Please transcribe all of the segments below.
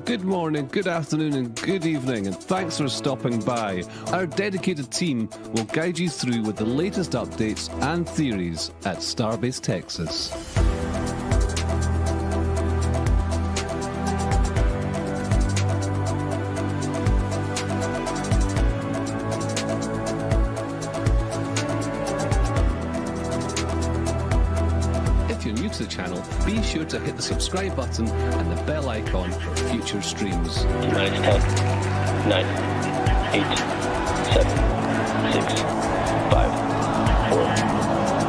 Good morning, good afternoon, and good evening, and thanks for stopping by. Our dedicated team will guide you through with the latest updates and theories at Starbase, Texas. If you're new to the channel, be sure to hit the subscribe button and the bell icon for future streams. 9, 10, 9, 8, 7, 6, 5, 4,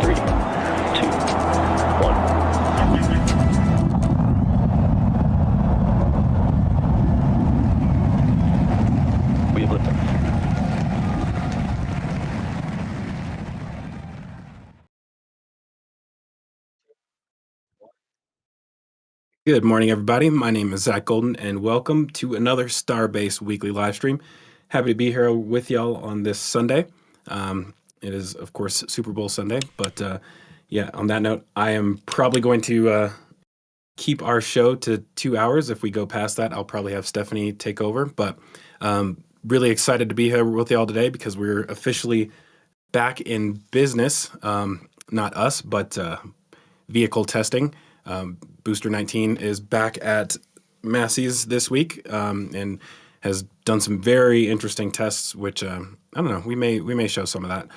3, 2, 1. We have liftoff. Good morning, everybody. My name is Zack and welcome to another Starbase Weekly live stream. Happy to be here with y'all on this Sunday. It is, of course, Super Bowl Sunday, but yeah, on that note, I am probably going to keep our show to 2 hours. If we go past that, I'll probably have Stephanie take over, but really excited to be here with y'all today because we're officially back in business. Not us, but vehicle testing. Booster 19 is back at Massey's this week and has done some very interesting tests, which I don't know, we may show some of that.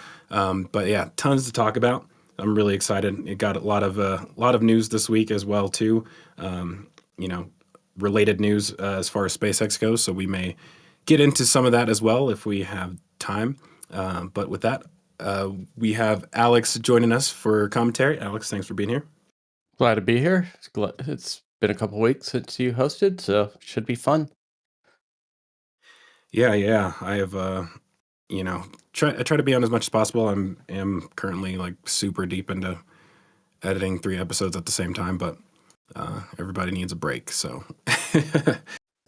But yeah, tons to talk about. I'm really excited. It got a lot of news this week as well too. Related news as far as SpaceX goes. So we may get into some of that as well if we have time. But with that, we have Alex joining us for commentary. Alex, thanks for being here. Glad to be here. It's been a couple weeks since you hosted, so it should be fun. Yeah. I have, I try to be on as much as possible. am currently like super deep into editing 3 episodes at the same time, but everybody needs a break. So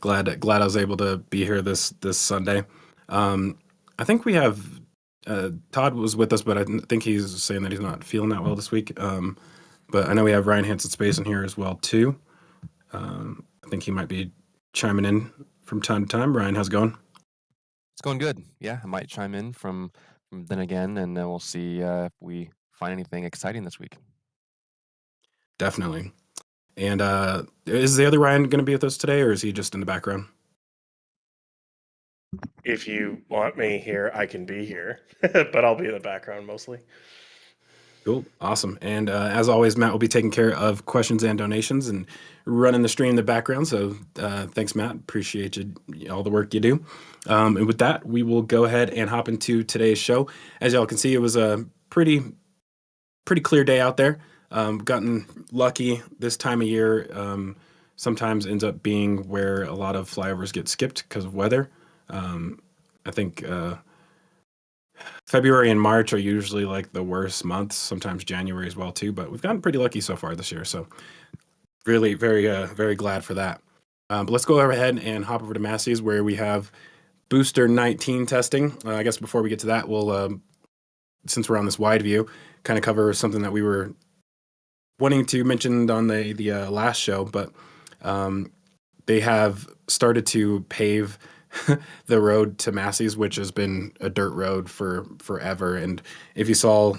glad I was able to be here this Sunday. I think we have Todd was with us, but I think he's saying that he's not feeling that well this week. But I know we have Ryan Hansen Space in here as well too. I think he might be chiming in from time to time. Ryan, how's it going? It's going good. Yeah, I might chime in from then again, and then we'll see if we find anything exciting this week. Definitely. And is the other Ryan going to be with us today, or is he just in the background? If you want me here, I can be here, but I'll be in the background mostly. Cool. Awesome. And as always, Matt will be taking care of questions and donations and running the stream in the background. So thanks, Matt. Appreciate all the work you do. And with that, we will go ahead and hop into today's show. As y'all can see, it was a pretty clear day out there. Gotten lucky this time of year. Sometimes ends up being where a lot of flyovers get skipped because of weather. I think February and March are usually like the worst months, sometimes January as well too, but we've gotten pretty lucky so far this year. So really very glad for that. But let's go ahead and hop over to Massey's where we have booster 19 testing. I guess before we get to that, we'll, since we're on this wide view, kind of cover something that we were wanting to mention on the last show, but they have started to pave the road to Massey's, which has been a dirt road for forever. And if you saw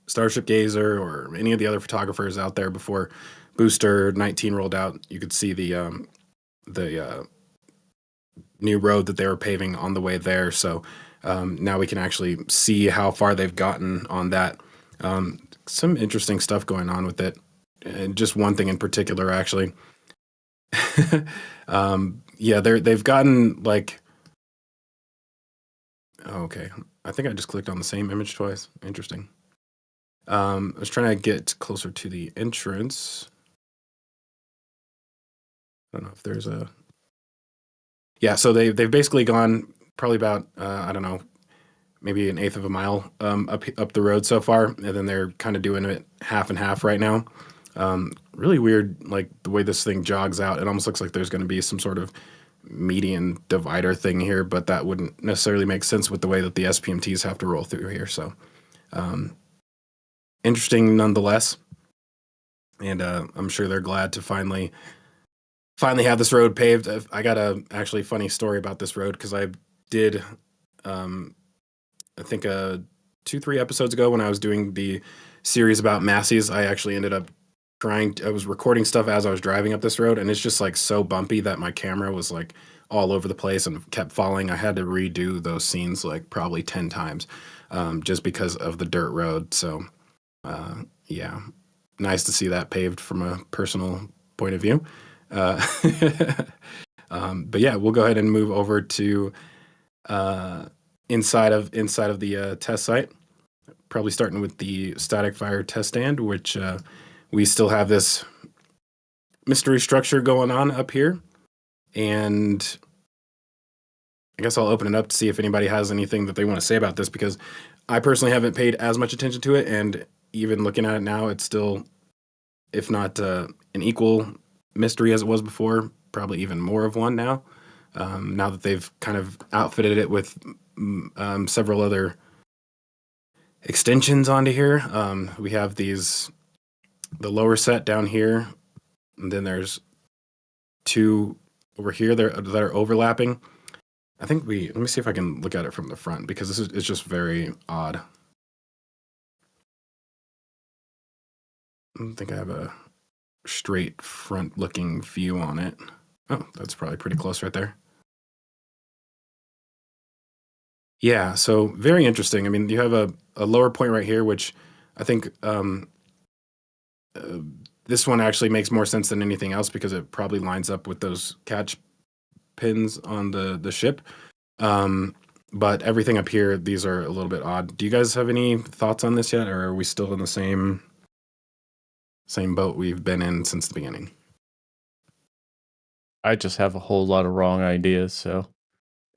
Starship Gazer or any of the other photographers out there before Booster 19 rolled out, you could see the new road that they were paving on the way there. So now we can actually see how far they've gotten on that. Some interesting stuff going on with it. And just one thing in particular, actually. Yeah, they've gotten like. Oh, okay, I think I just clicked on the same image twice. Interesting. I was trying to get closer to the entrance. I don't know if there's a. Yeah, so they've basically gone probably about I don't know, maybe an eighth of a mile up the road so far, and then they're kind of doing it half and half right now. Really weird, like the way this thing jogs out. It almost looks like there's going to be some sort of median divider thing here, but that wouldn't necessarily make sense with the way that the SPMTs have to roll through here. So interesting nonetheless. And I'm sure they're glad to finally have this road paved. I got a actually funny story about this road because I did, I think 2-3 episodes ago when I was doing the series about Massey's, I actually ended up I was recording stuff as I was driving up this road, and it's just like so bumpy that my camera was like all over the place and kept falling. I had to redo those scenes like probably 10 times just because of the dirt road. So yeah, nice to see that paved from a personal point of view. But yeah, we'll go ahead and move over to inside of the test site, probably starting with the static fire test stand, which we still have this mystery structure going on up here. And I guess I'll open it up to see if anybody has anything that they want to say about this, because I personally haven't paid as much attention to it. And even looking at it now, it's still, if not an equal mystery as it was before, probably even more of one now. Now that they've kind of outfitted it with several other extensions onto here. We have the lower set down here, and then there's 2 over here that are overlapping. I think let me see if I can look at it from the front, because it's just very odd. I don't think I have a straight front looking view on it. Oh, that's probably pretty close right there. Yeah, so very interesting. I mean, you have a lower point right here, which I think this one actually makes more sense than anything else because it probably lines up with those catch pins on the ship. But everything up here, these are a little bit odd. Do you guys have any thoughts on this yet, or are we still in the same boat we've been in since the beginning? I just have a whole lot of wrong ideas, so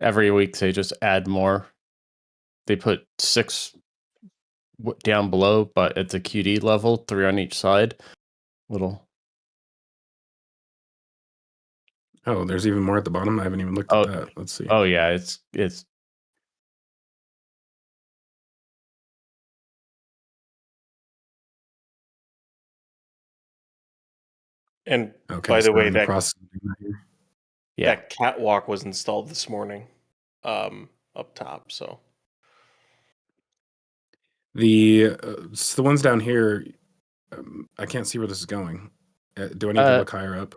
every week they just add more. They put 6 down below, but at the QD level, 3 on each side. Little. Oh, there's even more at the bottom. I haven't even looked at that. Let's see. Oh yeah, it's And Okay, by the so way, in the that process of doing that here. that catwalk was installed this morning, up top. So The ones down here, I can't see where this is going. Do I need to look higher up?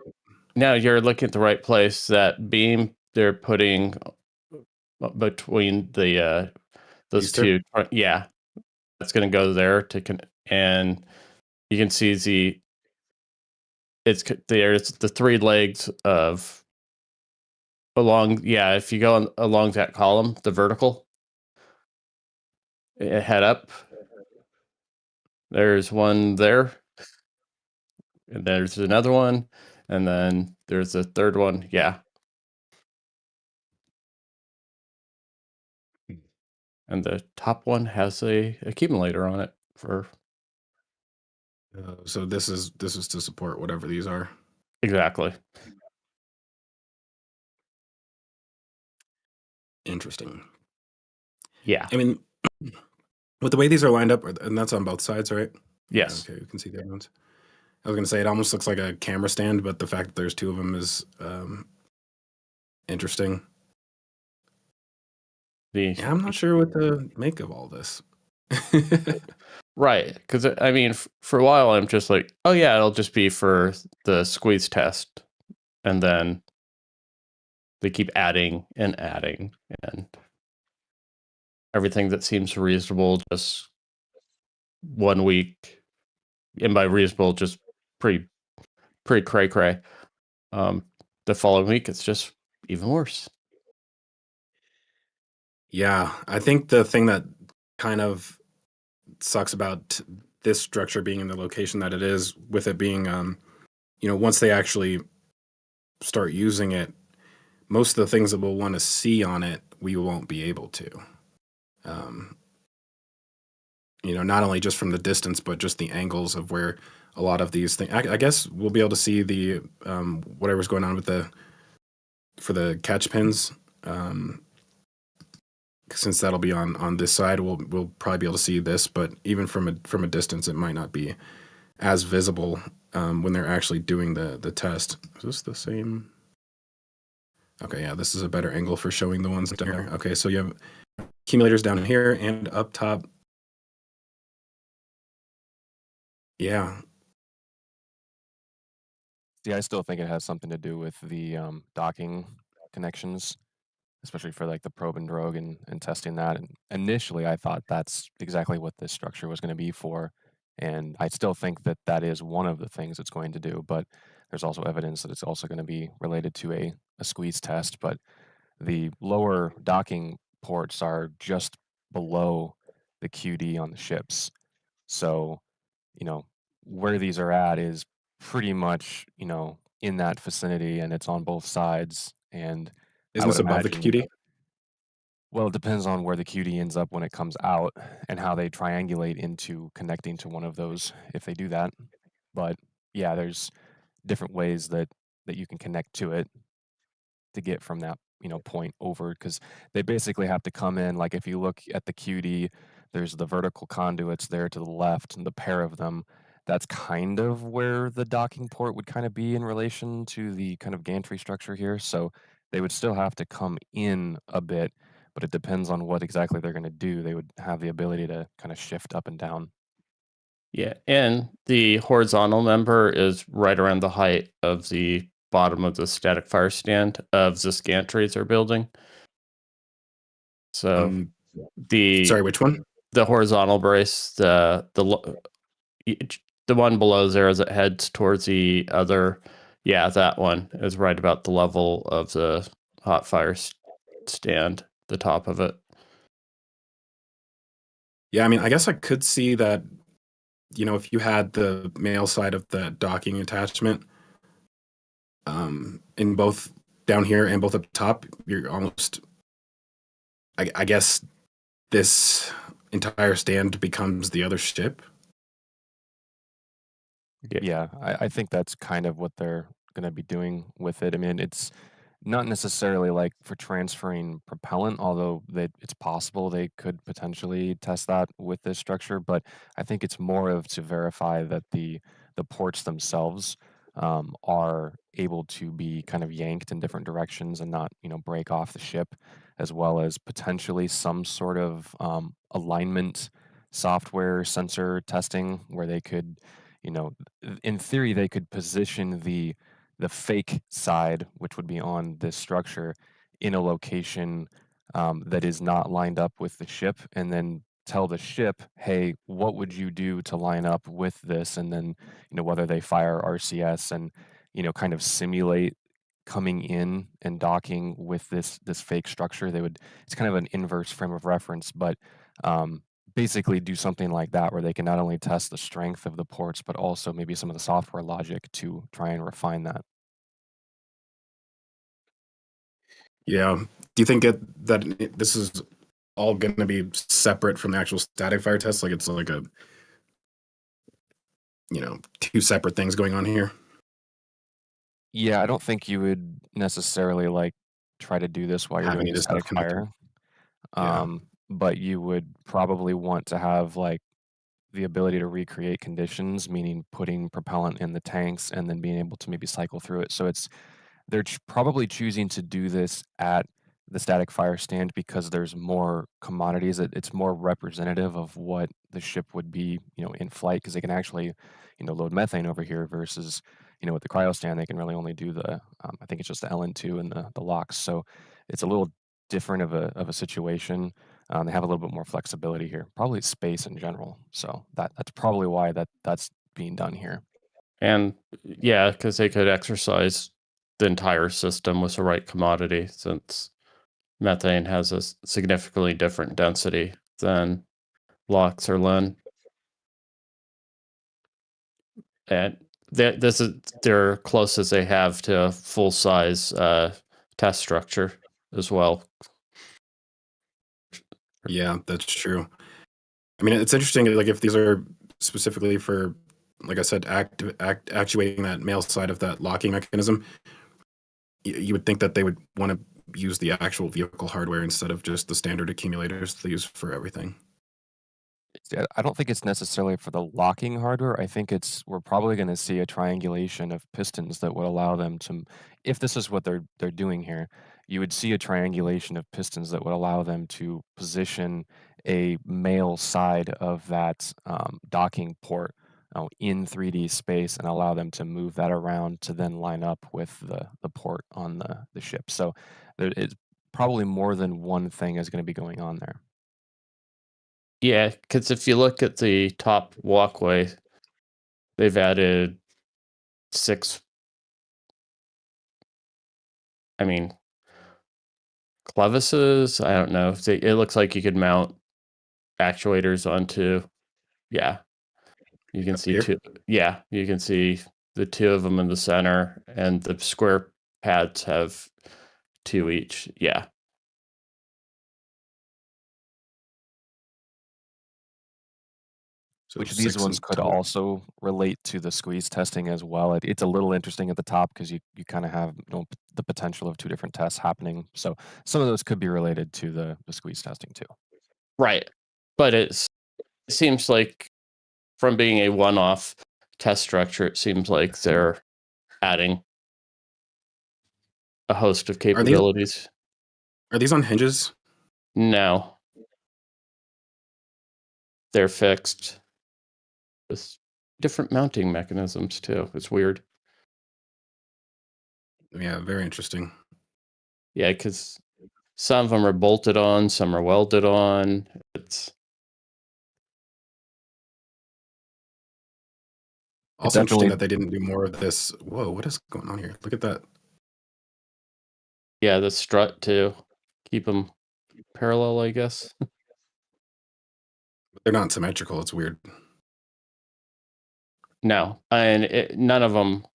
now you're looking at the right place. That beam they're putting between the those These two? two, yeah, it's going to go there and you can see there's the 3 legs of if you go along that column, the vertical, head up, there's one there, and there's another one, and then there's a third one. Yeah. And the top one has a accumulator on it for So this is to support whatever these are. exactly. Interesting. Yeah. I mean, with the way these are lined up, and that's on both sides, right? Yes. Okay, you can see the other ones. I was going to say it almost looks like a camera stand, but the fact that there's 2 of them is interesting. Yeah, I'm not sure what to make of all this. Right, because I mean, for a while I'm just like, oh yeah, it'll just be for the squeeze test, and then they keep adding and adding, and everything that seems reasonable just 1 week, and by reasonable, just pretty cray cray. The following week, it's just even worse. Yeah, I think the thing that kind of sucks about this structure being in the location that it is, with it being, once they actually start using it, most of the things that we'll want to see on it, we won't be able to. Not only just from the distance, but just the angles of where a lot of these things. I guess we'll be able to see the whatever's going on with for the catch pins. Since that'll be on this side, we'll probably be able to see this, but even from a distance, it might not be as visible when they're actually doing the test. Is this the same? Okay, yeah, this is a better angle for showing the ones down there. Okay, so you have accumulators down here and up top. Yeah. Yeah, I still think it has something to do with the docking connections, especially for like the probe and drogue and testing that. And initially, I thought that's exactly what this structure was going to be for. And I still think that that is one of the things it's going to do. But there's also evidence that it's also going to be related to a squeeze test. But the lower docking ports are just below the QD on the ships. So, where these are at is pretty much, in that vicinity, and it's on both sides. And I Isn't would this above the imagine, QD? well, it depends on where the QD ends up when it comes out and how they triangulate into connecting to one of those if they do that. But yeah, there's different ways that you can connect to it to get from that point over, because they basically have to come in. Like if you look at the QD, there's the vertical conduits there to the left, and the pair of them, that's kind of where the docking port would kind of be in relation to the kind of gantry structure here. So they would still have to come in a bit, but it depends on what exactly they're going to do. They would have the ability to kind of shift up and down. Yeah, and the horizontal member is right around the height of the bottom of the static fire stand of the gantries they're building. So Sorry, which one? The horizontal brace, the one below there as it heads towards the other. Yeah, that one is right about the level of the hot fire stand, the top of it. Yeah, I mean, I guess I could see that, if you had the male side of the docking attachment in both down here and both up top, you're almost, I guess this entire stand becomes the other ship. Yeah, I think that's kind of what they're going to be doing with it. I mean, it's not necessarily like for transferring propellant, although it's possible they could potentially test that with this structure. But I think it's more of to verify that the ports themselves are able to be kind of yanked in different directions and not break off the ship, as well as potentially some sort of alignment software sensor testing where they could, in theory, they could position the fake side, which would be on this structure, in a location that is not lined up with the ship, and then tell the ship, hey, what would you do to line up with this? And then, whether they fire RCS and, kind of simulate coming in and docking with this fake structure. It's kind of an inverse frame of reference, but basically do something like that where they can not only test the strength of the ports, but also maybe some of the software logic to try and refine that. Yeah. Do you think that this is all going to be separate from the actual static fire test? Like it's like a, two separate things going on here? Yeah, I don't think you would necessarily try to do this while you're Have doing any the of this stuff static connected? fire. Yeah. But you would probably want to have the ability to recreate conditions, meaning putting propellant in the tanks and then being able to maybe cycle through it. So they're probably choosing to do this at the static fire stand because there's more commodities. It's more representative of what the ship would be, in flight, because they can actually, load methane over here versus, with the cryo stand, they can really only do the, I think it's just the LN2 and the LOX. So it's a little different of a situation. They have a little bit more flexibility here, probably space in general. So that's probably why that's being done here. And yeah, because they could exercise the entire system with the right commodity, since methane has a significantly different density than LOX or LEN. And this is their closest they have to a full size test structure as well. Yeah, that's true. I mean, it's interesting, like if these are specifically for, like I said, actuating that male side of that locking mechanism, you would think that they would want to use the actual vehicle hardware instead of just the standard accumulators they use for everything. Yeah, I don't think it's necessarily for the locking hardware. I think we're probably going to see a triangulation of pistons that would allow them to, if this is what they're doing here, you would see a triangulation of pistons that would allow them to position a male side of that docking port in 3D space and allow them to move that around to then line up with the port on the ship. So it's probably more than one thing is going to be going on there. Yeah, because if you look at the top walkway, they've added 6, I mean, clevises. I don't know. It looks like you could mount actuators onto. Yeah, you can Up see here? 2. Yeah, you can see the 2 of them in the center, and the square pads have 2 each. Yeah. So Which of these 6 ones in could total. also relate to the squeeze testing as well. It's a little interesting at the top because you kind of have the potential of 2 different tests happening. So some of those could be related to the squeeze testing too. Right. But it seems like from being a one-off test structure, it seems like they're adding a host of capabilities. Are these on hinges? No, they're fixed with different mounting mechanisms too. It's weird. Yeah, very interesting. Yeah, because some of them are bolted on, some are welded on. It's Also interesting definitely that they didn't do more of this. Whoa, what is going on here? Look at that. yeah, the strut to keep them parallel, I guess. They're not symmetrical. It's weird. No, and none of them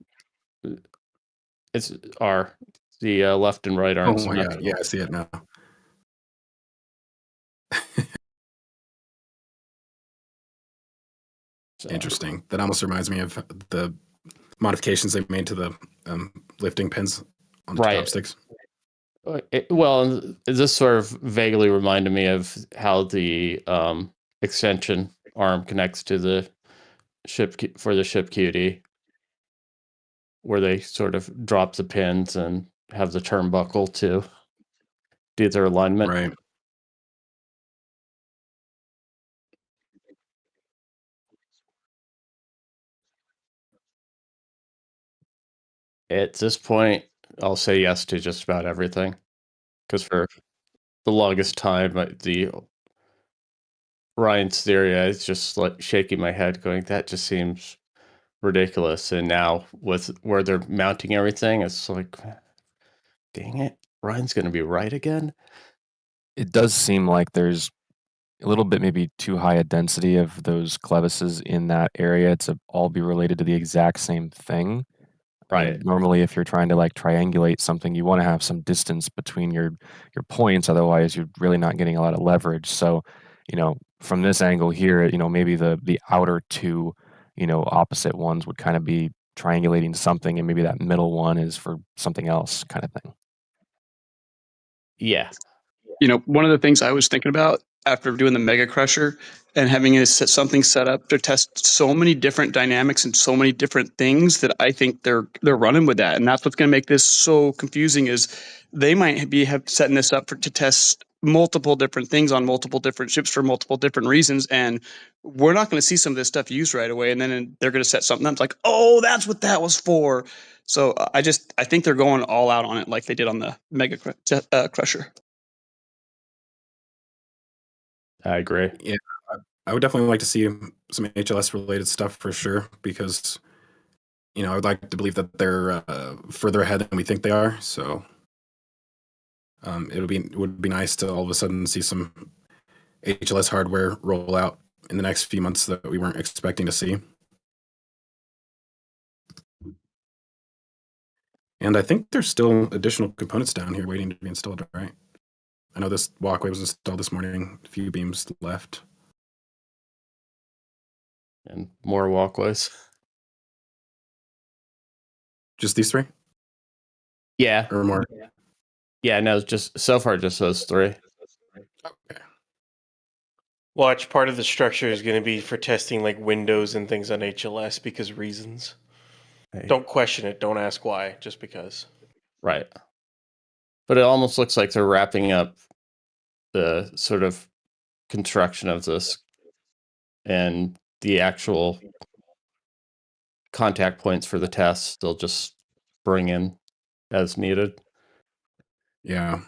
are the left and right aren't Oh my God. symmetrical. Yeah, I see it now. So, Interesting. That almost reminds me of the modifications they made to the lifting pins on the right. chopsticks. Well, this sort of vaguely reminded me of how the extension arm connects to the ship for the ship QD, where they sort of drop the pins and have the turnbuckle to do their alignment. Right. At this point, I'll say yes to just about everything, because for the longest time, the Ryan's theory, I was just like shaking my head, going, "That just seems ridiculous." And now with where they're mounting everything, it's like, dang it, Ryan's going to be right again. It does seem like there's a little bit maybe too high a density of those clevises in that area to all be related to the exact same thing. Right. Normally, if you're trying to like triangulate something, you want to have some distance between your points. Otherwise, you're really not getting a lot of leverage. So, from this angle here, maybe the outer two, opposite ones would kind of be triangulating something, and maybe that middle one is for something else, kind of thing. Yeah. One of the things I was thinking about after doing the Mega Crusher and having something set up to test so many different dynamics and so many different things that I think they're running with that, and that's what's going to make this so confusing. Is they might be setting this up to test multiple different things on multiple different ships for multiple different reasons, and we're not going to see some of this stuff used right away, and then they're going to set something up like, oh, that's what that was for. So I think they're going all out on it like they did on the Mega Crusher. I agree. Yeah, I would definitely like to see some HLS related stuff for sure, because I would like to believe that they're further ahead than we think they are. So it would be nice to all of a sudden see some HLS hardware roll out in the next few months that we weren't expecting to see. And I think there's still additional components down here waiting to be installed, right? I know this walkway was installed this morning. A few beams left. And more walkways. Just these three? Yeah. Or more? Yeah, no, just so far just those three. Okay. Watch, part of the structure is going to be for testing like windows and things on HLS because reasons. Hey. Don't question it. Don't ask why. Just because. Right. But it almost looks like they're wrapping up the sort of construction of this, and the actual contact points for the tests they'll just bring in as needed. Yeah.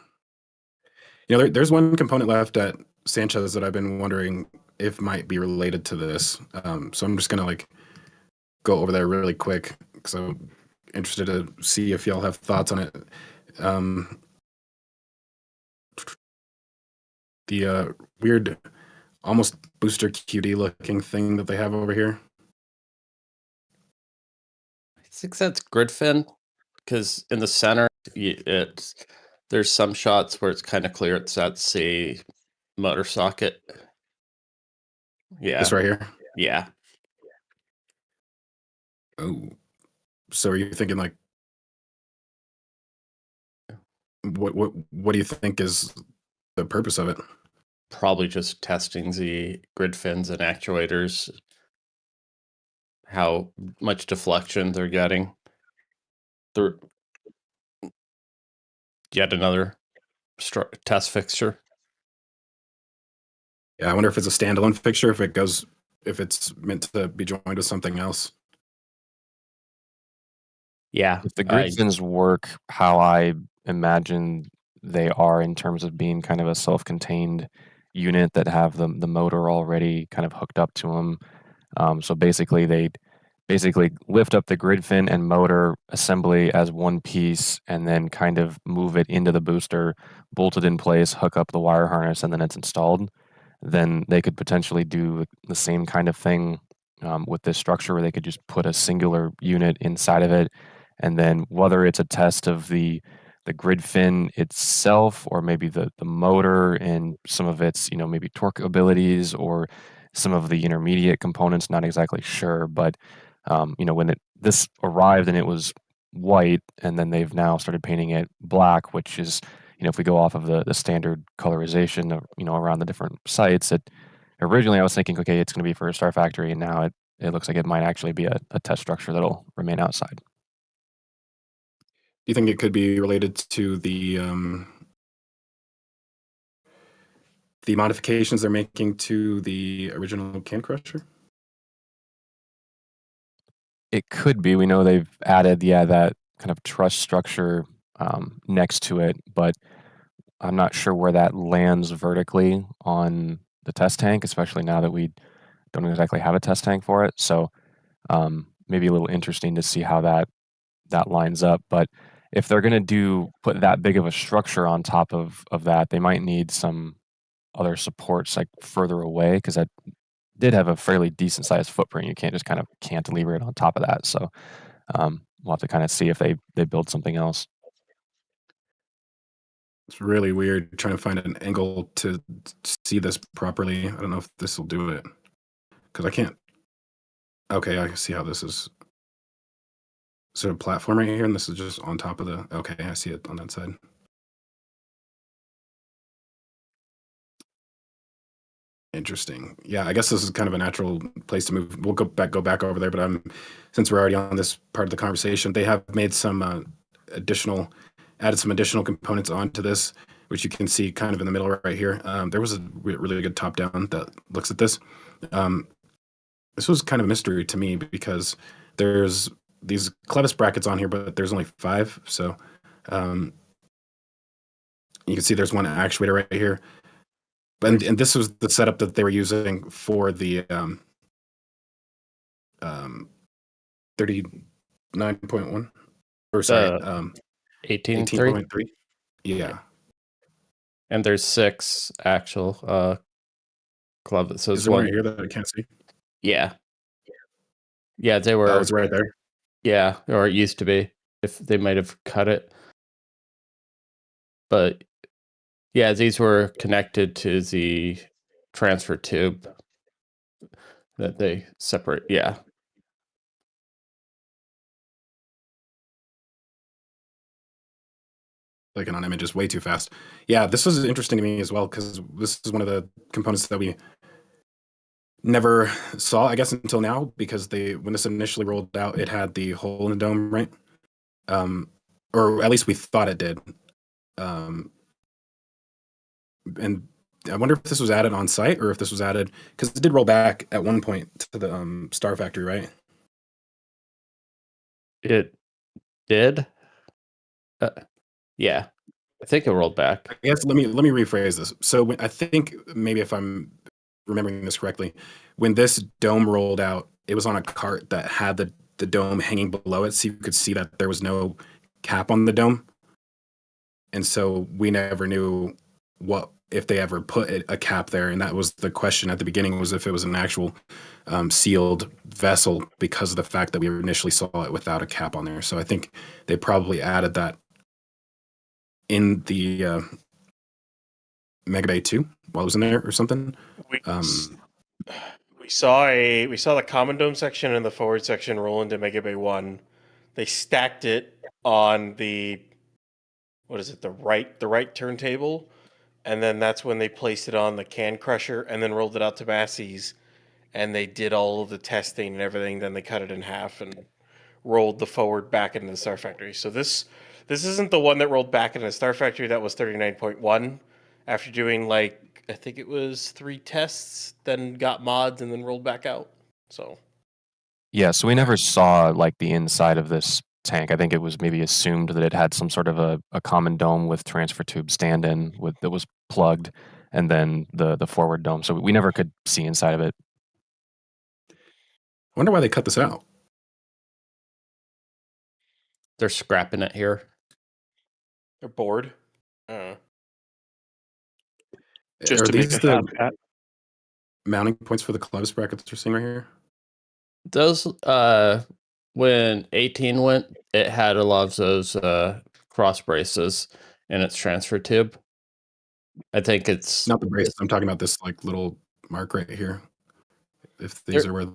There's one component left at Sanchez that I've been wondering if might be related to this. So I'm just gonna go over there really quick because I'm interested to see if y'all have thoughts on it. The weird, almost booster QD looking thing that they have over here. I think that's grid fin, because in the center, there's some shots where it's kind of clear that's a motor socket. Yeah. This right here. Yeah. Oh, so are you thinking what do you think is the purpose of it? Probably just testing the grid fins and actuators, how much deflection they're getting. They're yet another test fixture. Yeah, I wonder if it's a standalone fixture, if it's meant to be joined with something else. Yeah. If the grid fins work how I imagine they are in terms of being kind of a self-contained unit that have the motor already kind of hooked up to them. So basically they lift up the grid fin and motor assembly as one piece and then kind of move it into the booster, bolt it in place, hook up the wire harness, and then it's installed. Then they could potentially do the same kind of thing with this structure where they could just put a singular unit inside of it. And then whether it's a test of the grid fin itself, or maybe the motor and some of its, maybe torque abilities, or some of the intermediate components, not exactly sure. But, when this arrived and it was white, and then they've now started painting it black, which is, if we go off of the standard colorization of, around the different sites, originally I was thinking, okay, it's going to be for a Star Factory, and now it looks like it might actually be a test structure that'll remain outside. Do you think it could be related to the modifications they're making to the original Can Crusher? It could be. We know they've added, that kind of truss structure next to it, but I'm not sure where that lands vertically on test tank, especially now that we don't exactly have a test tank for it. So maybe a little interesting to see how that lines up. But if they're going to put that big of a structure on top of that, they might need some other supports like further away, because that did have a fairly decent sized footprint. You can't just kind of cantilever it on top of that. So we'll have to kind of see if they build something else. It's really weird trying to find an angle to see this properly. I don't know if this will do it, because I can't. Okay, I can see how this is. Is there a platform right here, and this is just on top of the... Okay, I see it on that side. Interesting. Yeah, I guess this is kind of a natural place to move. We'll go back over there, but since we're already on this part of the conversation, they have made some added some additional components onto this, which you can see kind of in the middle right here. There was a really good top down that looks at this. This was kind of a mystery to me, because there's these clevis brackets on here, but there's only 5. So you can see there's one actuator right here. And this was the setup that they were using for the 39.1, or sorry, 18.3. Yeah. And there's 6 actual clevis. So is there one right here that I can't see? Yeah. Yeah, they were... Oh, it's right there. Yeah, or it used to be. If they might have cut it. But yeah, these were connected to the transfer tube that they separate. Yeah. Clicking on images way too fast. Yeah, this was interesting to me as well, because this is one of the components that we never saw, I guess, until now, because when this initially rolled out, it had the hole in the dome, right? Or at least we thought it did. And I wonder if this was added on site, or if this was added, because it did roll back at one point to the Star Factory, right? It did. Yeah, I think it rolled back. I guess let me rephrase this. So I think, maybe if I'm remembering this correctly, when this dome rolled out, it was on a cart that had the dome hanging below it, so you could see that there was no cap on the dome. And so we never knew if they ever put a cap there, and that was the question at the beginning, was if it was an actual sealed vessel, because of the fact that we initially saw it without a cap on there. So I think they probably added that in the Mega Bay 2 while it was in there or something. We saw the common dome section and the forward section roll into Mega Bay 1. They stacked it on the right turntable, and then that's when they placed it on the can crusher and then rolled it out to Massey's, and they did all of the testing and everything. Then they cut it in half and rolled the forward back into the Star Factory. So this isn't the one that rolled back into the Star Factory. That was 39.1 after doing I think it was 3 tests, then got mods and then rolled back out. So yeah, so we never saw the inside of this tank. I think it was maybe assumed that it had some sort of a common dome with transfer tube stand-in that was plugged, and then the forward dome. So we never could see inside of it. I wonder why they cut this out. They're scrapping it here. They're bored. Just Are to make these a the habitat. mounting points for the clevis brackets you're seeing right here? Those when 18 went, it had a lot of those cross braces in its transfer tube. I think it's not the braces. I'm talking about this little mark right here. If these are where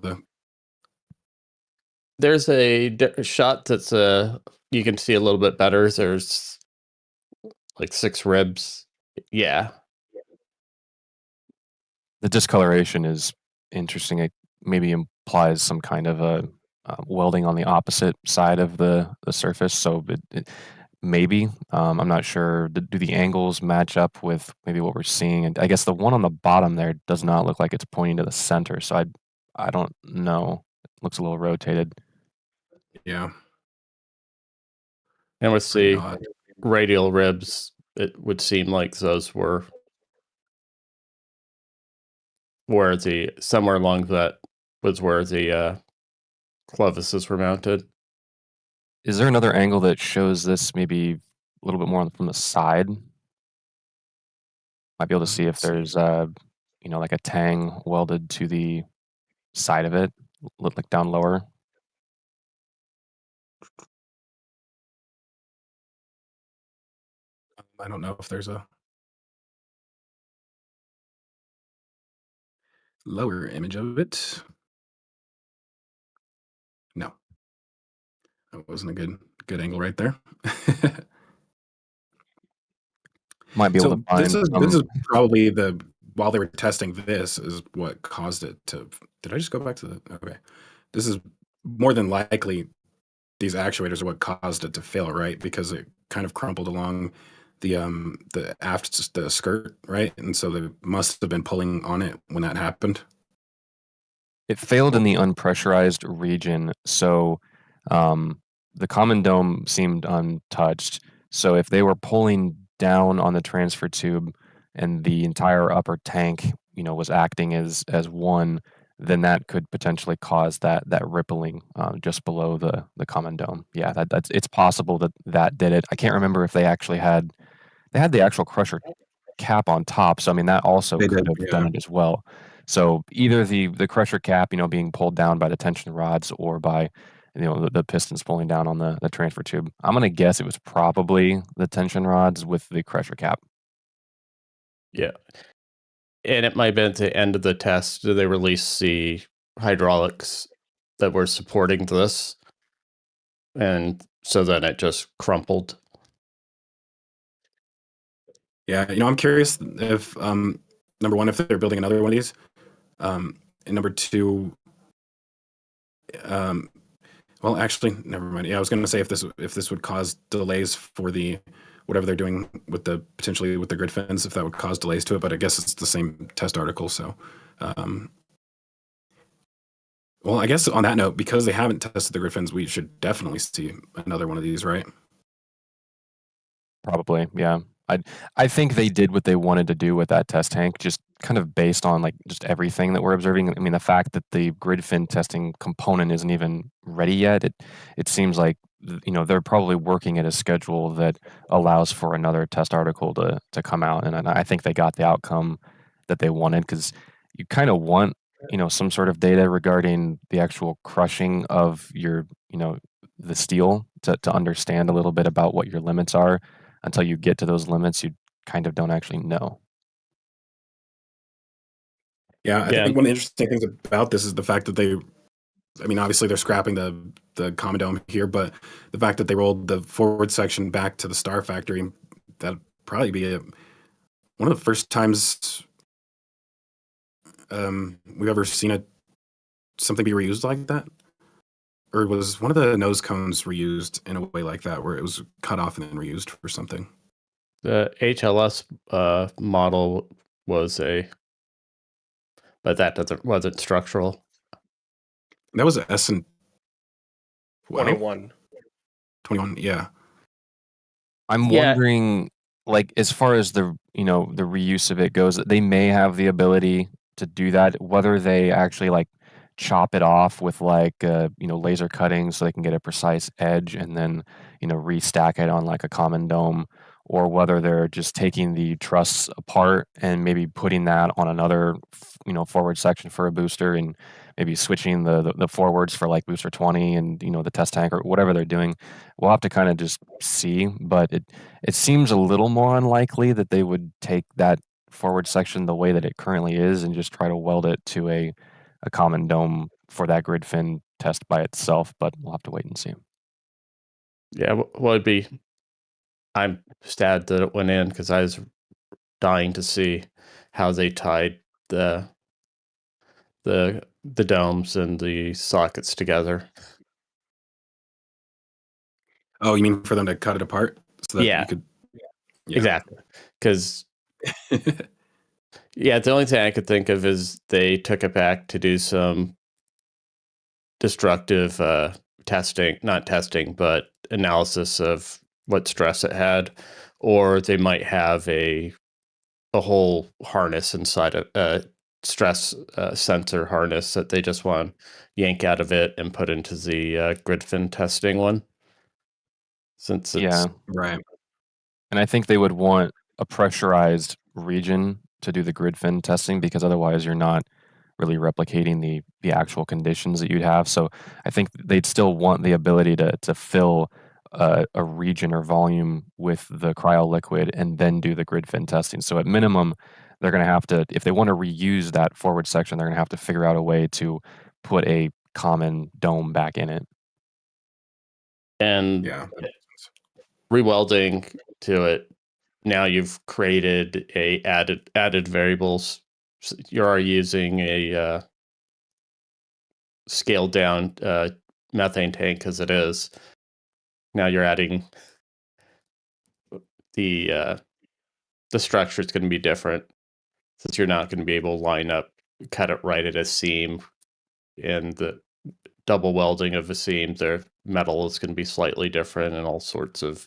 there's a shot that's you can see a little bit better. There's 6 ribs. Yeah. The discoloration is interesting. It maybe implies some kind of a welding on the opposite side of the surface. So maybe, I'm not sure. Do the angles match up with maybe what we're seeing? And I guess the one on the bottom there does not look like it's pointing to the center. So I don't know. It looks a little rotated. Yeah. And with the radial ribs, it would seem like those were where somewhere along that was where the clevises were mounted. Is there another angle that shows this maybe a little bit more from the side? Might be able to see if Let's see. there's like a tang welded to the side of it, like down lower. I don't know if there's a lower image of it. No, that wasn't a good angle right there. Might be able So to find this is probably while they were testing this is what caused it to. Did I just go back to the? Okay, this is more than likely these actuators are what caused it to fail, right? Because it kind of crumpled along the aft the skirt, right? And so they must have been pulling on it when that happened. It failed in the unpressurized region, so the common dome seemed untouched. So if they were pulling down on the transfer tube and the entire upper tank, was acting as one, then that could potentially cause that rippling just below the common dome. Yeah, it's possible that did it. I can't remember if they had the actual crusher cap on top, so I mean that also They could did, have done it as well. So either the crusher cap, being pulled down by the tension rods or by the pistons pulling down on the transfer tube. I'm gonna guess it was probably the tension rods with the crusher cap. Yeah. And it might have been at the end of the test, they released the hydraulics that were supporting this. And so then it just crumpled. Yeah, I'm curious if number one, if they're building another one of these, and number two, well, actually, never mind. Yeah, I was going to say if this would cause delays for the whatever they're doing with potentially with the grid fins, if that would cause delays to it, but I guess it's the same test article. So, well, I guess on that note, because they haven't tested the grid fins, we should definitely see another one of these, right? Probably, yeah. I think they did what they wanted to do with that test tank, just kind of based on like just everything that we're observing. I mean, the fact that the grid fin testing component isn't even ready yet, it seems like they're probably working at a schedule that allows for another test article to come out, and I think they got the outcome that they wanted because you kind of want some sort of data regarding the actual crushing of your the steel to understand a little bit about what your limits are. Until you get to those limits, you kind of don't actually know. Yeah, I think one of the interesting things about this is the fact that obviously they're scrapping the common dome here, but the fact that they rolled the forward section back to the Star Factory, that'd probably be one of the first times we've ever seen something be reused like that. Or was one of the nose cones reused in a way like that, where it was cut off and then reused for something? The HLS model was but that wasn't structural. That was an S and 21. 21, yeah. I'm wondering, like, as far as the the reuse of it goes, they may have the ability to do that. Whether they actually like chop it off with like laser cutting so they can get a precise edge and then restack it on like a common dome, or whether they're just taking the truss apart and maybe putting that on another forward section for a booster and maybe switching the forwards for like booster 20 and the test tank or whatever they're doing. We'll have to kind of just see, but it seems a little more unlikely that they would take that forward section the way that it currently is and just try to weld it to a common dome for that grid fin test by itself, but we'll have to wait and see. Yeah, well, I'm sad that it went in because I was dying to see how they tied the domes and the sockets together. Oh, you mean for them to cut it apart so that you could? Yeah. Exactly. Because the only thing I could think of is they took it back to do some destructive not testing, but analysis of what stress it had, or they might have a whole harness inside of stress sensor harness that they just want to yank out of it and put into the grid fin testing one. Since it's Yeah. Right. And I think they would want a pressurized region to do the grid fin testing, because otherwise you're not really replicating the actual conditions that you'd have. So I think they'd still want the ability to fill a region or volume with the cryo liquid and then do the grid fin testing. So at minimum, they're going to have to, if they want to reuse that forward section, they're going to have to figure out a way to put a common dome back in it. and Yeah. rewelding to it. Now you've created a added variables. You're using a scaled down methane tank as it is. Now you're adding the structure is going to be different, since you're not going to be able to line up, cut it right at a seam, and the double welding of a seam, the metal is going to be slightly different, and all sorts of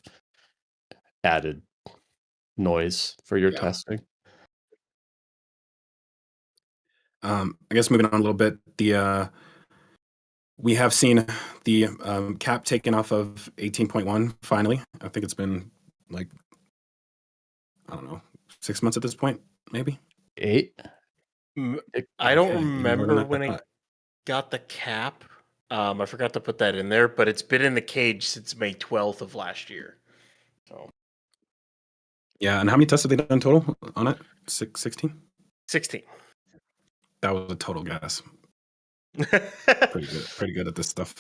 added noise for your Yeah. testing. I guess moving on a little bit, we have seen the cap taken off of 18.1 finally. I think it's been like, I don't know, 6 months at this point, maybe. 8. I don't Okay, even more than remember I when it thought. got the cap. I forgot to put that in there, but it's been in the cage since May 12th of last year. So Yeah, and how many tests have they done total on it? 16? 16. That was a total guess. Pretty good at this stuff.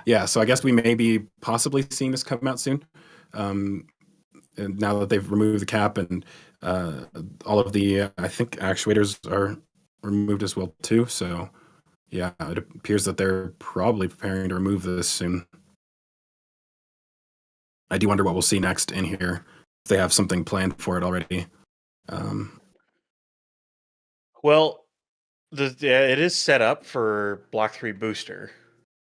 Yeah, so I guess we may be possibly seeing this come out soon. And now that they've removed the cap, and all of the, I think, actuators are removed as well too. So yeah, it appears that they're probably preparing to remove this soon. I do wonder what we'll see next in here, if they have something planned for it already. Well, it is set up for Block 3 booster.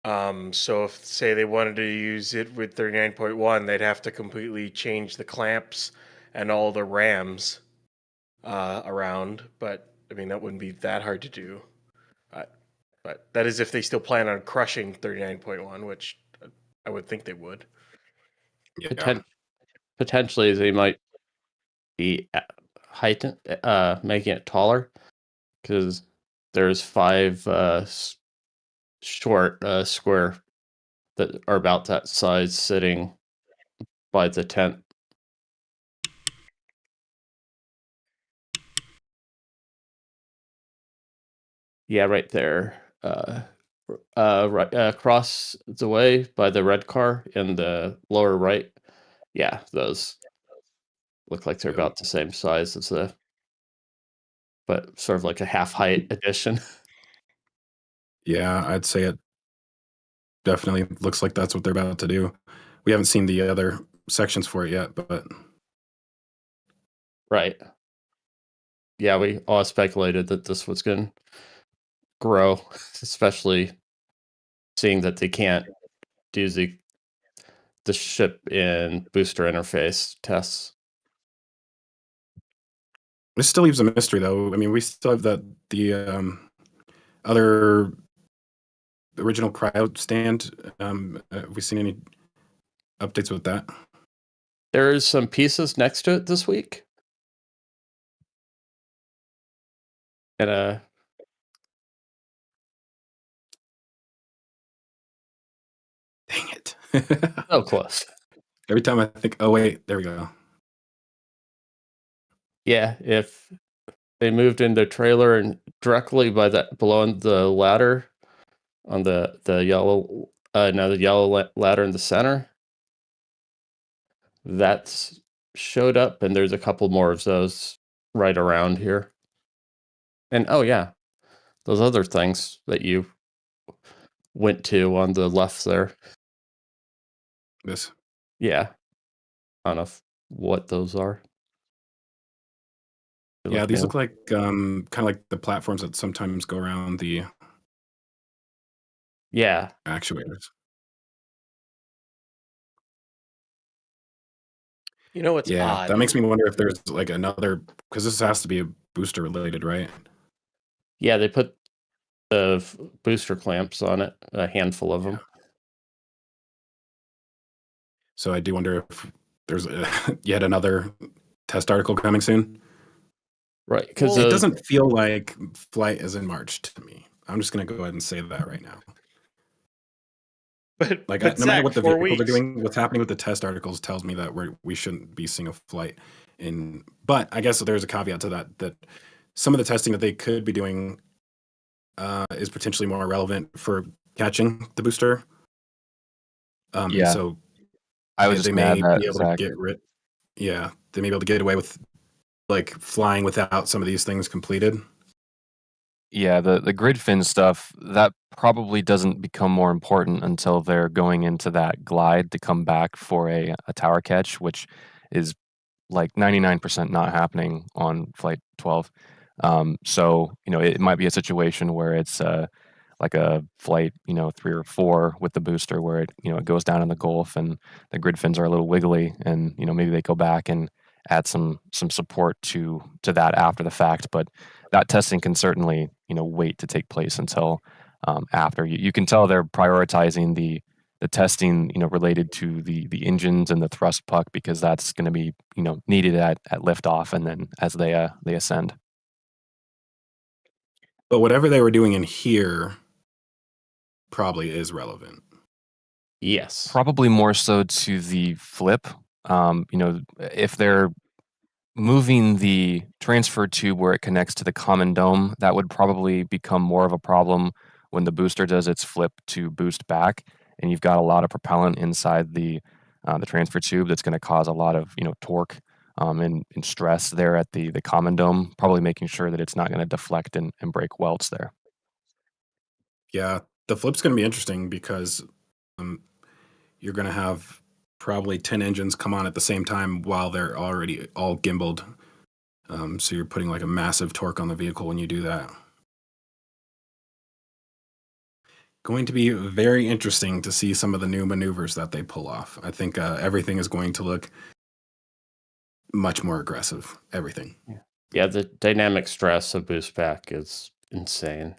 So if, say, they wanted to use it with 39.1, they'd have to completely change the clamps and all the rams around. But, I mean, that wouldn't be that hard to do. But that is if they still plan on crushing 39.1, which I would think they would. Yeah. Potentially, they might be making it taller, because there's 5 short square that are about that size sitting by the tent. Yeah, right there. Right across the way by the red car in the lower right. Yeah, those look like they're Yep. about the same size as but sort of like a half height edition. Yeah, I'd say it definitely looks like that's what they're about to do. We haven't seen the other sections for it yet, but Right. Yeah, we all speculated that this was going to grow, especially seeing that they can't do the ship in booster interface tests. it still leaves a mystery, though. I mean, we still have the other original cryo stand. Have we seen any updates with that? There's some pieces next to it this week. And Dang it. oh, close. Every time I think, oh, wait, there we go. Yeah, if they moved in the trailer and directly by that below the ladder on the yellow the yellow ladder in the center, that's showed up, and there's a couple more of those right around here. And oh yeah, those other things that you went to on the left there. This. Yeah, I don't know what those are. Yeah, these look like kind of like the platforms that sometimes go around the actuators. You know what's Yeah, that odd? makes me wonder if there's like another, because this has to be a booster related, right? Yeah, they put the booster clamps on it, a handful of them. So I do wonder if there's yet another test article coming soon. Right, because It doesn't feel like flight is in March to me. I'm just going to go ahead and say that right now. But Like, but no matter Zach, what the 4 vehicles are weeks. doing, what's happening with the test articles tells me that we shouldn't be seeing a flight in. But I guess there's a caveat to that some of the testing that they could be doing is potentially more relevant for catching the booster. And Yeah. so I was they just mad may that be able Zach. to get rid. Yeah, they may be able to get away with like flying without some of these things completed. Yeah, the grid fin stuff, that probably doesn't become more important until they're going into that glide to come back for a tower catch, which is like 99% not happening on flight 12. So, it might be a situation where it's like a flight, 3 or 4 with the booster where it goes down in the Gulf and the grid fins are a little wiggly and, maybe they go back and add some support to that after the fact. But that testing can certainly, wait to take place until after. You can tell they're prioritizing the testing, related to the engines and the thrust puck because that's going to be, needed at liftoff and then as they ascend. But whatever they were doing in here probably is relevant. yes, Probably more so to the flip. If they're moving the transfer tube where it connects to the common dome, that would probably become more of a problem when the booster does its flip to boost back, and you've got a lot of propellant inside the transfer tube that's going to cause a lot of torque and stress there at the common dome, probably making sure that it's not going to deflect and break welts there. Yeah, the flip's going to be interesting because you're going to have probably 10 engines come on at the same time while they're already all gimbaled. So you're putting like a massive torque on the vehicle when you do that. Going to be very interesting to see some of the new maneuvers that they pull off. I think everything is going to look much more aggressive. Everything. yeah, the dynamic stress of boost back is insane.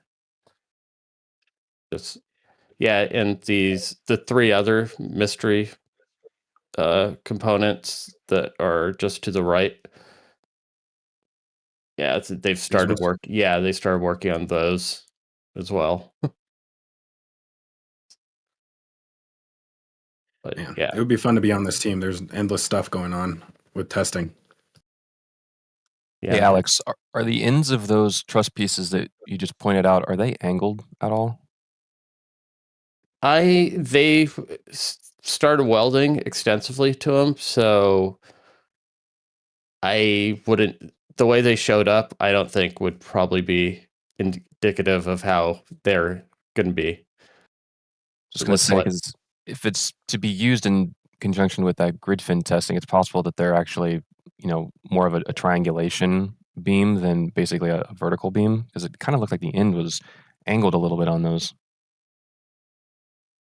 Just and the 3 other mystery components that are just to the right. Yeah, they've started work. Yeah, they started working on those as well. But Man, yeah, it would be fun to be on this team. There's endless stuff going on with testing. Hey, Alex, are the ends of those truss pieces that you just pointed out, are they angled at all? they started welding extensively to them, so I wouldn't. The way they showed up, I don't think would probably be indicative of how they're going to be. Just going to say, because if it's to be used in conjunction with that grid fin testing, it's possible that they're actually, more of a triangulation beam than basically a vertical beam, because it kind of looked like the end was angled a little bit on those.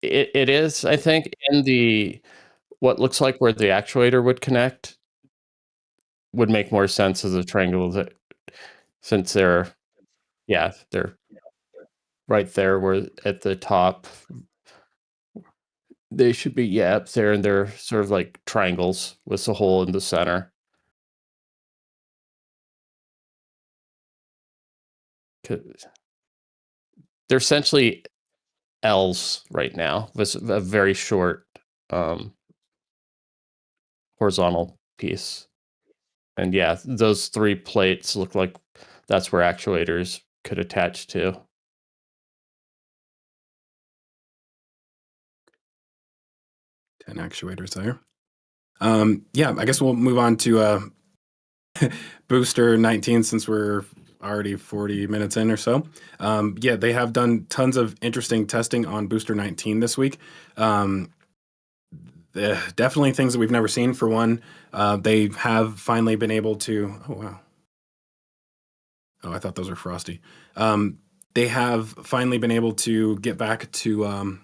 It is, I think, in what looks like where the actuator would connect would make more sense as a triangle, since they're right there where at the top they should be up there, and they're sort of like triangles with a hole in the center. They're essentially L's right now with a very short horizontal piece. And those 3 plates look like that's where actuators could attach to. Ten actuators there. I guess we'll move on to Booster 19 since we're already 40 minutes in or so. They have done tons of interesting testing on Booster 19 this week. Definitely things that we've never seen. For one, they have finally been able to. Oh, wow. Oh, I thought those were frosty. They have finally been able to get back to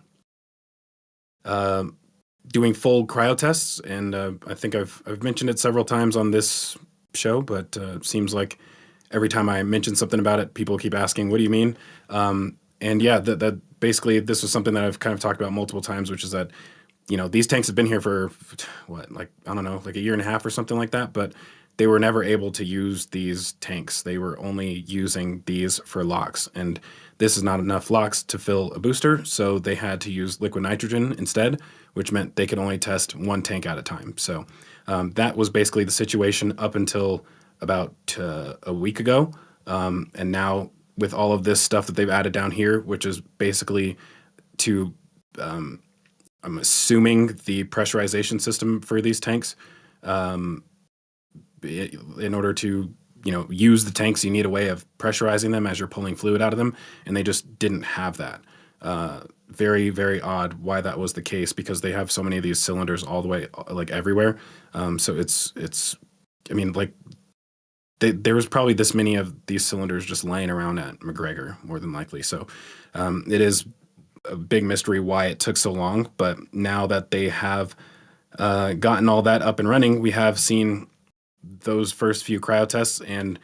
doing full cryo tests, and I think I've mentioned it several times on this show, but it seems like every time I mention something about it, people keep asking, "What do you mean?" And yeah, that basically this was something that I've kind of talked about multiple times, which is that these tanks have been here for what, like, I don't know, like a year and a half or something like that, but they were never able to use these tanks. They were only using these for LOX, and this is not enough LOX to fill a booster, so they had to use liquid nitrogen instead, which meant they could only test one tank at a time. So that was basically the situation up until about a week ago. And now with all of this stuff that they've added down here, which is basically to, I'm assuming, the pressurization system for these tanks. In order to use the tanks, you need a way of pressurizing them as you're pulling fluid out of them, and they just didn't have that. Very, very odd why that was the case, because they have so many of these cylinders all the way, like, everywhere. So it's I mean, like, there was probably this many of these cylinders just laying around at McGregor, more than likely. So it is a big mystery why it took so long. But now that they have gotten all that up and running, we have seen those first few cryo tests, and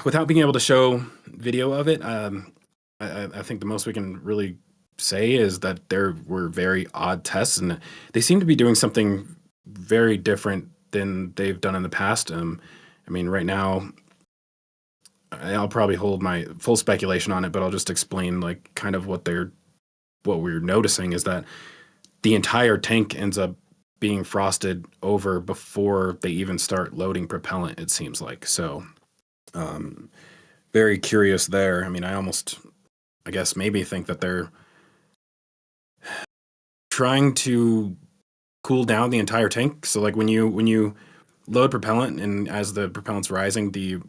without being able to show video of it, I think the most we can really say is that there were very odd tests, and they seem to be doing something very different than they've done in the past. I mean, right now, I'll probably hold my full speculation on it, but I'll just explain, like, kind of what we're noticing is that the entire tank ends up being frosted over before they even start loading propellant, it seems like. So very curious there. I mean, I guess maybe think that they're trying to cool down the entire tank. So, like, when you load propellant, and as the propellant's rising, the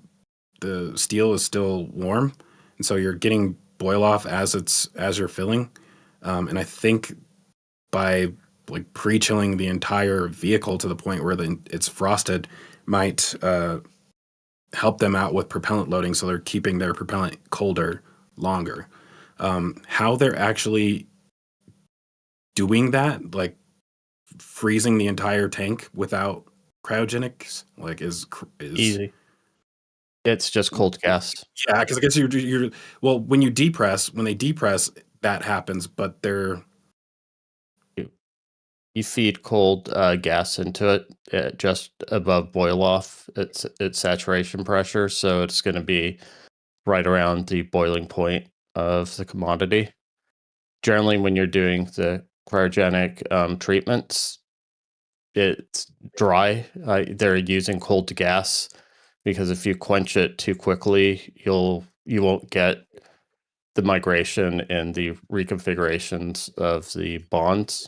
steel is still warm, and so you're getting boil off as you're filling. And I think by, like, pre-chilling the entire vehicle to the point where it's frosted might help them out with propellant loading, so they're keeping their propellant colder longer. How they're actually doing that, like freezing the entire tank without cryogenics, like, is Easy. It's just cold gas. Yeah, because I guess you're well, when they depress, that happens, but You feed cold gas into it at just above boil off. It's saturation pressure, so it's going to be right around the boiling point of the commodity. Generally, when you're doing the cryogenic treatments, it's dry. They're using cold gas because if you quench it too quickly, you won't get the migration and the reconfigurations of the bonds.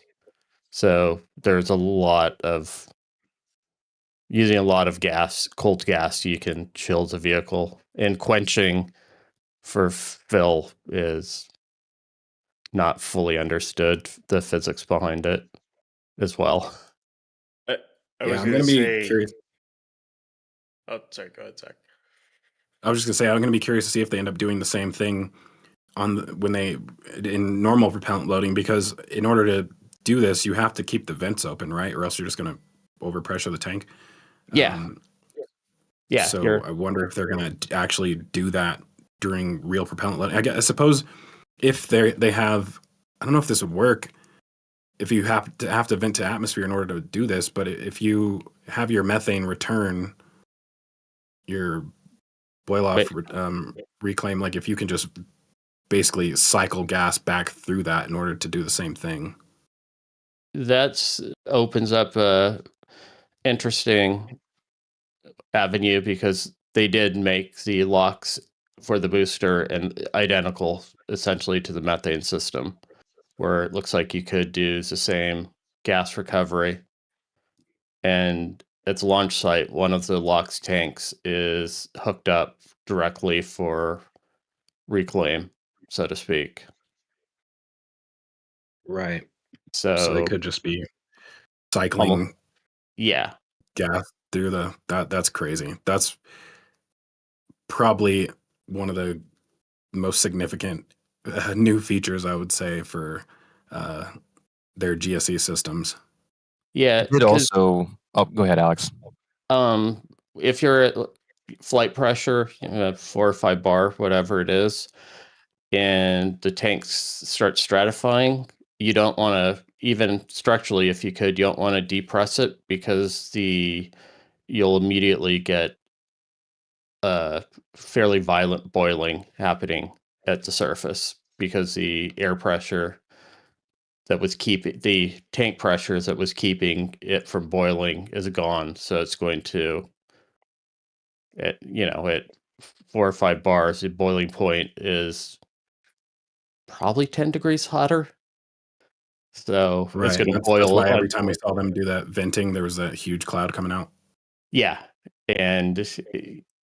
So there's using a lot of gas, cold gas, you can chill the vehicle. And quenching for fill is not fully understood, the physics behind it as well. I yeah, was I'm going gonna to be say. curious. Oh, sorry. Go ahead, Zach. I was just gonna say I'm gonna be curious to see if they end up doing the same thing in normal propellant loading, because in order to do this, you have to keep the vents open, right? Or else you're just gonna overpressure the tank. Yeah. So I wonder if they're gonna actually do that during real propellant loading. I suppose if they have, I don't know if this would work if you have to vent to atmosphere in order to do this, but if you have your methane return your boil off reclaim, like, if you can just basically cycle gas back through that in order to do the same thing. That opens up a interesting avenue, because they did make the locks for the booster and identical essentially to the methane system, where it looks like you could do the same gas recovery. And its launch site, one of the LOX tanks is hooked up directly for reclaim, so to speak. Right. So they could just be cycling yeah. gas through that's crazy. That's probably one of the most significant new features, I would say, for their GSE systems. Yeah. It also. Oh, go ahead, Alex. If you're at flight pressure, 4 or 5 bar, whatever it is, and the tanks start stratifying, you don't want to, even structurally, if you could, you don't want to depress it, because you'll immediately get fairly violent boiling happening at the surface, because the air pressure that was keeping the tank pressures that was keeping it from boiling is gone. So it's going to, at 4 or 5 bars, the boiling point is probably 10 degrees hotter. So it's Right. going to That's boil. why every time we saw them do that venting, there was that huge cloud coming out. Yeah, and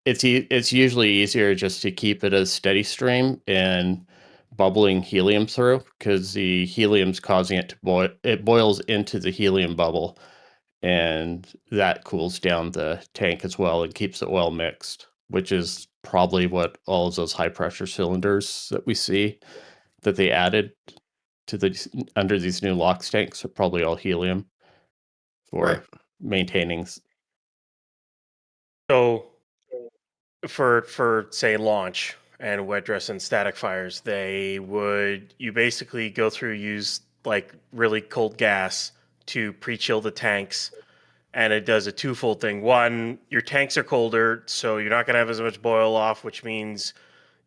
it's usually easier just to keep it a steady stream and bubbling helium through, because the helium's causing it to boil. It boils into the helium bubble, and that cools down the tank as well and keeps it well mixed, which is probably what all of those high pressure cylinders that we see that they added to under these new LOX tanks are probably all helium for Right. maintaining. So for say launch and wet dress and static fires, you basically go through, use like really cold gas to pre-chill the tanks, and it does a twofold thing. One, your tanks are colder, so you're not going to have as much boil off, which means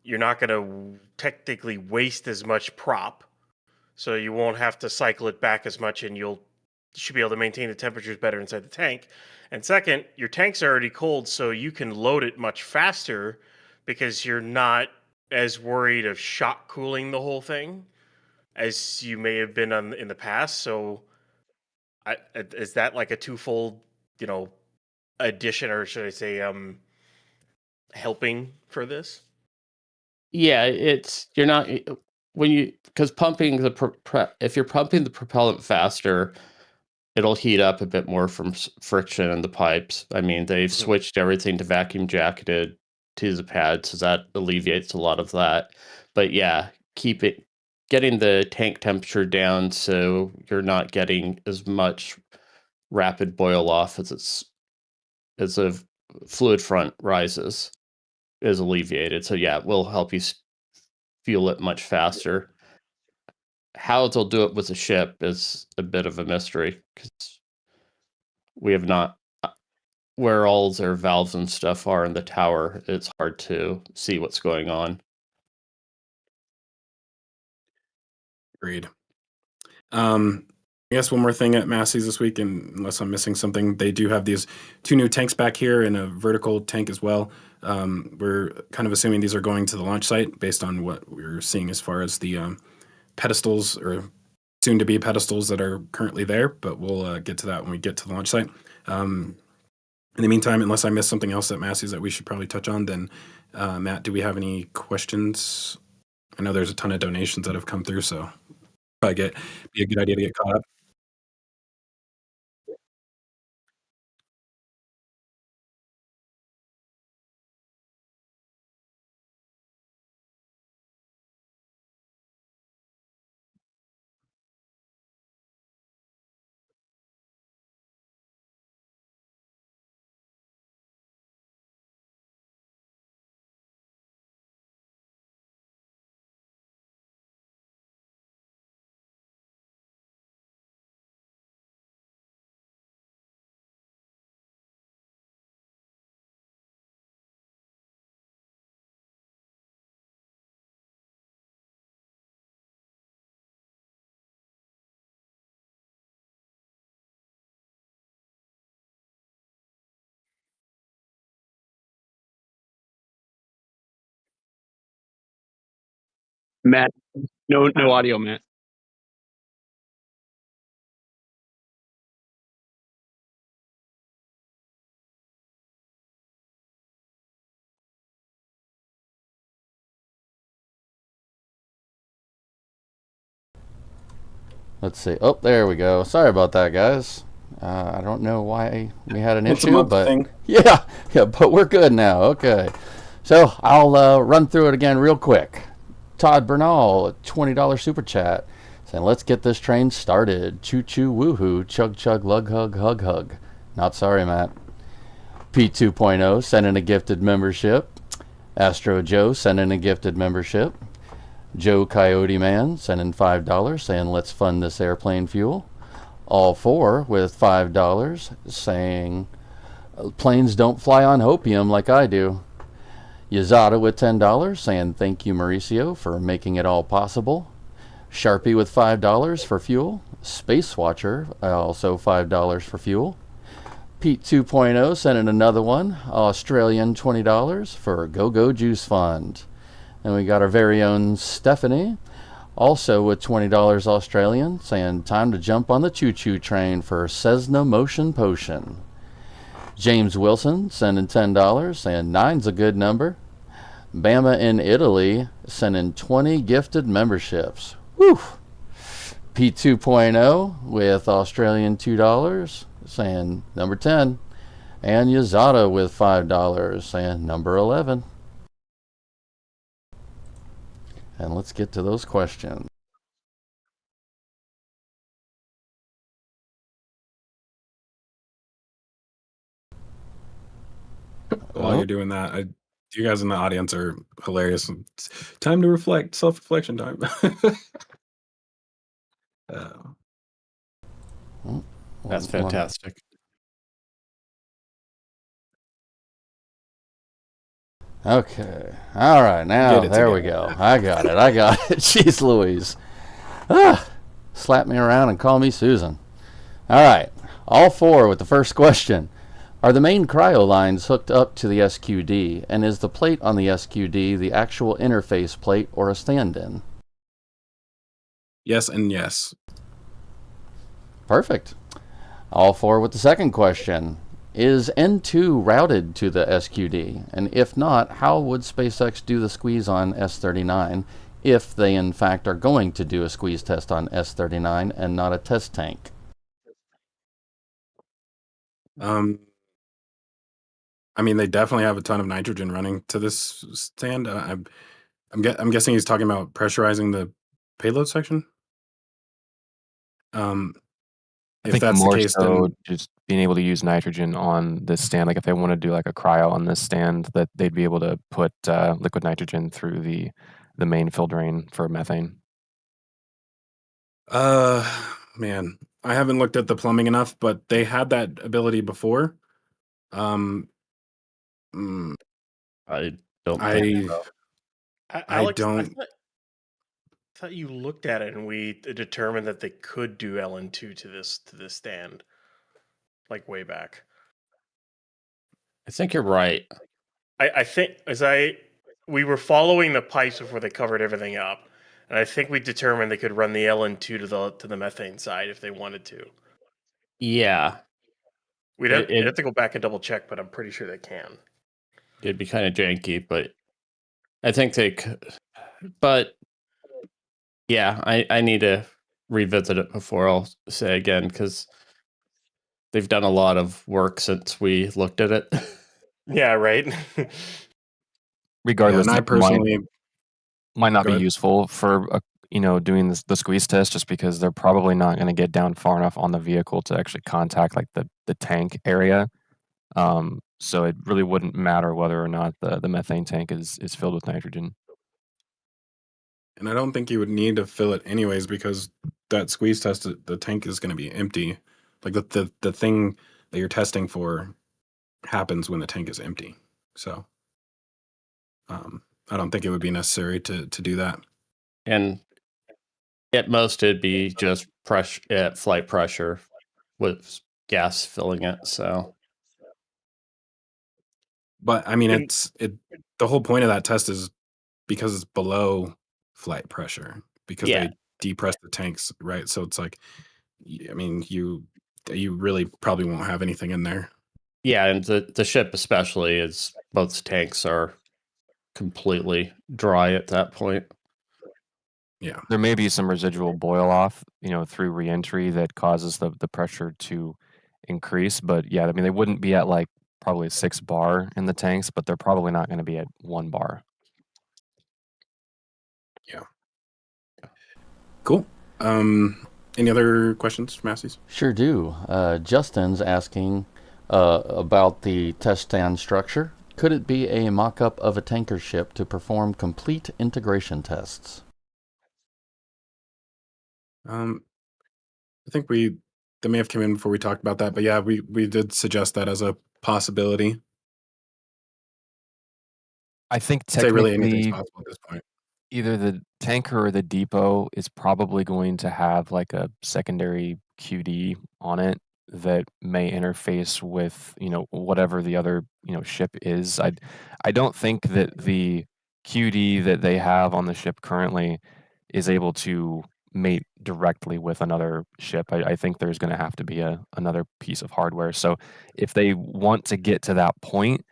you're not going to technically waste as much prop, so you won't have to cycle it back as much, and you should be able to maintain the temperatures better inside the tank. And second, your tank's are already cold, so you can load it much faster because you're not as worried of shock cooling the whole thing as you may have been in the past. So is that like a twofold, addition, or should I say helping for this? Yeah, you're not, because pumping if you're pumping the propellant faster, it'll heat up a bit more from friction in the pipes. I mean, they've switched everything to vacuum jacketed to the pad, so that alleviates a lot of that. But yeah, getting the tank temperature down so you're not getting as much rapid boil off as the fluid front rises is alleviated. So yeah, it will help you fuel it much faster. How they'll do it with the ship is a bit of a mystery, because we have not, where all their valves and stuff are in the tower, it's hard to see what's going on. Agreed. I guess one more thing at Massey's this week, and unless I'm missing something, they do have these 2 new tanks back here and a vertical tank as well. We're kind of assuming these are going to the launch site based on what we're seeing as far as the pedestals, or soon-to-be pedestals that are currently there, but we'll get to that when we get to the launch site. In the meantime, unless I missed something else at Massey's that we should probably touch on, then Matt, do we have any questions? I know there's a ton of donations that have come through, so probably be a good idea to get caught up. Matt, no audio, Matt. Let's see. Oh, there we go. Sorry about that, guys. I don't know why we had an It's a issue, month but thing. yeah, but we're good now. Okay, so I'll run through it again real quick. Todd Bernal, $20 super chat. saying, let's get this train started. Choo choo woohoo, chug chug lug hug hug hug. Not sorry, Matt. Pete 2.0 sending a gifted membership. Astro Joe sending a gifted membership. Joe Coyote Man sending $5 saying, let's fund this airplane fuel. All four with $5 saying, planes don't fly on hopium like I do. Yazada with $10 saying, thank you, Mauricio, for making it all possible. Sharpie with $5 for fuel. Space Watcher, also $5 for fuel. Pete 2.0 sending another one, Australian $20 for Go-Go Juice Fund. And we got our very own Stephanie, also with $20 Australian, saying time to jump on the choo-choo train for Cessna Motion Potion. James Wilson sending $10, saying 9's a good number. Bama in Italy sending 20 gifted memberships. Whew! Pete 2.0 with Australian $2, saying number 10. And Yazada with $5, saying number 11. And let's get to those questions. While you're doing that, you guys in the audience are hilarious. It's time to reflect, self-reflection time. That's fantastic. Okay. All right. Now, there we go. I got it. Jeez Louise. Slap me around and call me Susan. All right. All four with the first question. Are the main cryo lines hooked up to the SQD, and is the plate on the SQD the actual interface plate or a stand-in? Yes and yes. Perfect. All four with the second question. Is N2 routed to the SQD? And if not, how would SpaceX do the squeeze on S39 if they in fact are going to do a squeeze test on S39 and not a test tank? I mean, they definitely have a ton of nitrogen running to this stand. I'm guessing he's talking about pressurizing the payload section. I If think that's the more case, so then just being able to use nitrogen on this stand. Like if they want to do like a cryo on this stand, that they'd be able to put liquid nitrogen through the main fill drain for methane. man, I haven't looked at the plumbing enough, but they had that ability before. I don't I think so. Alex, don't. I thought you looked at it and we determined that they could do LN2 to this stand, like way back. I think you're right. I think we were following the pipes before they covered everything up, and I think we determined they could run the LN2 to the methane side if they wanted to. Yeah. We'd have to go back and double check, but I'm pretty sure they can. It'd be kind of janky, but I think they could. But yeah, I need to revisit it before I'll say again, because they've done a lot of work since we looked at it. Yeah, right. Regardless, and I it personally might not Go be ahead. useful for doing the squeeze test, just because they're probably not going to get down far enough on the vehicle to actually contact like the tank area. So it really wouldn't matter whether or not the methane tank is filled with nitrogen. And I don't think you would need to fill it anyways, because that squeeze test, the tank is going to be empty. Like the thing that you're testing for happens when the tank is empty. So I don't think it would be necessary to do that. And at most, it'd be just flight pressure with gas filling it. So, But I mean, the whole point of that test is because it's below flight pressure, because yeah, they depress the tanks, right? So it's like, I mean, you really probably won't have anything in there. yeah, and the ship especially is both tanks are completely dry at that point. Yeah. There may be some residual boil off, through reentry that causes the pressure to increase. But yeah, I mean, they wouldn't be at like probably 6 bar in the tanks, but they're probably not going to be at 1 bar. Yeah. Cool. Any other questions, Massies? Sure do. Justin's asking about the test stand structure. Could it be a mock-up of a tanker ship to perform complete integration tests? I think that may have come in before we talked about that, but yeah, we did suggest that as a possibility. I think I'd say really anything's technically possible at this point. either the tanker or the depot is probably going to have like a secondary QD on it that may interface with, whatever the other, ship is. I don't think that the QD that they have on the ship currently is able to mate directly with another ship. I think there's going to have to be another piece of hardware. So if they want to get to that point,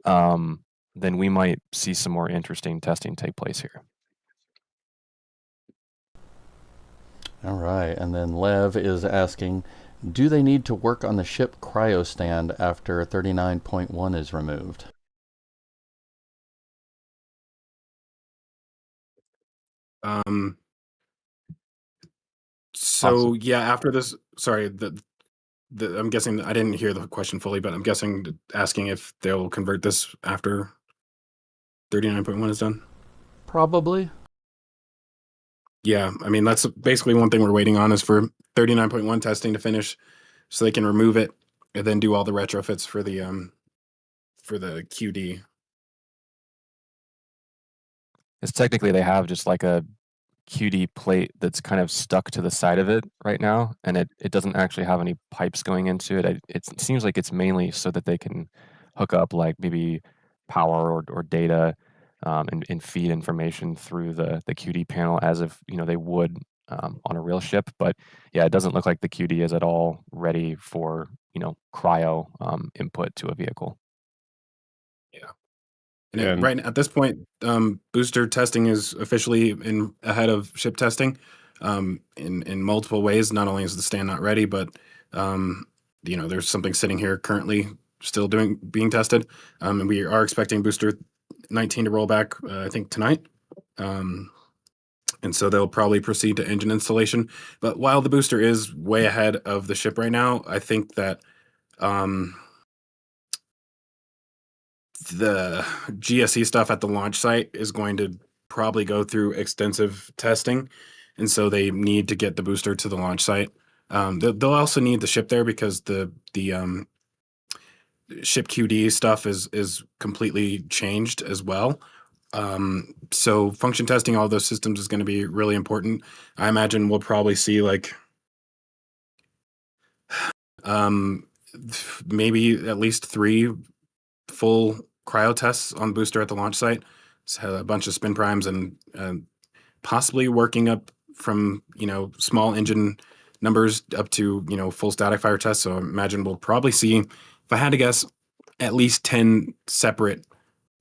then we might see some more interesting testing take place here. All right, and then Lev is asking, do they need to work on the ship cryo stand after 39.1 is removed? So yeah, after this, sorry, I'm guessing I didn't hear the question fully, but I'm guessing asking if they'll convert this after 39.1 is done. Probably. Yeah, I mean that's basically one thing we're waiting on is for 39.1 testing to finish, so they can remove it and then do all the retrofits for the QD. It's technically they have just like a QD plate that's kind of stuck to the side of it right now, and it doesn't actually have any pipes going into it. It seems like it's mainly so that they can hook up like maybe power or data, and feed information through the QD panel as if they would on a real ship. But yeah, it doesn't look like the QD is at all ready for cryo input to a vehicle. Yeah. And right at this point, booster testing is officially ahead of ship testing, in multiple ways. Not only is the stand not ready, but there's something sitting here currently still being tested, and we are expecting booster 19 to roll back, I think tonight. And so they'll probably proceed to engine installation. But while the booster is way ahead of the ship right now, I think that the GSE stuff at the launch site is going to probably go through extensive testing, and so they need to get the booster to the launch site. They'll also need the ship there because the ship QD stuff is completely changed as well. So function testing all those systems is going to be really important. I imagine we'll probably see like maybe at least 3 full cryo tests on booster at the launch site. So a bunch of spin primes and possibly working up from small engine numbers up to full static fire tests. So I imagine we'll probably see, if I had to guess, at least 10 separate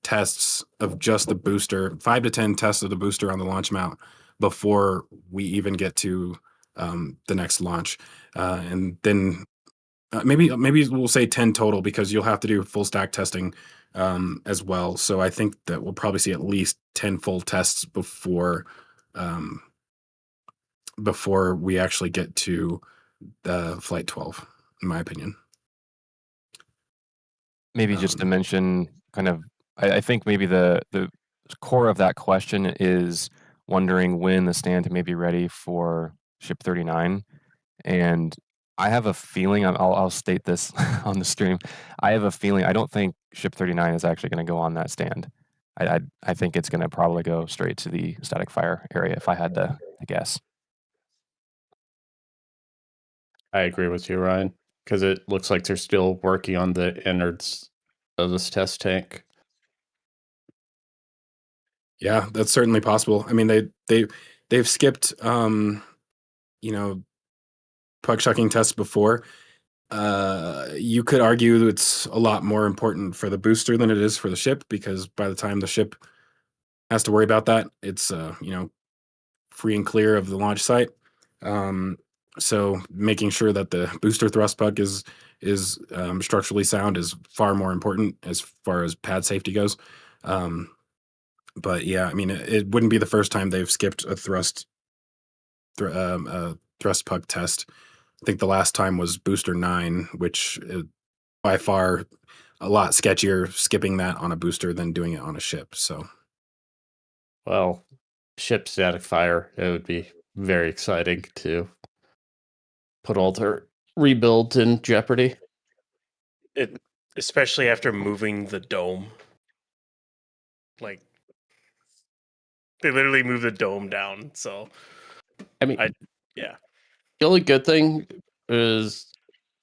tests of just the booster, 5 to 10 tests of the booster on the launch mount before we even get to the next launch, and then maybe we'll say 10 total because you'll have to do full stack testing as well. So I think that we'll probably see at least 10 full tests before we actually get to Flight 12, in my opinion. Maybe just to mention kind of, I think maybe the core of that question is wondering when the stand may be ready for Ship 39. And I have a feeling, I'll state this on the stream, I have a feeling, I don't think Ship 39 is actually going to go on that stand. I think it's going to probably go straight to the static fire area if I had to guess. I agree with you, Ryan, because it looks like they're still working on the innards of this test tank. Yeah, that's certainly possible. I mean, they've skipped puck shucking tests before. You could argue it's a lot more important for the booster than it is for the ship, because by the time the ship has to worry about that, it's free and clear of the launch site. So making sure that the booster thrust puck is structurally sound is far more important as far as pad safety goes. But yeah, I mean, it wouldn't be the first time they've skipped a thrust thrust puck test. I think the last time was Booster 9, which is by far a lot sketchier skipping that on a booster than doing it on a ship. So, Well, ship static fire, it would be very exciting to put all their rebuilds in jeopardy. It, especially after moving the dome. Like, they literally moved the dome down. So, I mean, yeah. the only good thing is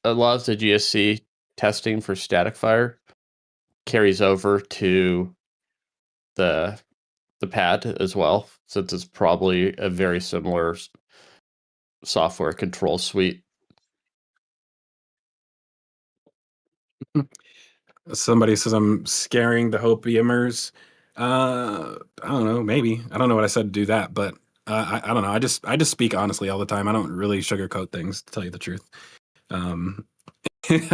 a lot of the GSC testing for static fire carries over to the pad as well, since it's probably a very similar software control suite. somebody says I'm scaring the Hopiumers. I don't know. Maybe I don't know what I said to do that, but I don't know. I just speak honestly all the time. I don't really sugarcoat things, to tell you the truth.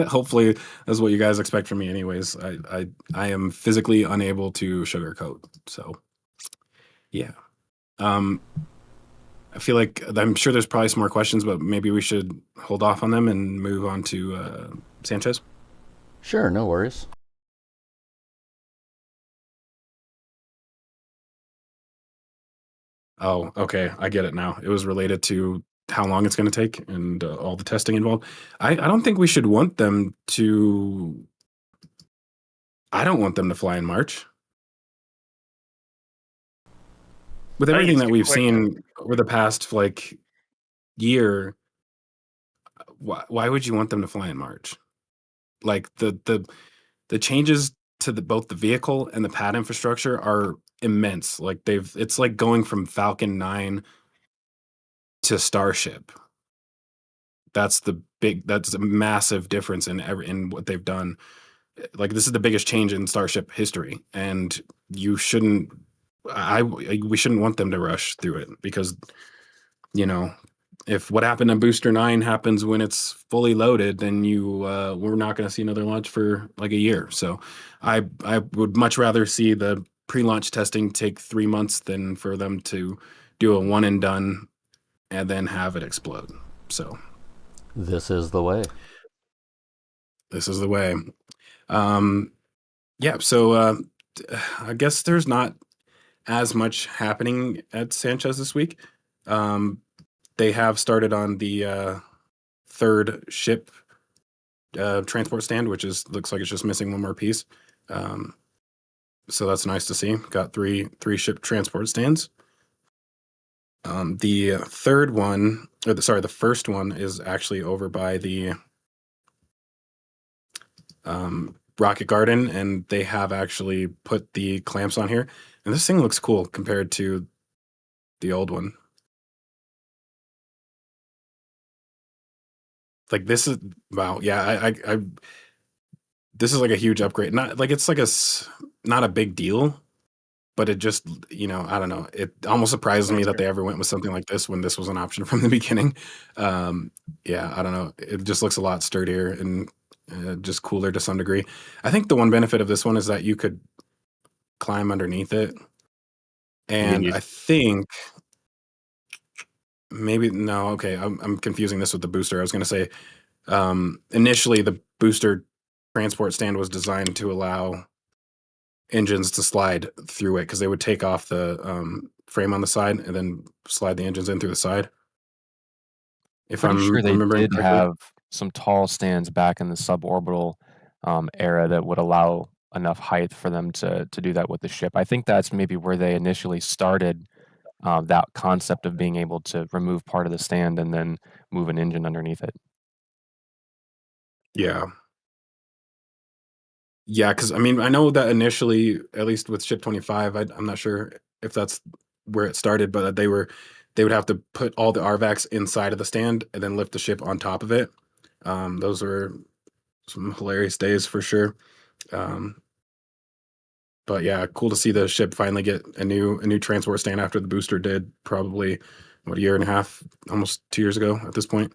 Hopefully, that's what you guys expect from me, anyways. I am physically unable to sugarcoat. So, yeah. I feel like I'm sure there's probably some more questions, but maybe we should hold off on them and move on to Sanchez. Sure, no worries. Oh, okay. I get it now. It was related to how long it's going to take and all the testing involved. I don't think we should want them to. I don't want them to fly in March. With I think everything it's that too we've quick. seen over the past year, why would you want them to fly in March? Like the changes to both the vehicle and the pad infrastructure are immense. Like it's like going from Falcon 9 to Starship. That's a massive difference in what they've done. Like, this is the biggest change in Starship history, and we shouldn't want them to rush through it, because if what happened in Booster 9 happens when it's fully loaded, then we're not going to see another launch for like a year. So I would much rather see the pre-launch testing take 3 months than for them to do a one and done and then have it explode. So This is the way. this is the way. Yeah, so I guess there's not as much happening at Sanchez this week. They have started on the third ship transport stand, which looks like it's just missing one more piece. So that's nice to see. Got three ship transport stands. The third one, the first one is actually over by the Rocket Garden, and they have actually put the clamps on here. And this thing looks cool compared to the old one. Like, this is, wow, yeah, I this is like a huge upgrade. Not like it's like not a big deal, but it just, I don't know. It almost surprises me that they ever went with something like this when this was an option from the beginning. Yeah, I don't know. It just looks a lot sturdier and just cooler to some degree. I think the one benefit of this one is that you could climb underneath it. And I think maybe, no, okay, I'm confusing this with the booster. I was going to say, initially the booster transport stand was designed to allow engines to slide through it, because they would take off the frame on the side and then slide the engines in through the side. If Pretty I'm sure they remembering did correctly. have some tall stands back in the suborbital era that would allow enough height for them to do that with the ship. I think that's maybe where they initially started that concept of being able to remove part of the stand and then move an engine underneath it. Yeah. Yeah, because I mean, I know that initially, at least with Ship 25, I'm not sure if that's where it started, but they would have to put all the RVACs inside of the stand and then lift the ship on top of it. Those were some hilarious days for sure. But yeah, cool to see the ship finally get a new transport stand after the booster did probably a year and a half, almost 2 years ago at this point.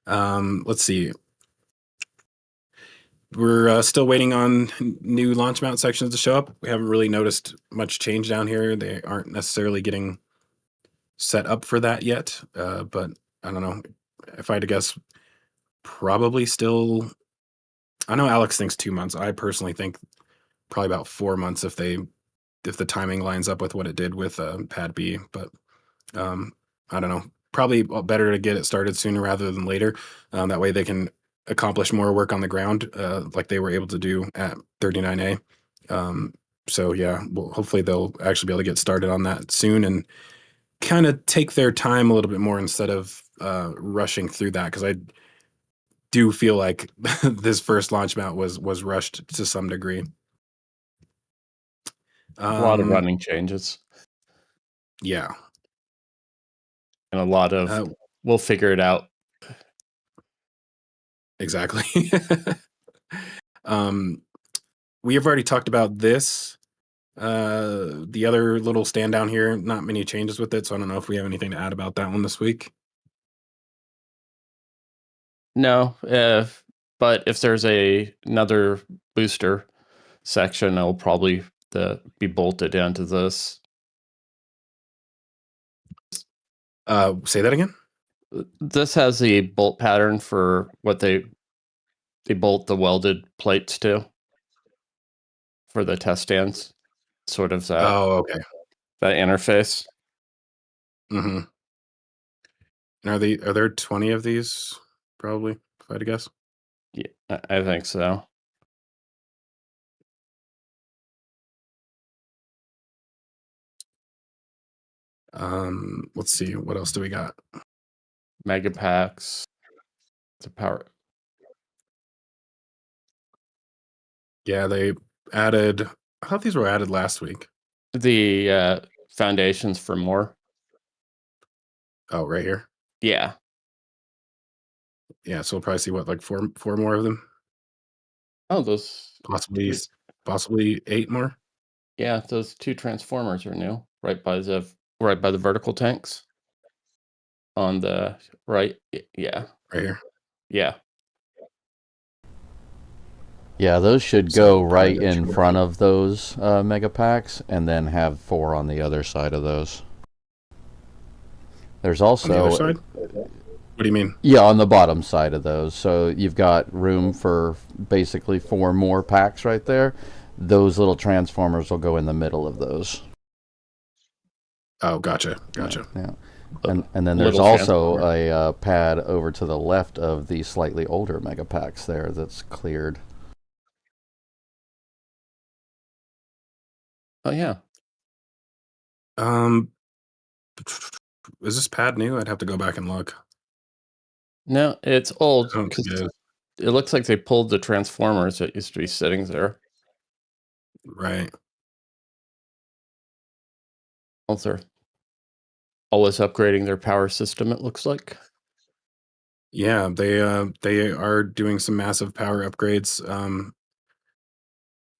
Let's see. We're still waiting on new launch mount sections to show up. We haven't really noticed much change down here. They aren't necessarily getting set up for that yet. But I don't know. If I had to guess, probably still. I know Alex thinks 2 months. I personally think probably about 4 months if the timing lines up with what it did with Pad B. But I don't know. Probably better to get it started sooner rather than later. That way they can accomplish more work on the ground, like they were able to do at 39A. So yeah, well, hopefully they'll actually be able to get started on that soon and kind of take their time a little bit more instead of rushing through that, because I do feel like this first launch mount was rushed to some degree. A lot of running changes Yeah. and a lot of we'll figure it out. Exactly. We have already talked about this. The other little stand down here, not many changes with it, so I don't know if we have anything to add about that one this week. No, but if there's another booster section, it'll probably be bolted into this. Say that again. This has the bolt pattern for what they bolt the welded plates to for the test stands. Sort of that. Oh, okay. That interface. Mm-hmm. And are there 20 of these? Probably, if I had to guess. Yeah, I think so. Let's see. What else do we got? Mega packs. The power. Yeah, they added. I thought these were added last week. The foundations for more. Oh, right here. Yeah. Yeah, so we'll probably see what, like four more of them. Oh, those possibly 8 more. Yeah, those 2 transformers are new, right by the vertical tanks. On the right, yeah. Right here. Yeah. Yeah, those should go right in front of those mega packs, and then have 4 on the other side of those. There's also on the other side? What do you mean? Yeah, on the bottom side of those. So you've got room for basically 4 more packs right there. Those little transformers will go in the middle of those. Oh, gotcha. Yeah. And then there's also a pad over to the left of the slightly older mega packs there that's cleared. Oh yeah. Is this pad new? I'd have to go back and look. No, it's old. I don't think it is. It looks like they pulled the transformers that used to be sitting there. Right. They're always upgrading their power system, it looks like. Yeah, they are doing some massive power upgrades. I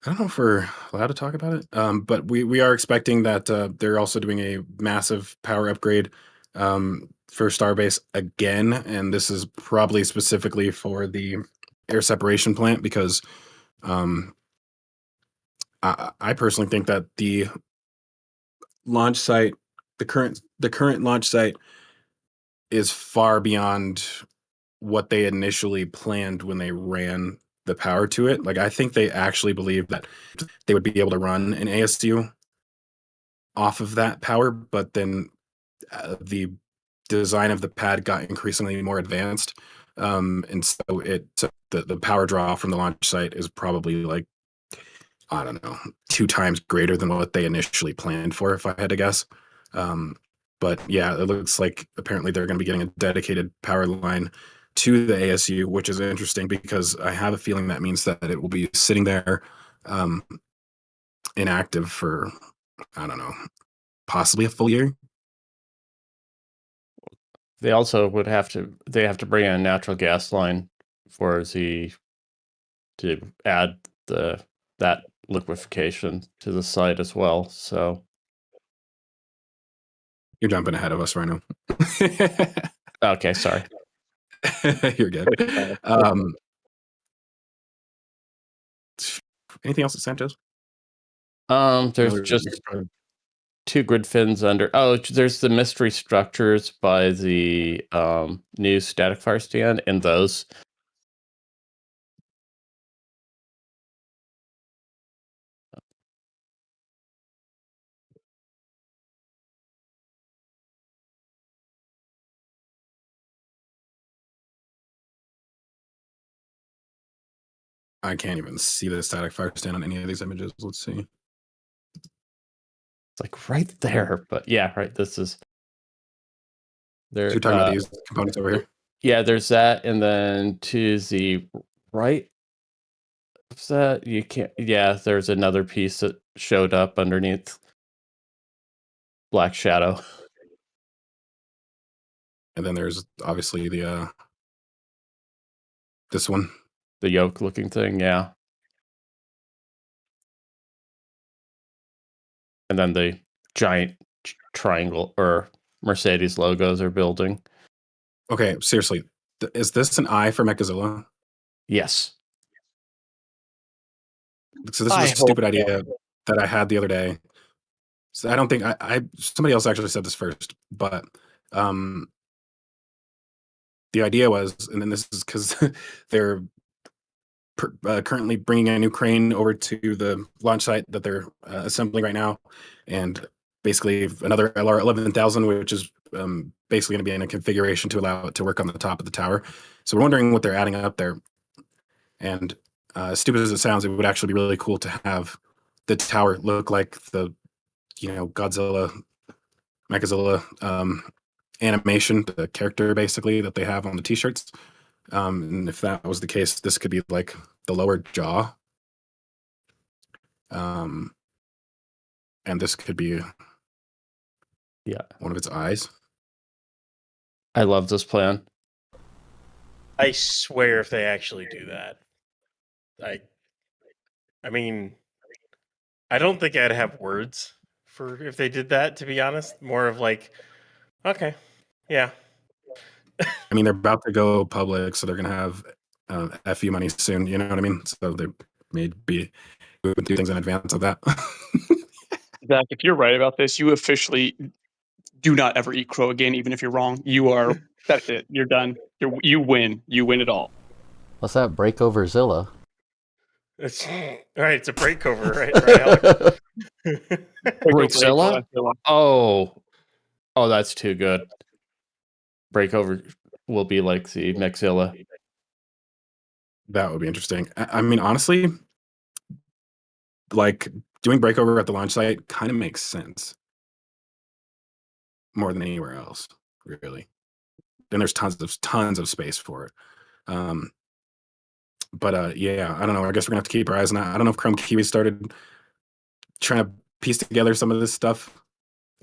don't know if we're allowed to talk about it, but we are expecting that they're also doing a massive power upgrade for Starbase again, and this is probably specifically for the air separation plant, because I personally think that the launch site, the current launch site, is far beyond what they initially planned when they ran the power to it. Like, I think they actually believed that they would be able to run an ASU off of that power, but then the design of the pad got increasingly more advanced, and so the power draw from the launch site is probably, like, I don't know, 2 times greater than what they initially planned for, if I had to guess. But yeah, it looks like apparently they're going to be getting a dedicated power line to the ASU, which is interesting because I have a feeling that means that it will be sitting there inactive for, I don't know, possibly a full year. They also have to bring in a natural gas line to add that liquefaction to the site as well. So you're jumping ahead of us right now. Okay, sorry. You're good. Anything else at Sanchez? There's just 2 grid fins under. Oh, there's the mystery structures by the new static fire stand, and those. I can't even see the static fire stand on any of these images. Let's see. It's like right there, but yeah, right. This is there. So you're talking about these components over here? Yeah, there's that, and then to the right of that, you can't. Yeah, there's another piece that showed up underneath Black Shadow. And then there's obviously the this one. The yoke-looking thing, yeah. And then the giant triangle or Mercedes logos are building. Okay, seriously, is this an eye for Mechazilla? Yes. So this is a stupid idea that I had the other day. So I don't think I somebody else actually said this first, but the idea was, and then this is because they're currently bringing a new crane over to the launch site that they're assembling right now, and basically another LR 11,000, which is basically going to be in a configuration to allow it to work on the top of the tower. So we're wondering what they're adding up there. And as stupid as it sounds, it would actually be really cool to have the tower look like the, Godzilla, Mechazilla animation, the character basically that they have on the t-shirts. And if that was the case, this could be like the lower jaw. And this could be one of its eyes. I love this plan. I swear if they actually do that, I mean, I don't think I'd have words for if they did that, to be honest. More of like, okay, yeah. I mean, they're about to go public, so they're going to have FU money soon. You know what I mean? So they may be doing things in advance of that. Zach, if you're right about this, you officially do not ever eat crow again, even if you're wrong. That's it. You're done. You win. You win it all. What's that? Breakoverzilla. It's right. It's a breakover, right? Breakzilla? Oh, that's too good. Breakover will be like the Mechzilla. That would be interesting. I mean, honestly, like doing breakover at the launch site kind of makes sense more than anywhere else, really. And there's tons of space for it. But yeah, I don't know. I guess we're gonna have to keep our eyes on that. I don't know if Chrome Kiwi started trying to piece together some of this stuff.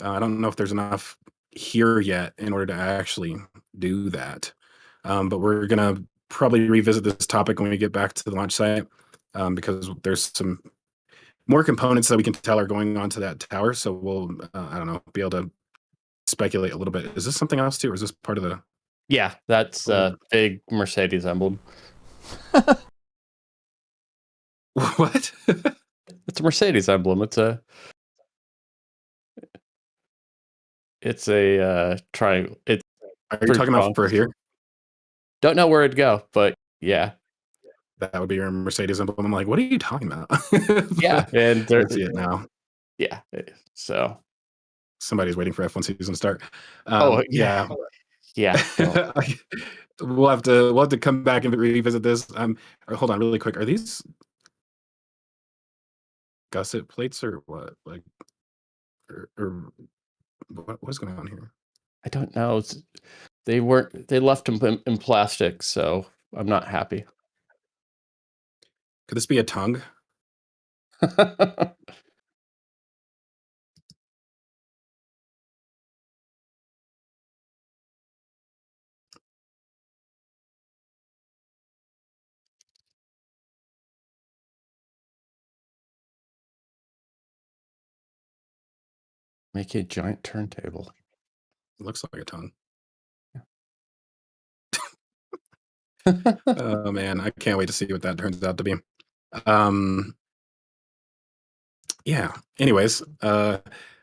I don't know if there's enough here yet in order to actually do that. But we're gonna probably revisit this topic when we get back to the launch site, because there's some more components that we can tell are going onto that tower. So we'll, I don't know, be able to speculate a little bit. Is this something else too, or is this part of the? Yeah, that's a big Mercedes emblem. What? It's a Mercedes emblem. It's a triangle. Are you talking about for here? Don't know where it'd go, but yeah. That would be your Mercedes emblem. I'm like, what are you talking about? Yeah, and I see it now. Yeah, so somebody's waiting for F1 season to start. yeah. We'll have to come back and revisit this. Hold on, really quick. Are these gusset plates or what? Like, or what's going on here? I don't know. They left them in plastic, so I'm not happy. Could this be a tongue? Make a giant turntable. It looks like a tongue. Yeah. Oh man, I can't wait to see what that turns out to be. Yeah. Anyways,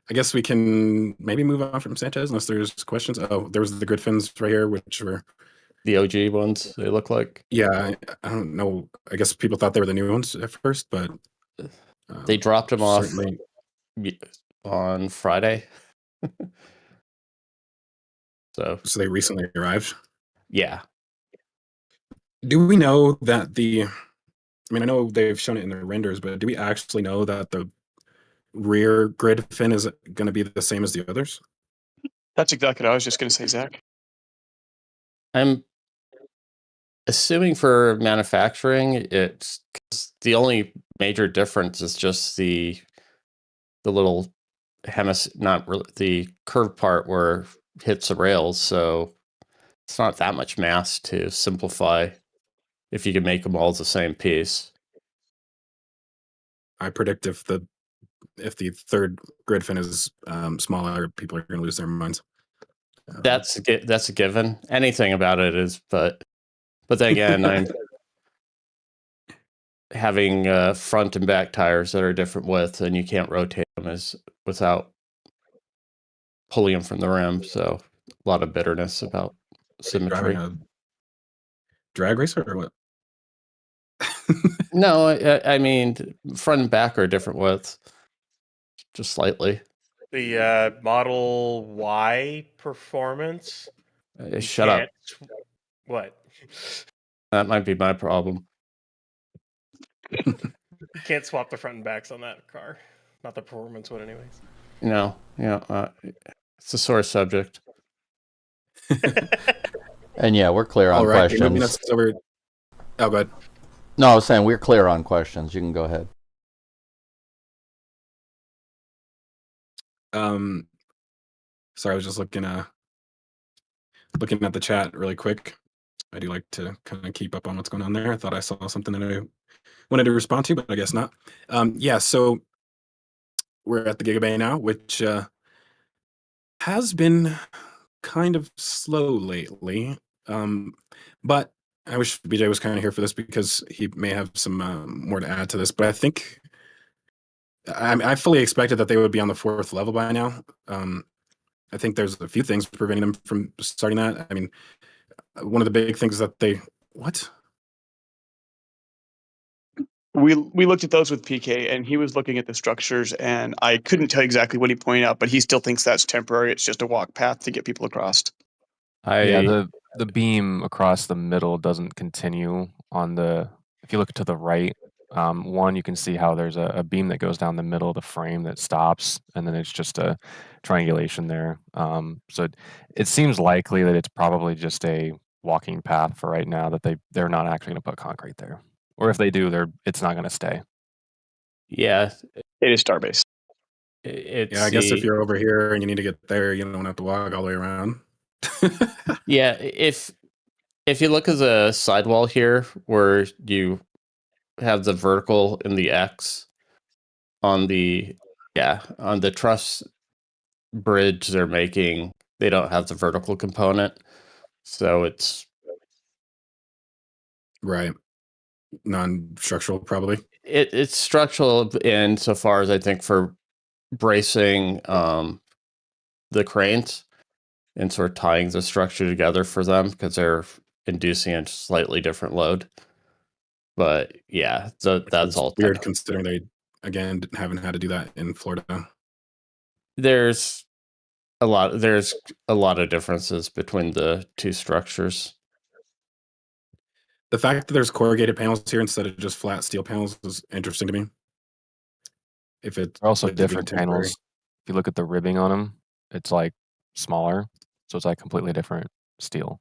I guess we can maybe move on from Sanchez unless there's questions. Oh, there was the grid fins right here, which were The OG ones, they look like. yeah. I don't know. I guess people thought they were the new ones at first, but They dropped them off certainly on Friday. So they recently arrived. yeah, Do we know that I mean, I know they've shown it in their renders, but do we actually know that the rear grid fin is going to be the same as the others? That's exactly what I was just going to say, Zach. I'm assuming for manufacturing, it's 'cause the only major difference is just the little not really the curved part where it hits the rails. So it's not that much mass to simplify if you can make them all the same piece. I predict if the third grid fin is smaller, people are going to lose their minds. That's a given. Anything about it is, but then again, I'm having front and back tires that are different width, and you can't rotate them without pulling them from the rim. So a lot of bitterness about symmetry. Driving a drag racer or what? No, I mean front and back are different widths, just slightly. The Model Y performance. Shut up. What? That might be my problem. You can't swap the front and backs on that car. Not the performance one, anyways. No, it's a sore subject. And yeah, we're clear on All right, questions. Oh, go ahead. No, I was saying we're clear on questions. You can go ahead. Sorry, I was just looking at the chat really quick. I do like to kind of keep up on what's going on there. I thought I saw something that I wanted to respond to, but I guess not. Yeah, so we're at the Gigabay now, which has been kind of slow lately. But I wish BJ was kind of here for this because he may have some more to add to this. But I think I fully expected that they would be on the 4th level by now. I think there's a few things preventing them from starting that. I mean, one of the big things that what? We looked at those with PK, and he was looking at the structures, and I couldn't tell exactly what he pointed out, but he still thinks that's temporary. It's just a walk path to get people across. Yeah, the beam across the middle doesn't continue on the. If you look to the right, one you can see how there's a beam that goes down the middle of the frame that stops, and then it's just a triangulation there. So it seems likely that it's probably just a walking path for right now. That they're not actually going to put concrete there, or if they do, it's not going to stay. Yeah, It is Starbase. Yeah, I guess if you're over here and you need to get there, you don't have to walk all the way around. Yeah, if you look at the sidewall here, where you have the vertical in the X on the truss bridge they're making, they don't have the vertical component, so it's right, non-structural probably. It's structural in so far as I think for bracing the cranes and sort of tying the structure together for them because they're inducing a slightly different load. But yeah, that's all weird considering they again haven't had to do that in Florida. There's a lot of differences between the two structures. The fact that there's corrugated panels here instead of just flat steel panels is interesting to me. If it's They're also different panels. If you look at the ribbing on them, it's like smaller, so it's like completely different steel.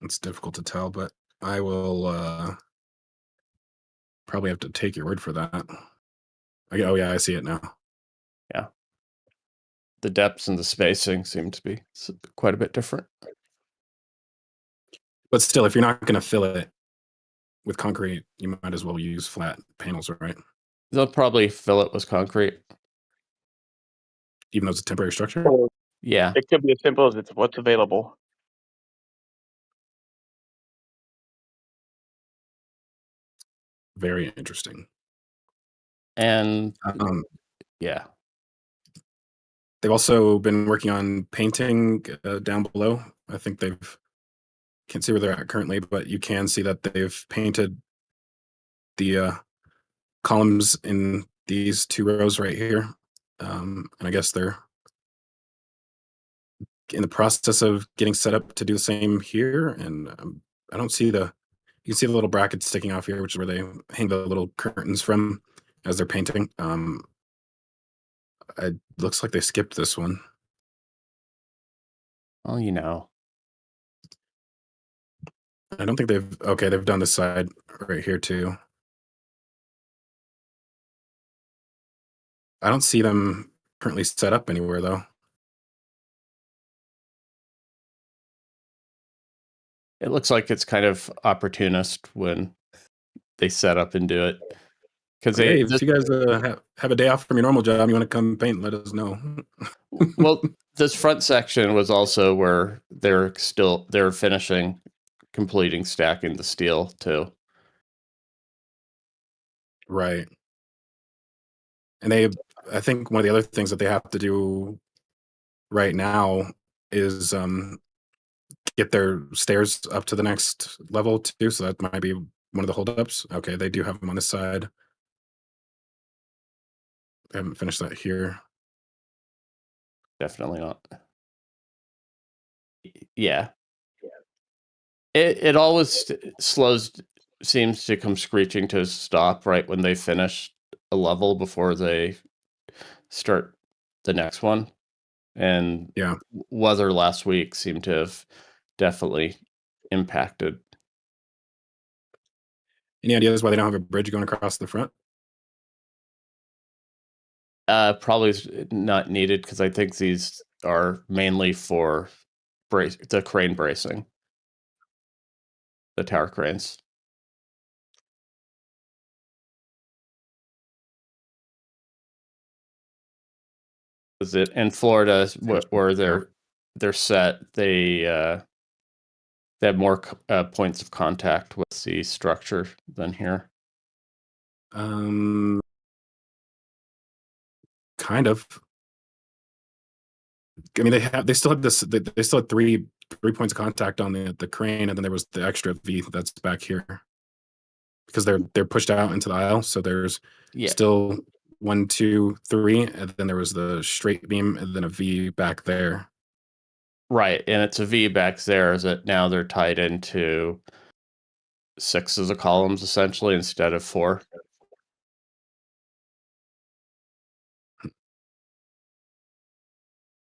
It's difficult to tell, but I will probably have to take your word for that. Oh yeah, I see it now. Yeah. The depths and the spacing seem to be quite a bit different. But still, if you're not going to fill it with concrete, you might as well use flat panels, right? They'll probably fill it with concrete. Even though it's a temporary structure? Yeah. It could be as simple as it's what's available. Very interesting. And Yeah. They've also been working on painting down below. I think can't see where they're at currently, but you can see that they've painted the columns in these 2 rows right here. And I guess they're in the process of getting set up to do the same here. And I don't see you can see the little brackets sticking off here, which is where they hang the little curtains from as they're painting. It looks like they skipped this one. well, you know. I don't think they've done this side right here too. I don't see them currently set up anywhere though. It looks like it's kind of opportunist when they set up and do it. Because Hey, if you guys have a day off from your normal job, you want to come paint, let us know. well, this front section was also where they're finishing, completing stacking the steel too. Right. And I think one of the other things that they have to do right now is get their stairs up to the next level too. So that might be one of the holdups. Okay, they do have them on this side. They haven't finished that here. Definitely not. Yeah. It always seems to come screeching to a stop right when they finish a level before they start the next one. And Yeah. weather last week seemed to have definitely impacted. Any ideas why they don't have a bridge going across the front? Probably not needed because I think these are mainly for the crane bracing, the tower cranes. Is it in Florida where they're set? They have more points of contact with the structure than here. Kind of. I mean, they still had they still had three points of contact on the crane, and then there was the extra V that's back here because they're pushed out into the aisle. So there's still 1, 2, 3, and then there was the straight beam, and then a V back there. Right, and it's a V back there. Is that now they're tied into 6 of the columns essentially instead of 4?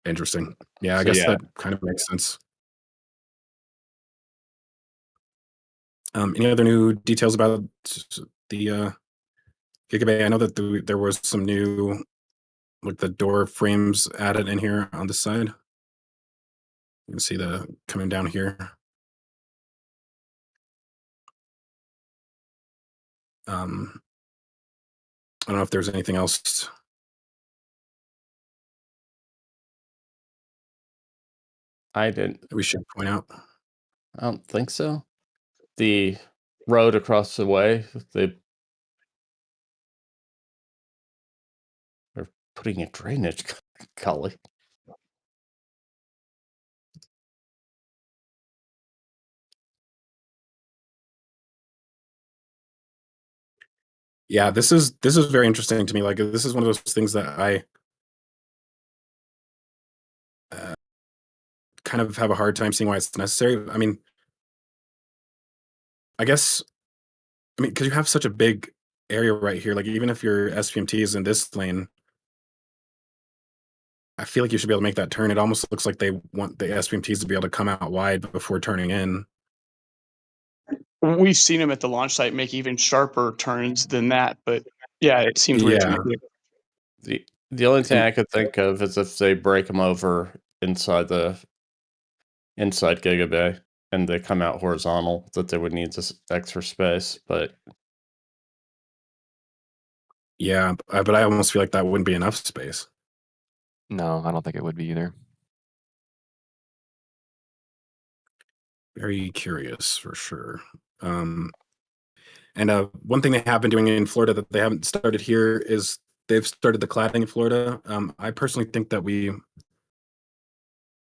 Interesting. Yeah, I guess that kind of makes sense. Any other new details about the Gigabay? I know that there was some new, like the door frames added in here on the side. You can see the coming down here. I don't know if there's anything else. We should point out. I don't think so. The road across the way, they're putting a drainage gully. Yeah, this is very interesting to me. Like, this is one of those things that I kind of have a hard time seeing why it's necessary. I mean, because you have such a big area right here. Like, even if your SPMT is in this lane, I feel like you should be able to make that turn. It almost looks like they want the SPMTs to be able to come out wide before turning in. We've seen them at the launch site make even sharper turns than that, but yeah, it seems weird to me. The only thing I could think of is if they break them over inside Gigabay and they come out horizontal, that they would need this extra space. But yeah, but I almost feel like that wouldn't be enough space. No, I don't think it would be either. very curious for sure. And one thing they have been doing in Florida that they haven't started here is they've started the cladding in Florida. I personally think that we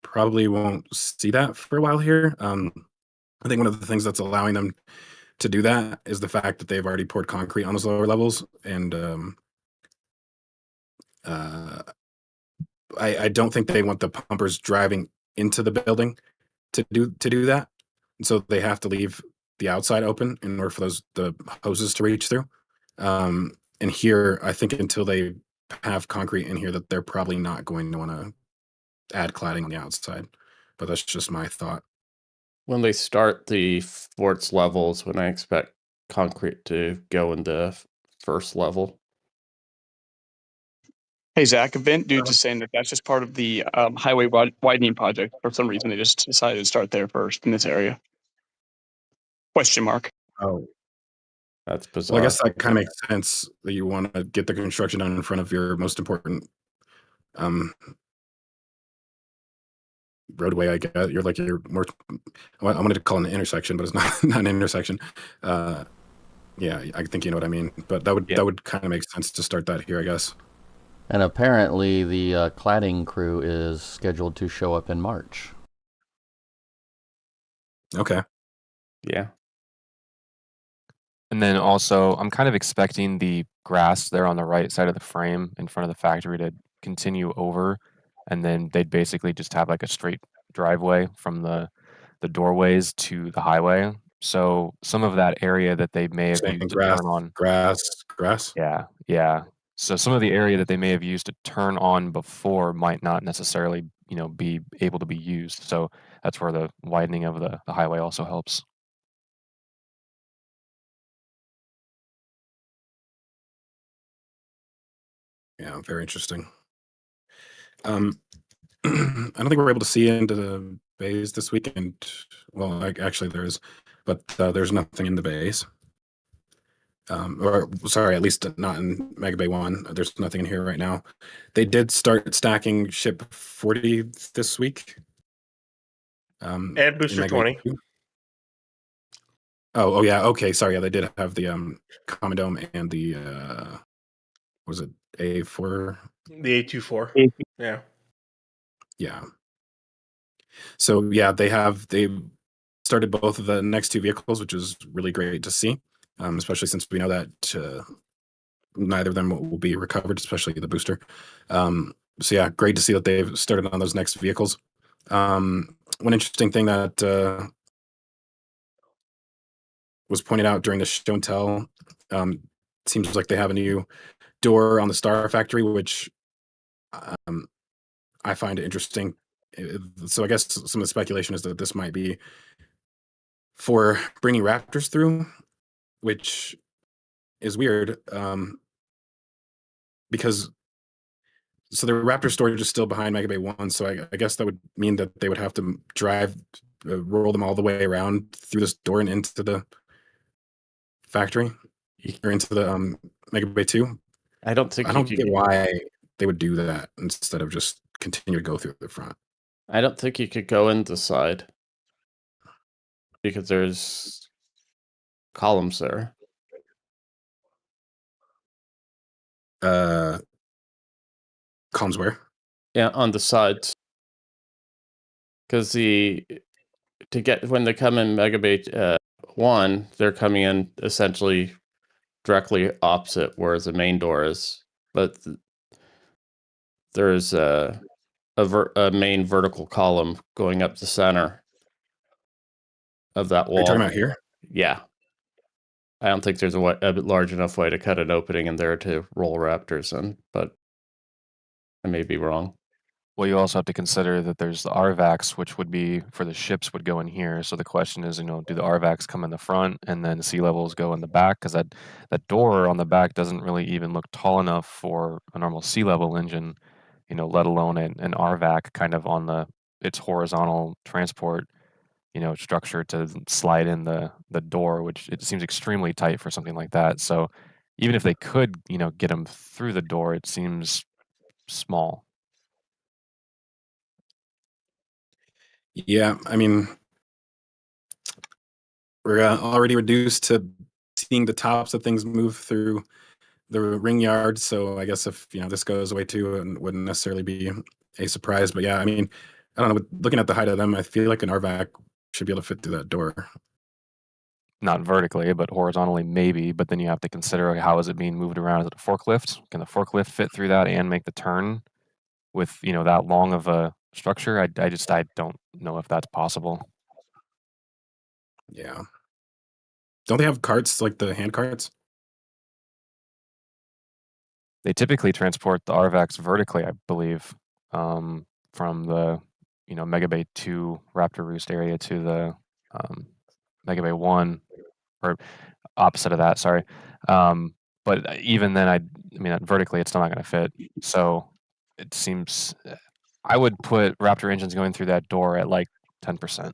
probably won't see that for a while here. I think one of the things that's allowing them to do that is the fact that they've already poured concrete on those lower levels, and I don't think they want the pumpers driving into the building to do that, and so they have to leave the outside open in order for the hoses to reach through. And here, I think until they have concrete in here, that they're probably not going to want to add cladding on the outside. But that's just my thought. When they start the forts levels, when I expect concrete to go into first level. Hey, Zach, a vent dude just saying that that's just part of the highway widening project. For some reason, they just decided to start there first in this area. Question mark. Oh, That's bizarre. well, I guess that kind of makes sense that you want to get the construction done in front of your most important roadway. I guess you're like your more. I wanted to call it an intersection, but it's not an intersection. Yeah, I think you know what I mean. But that would kind of make sense to start that here, I guess. And apparently the cladding crew is scheduled to show up in March. Okay. Yeah. And then also, I'm kind of expecting the grass there on the right side of the frame in front of the factory to continue over, and then they'd basically just have like a straight driveway from the doorways to the highway. So some of that area that they may have Saying used to grass, turn on, grass. yeah. So some of the area that they may have used to turn on before might not necessarily, be able to be used. So that's where the widening of the highway also helps. Yeah, very interesting. I don't think we're able to see into the bays this weekend. Well, actually there is, but there's nothing in the bays. Or sorry, at least not in Mega Bay 1. There's nothing in here right now. They did start stacking ship 40 this week. And in booster Mega Bay 20. 2. Oh yeah, okay, sorry. Yeah, they did have the Common Dome and the was it A4? The A24. Yeah. Yeah. So yeah, they started both of the next two vehicles, which is really great to see, especially since we know that neither of them will be recovered, especially the booster. So yeah, great to see that they've started on those next vehicles. One interesting thing that was pointed out during the show and tell, seems like they have a new door on the Star Factory, which I find interesting. So I guess some of the speculation is that this might be for bringing Raptors through, which is weird, because so the Raptor storage is still behind Mega Bay 1, so I guess that would mean that they would have to roll them all the way around through this door and into the factory, or into the Mega Bay 2. I don't think I don't get why they would do that instead of just continue to go through the front. I don't think you could go in the side because there's columns there. Columns where? Yeah, on the sides. Because when they come in Mega Bay 1, they're coming in essentially directly opposite where the main door is. But there's a main vertical column going up the center of that wall. Are you talking about here? Yeah. I don't think there's a large enough way to cut an opening in there to roll Raptors in, but I may be wrong. Well, you also have to consider that there's the RVACs, which would be for the ships would go in here. So the question is, do the RVACs come in the front and then sea levels go in the back? Because that door on the back doesn't really even look tall enough for a normal sea level engine, let alone an RVAC kind of on its horizontal transport, structure to slide in the door, which it seems extremely tight for something like that. So even if they could, get them through the door, it seems small. Yeah, I mean, we're already reduced to seeing the tops of things move through the ring yard. So I guess if this goes away too, it wouldn't necessarily be a surprise. But yeah, I mean, I don't know. Looking at the height of them, I feel like an RVAC should be able to fit through that door. Not vertically, but horizontally, maybe. But then you have to consider how is it being moved around? Is it a forklift? Can the forklift fit through that and make the turn with that long of a structure? I don't know if that's possible. Yeah. Don't they have carts like the hand carts? They typically transport the RVACs vertically, I believe, from the Mega Bay 2 Raptor Roost area to the Mega Bay 1, or opposite of that, sorry. But even then, I mean, vertically, it's still not going to fit. So it seems I would put Raptor engines going through that door at like 10%.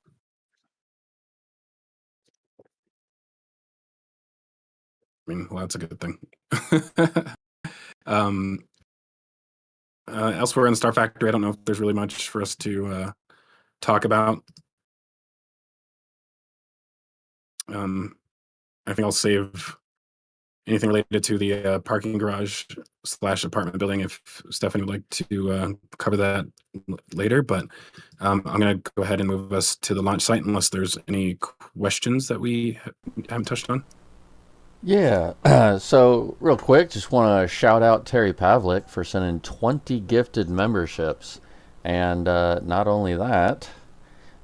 I mean, well, that's a good thing. Elsewhere in the Star Factory, I don't know if there's really much for us to talk about. I think I'll save anything related to the parking garage / apartment building if Stephanie would like to cover that later. But I'm going to go ahead and move us to the launch site unless there's any questions that we haven't touched on. Yeah, so real quick, just want to shout out Terry Pavlik for sending 20 gifted memberships. And not only that,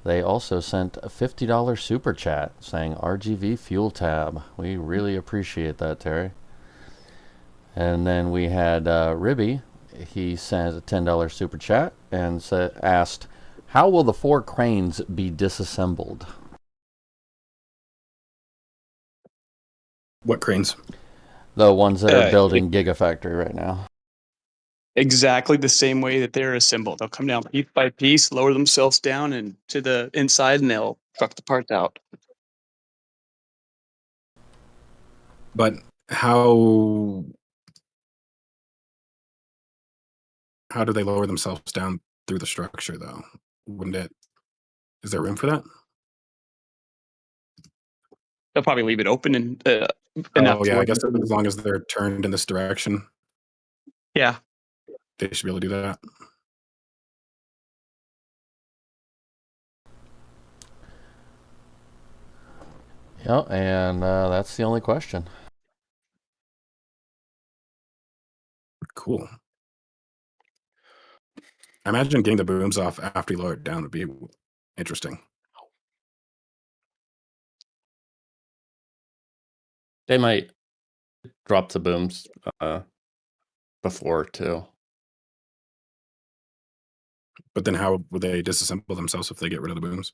they also sent a $50 super chat saying RGV Fuel Tab. We really appreciate that, Terry. And then we had Ribby. He sent a $10 super chat and asked, how will the 4 cranes be disassembled? What cranes? The ones that are building Gigafactory right now. Exactly the same way that they're assembled. They'll come down piece by piece, lower themselves down and to the inside, and they'll truck the parts out. But how do they lower themselves down through the structure, though? Is there room for that? They'll probably leave it open and oh yeah, I guess as long as they're turned in this direction. Yeah, they should be able to do that. Yeah, and that's the only question. Cool. I imagine getting the booms off after you lower it down would be interesting. They might drop the booms before too. But then how would they disassemble themselves if they get rid of the booms?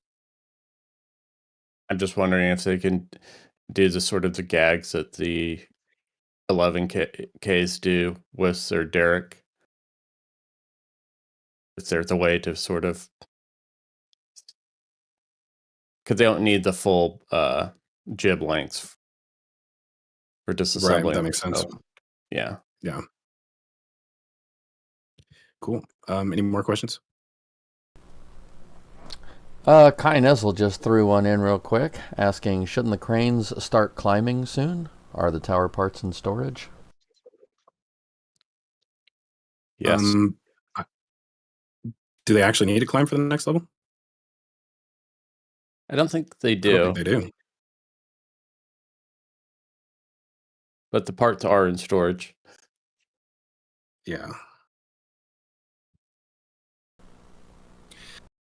I'm just wondering if they can do the sort of the gags that the 11Ks do with their derrick. If there's a way to sort of, because they don't need the full jib length for disassembling. Right, that makes sense. So, yeah. Yeah. Cool. Any more questions? Kai Nesel just threw one in real quick, asking, shouldn't the cranes start climbing soon? Are the tower parts in storage? Yes. Do they actually need to climb for the next level? I don't think they I do. don't think they do. But the parts are in storage. Yeah.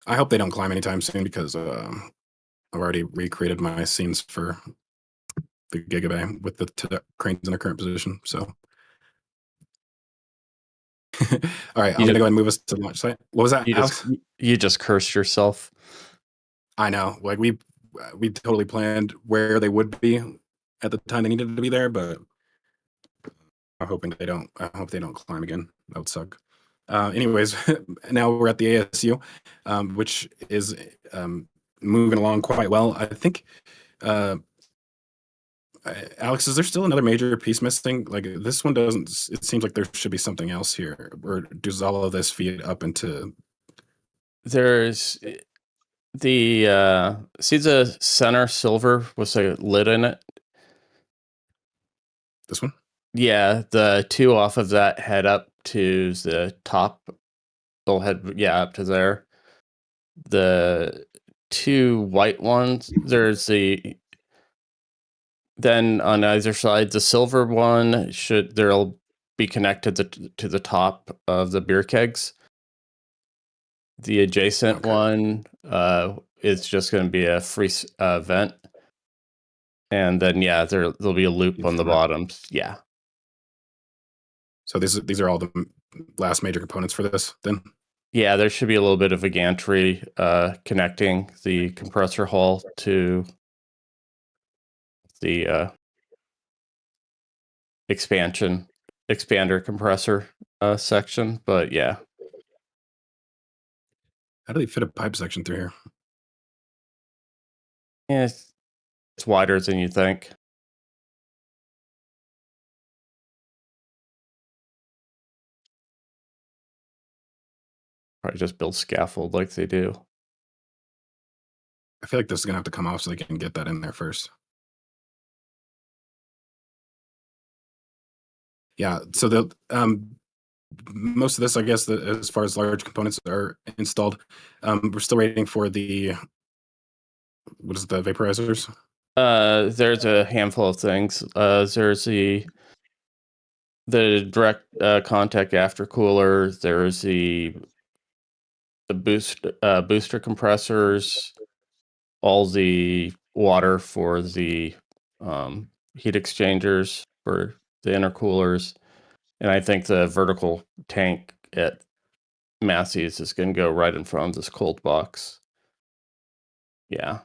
I hope they don't climb anytime soon because I've already recreated my scenes for the Gigabay with the cranes in their current position. So, all right, I'm gonna go ahead and move us to the launch site. What was that, Alex? You just cursed yourself. I know. Like we totally planned where they would be at the time they needed to be there, but I'm hoping they don't. I hope they don't climb again. That would suck. Anyways, now we're at the ASU, which is moving along quite well. I think, Alex, is there still another major piece missing? Like this one doesn't. It seems like there should be something else here. Or does all of this feed up into? There's See the center silver with a lid in it? This one? Yeah, the two off of that head up to the top. They'll head up to there. The two white ones, then on either side, the silver one there'll be connected to the top of the beer kegs. The adjacent one is just going to be a free vent. And then, there'll be a loop on the bottoms. Yeah. So these are all the last major components for this then? Yeah, there should be a little bit of a gantry connecting the compressor hull to the expander compressor section. But yeah. How do they fit a pipe section through here? Yeah, it's wider than you think. Probably just build scaffold like they do. I feel like this is gonna have to come off so they can get that in there first. Yeah, so the most of this, I guess, as far as large components are installed, we're still waiting for the vaporizers? There's a handful of things. There's the direct contact aftercooler. There's the booster compressors, all the water for the heat exchangers for the intercoolers, and I think the vertical tank at Massey's is going to go right in front of this cold box. Yeah.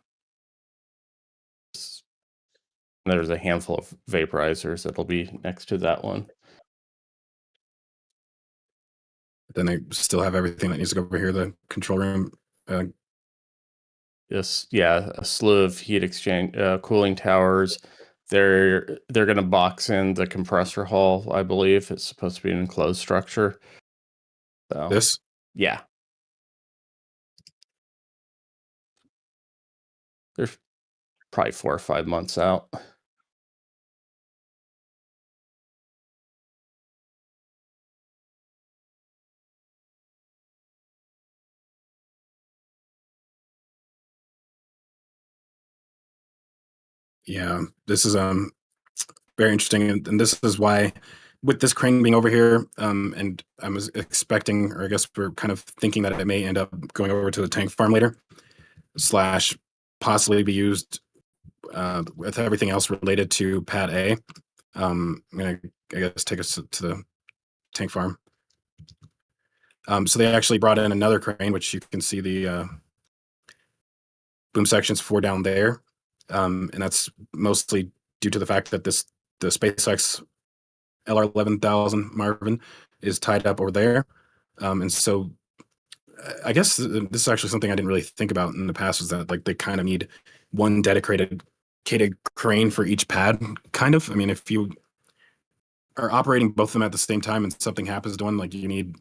There's a handful of vaporizers that'll be next to that one. Then they still have everything that needs to go over here, the control room. A slew of heat exchange cooling towers. They're going to box in the compressor hull, I believe. It's supposed to be an enclosed structure. So, this? Yeah. There's probably 4 or 5 months out. Yeah, this is very interesting, and this is why, with this crane being over here, and I was expecting, or I guess we're kind of thinking that it may end up going over to the tank farm later, / possibly be used with everything else related to Pad A. I'm gonna, I guess, take us to the tank farm. So they actually brought in another crane, which you can see the boom sections for down there. And that's mostly due to the fact that the SpaceX LR11000 Marvin is tied up over there. And so I guess this is actually something I didn't really think about in the past, was that like they kind of need one dedicated crane for each pad, kind of. I mean, if you are operating both of them at the same time and something happens to one, like you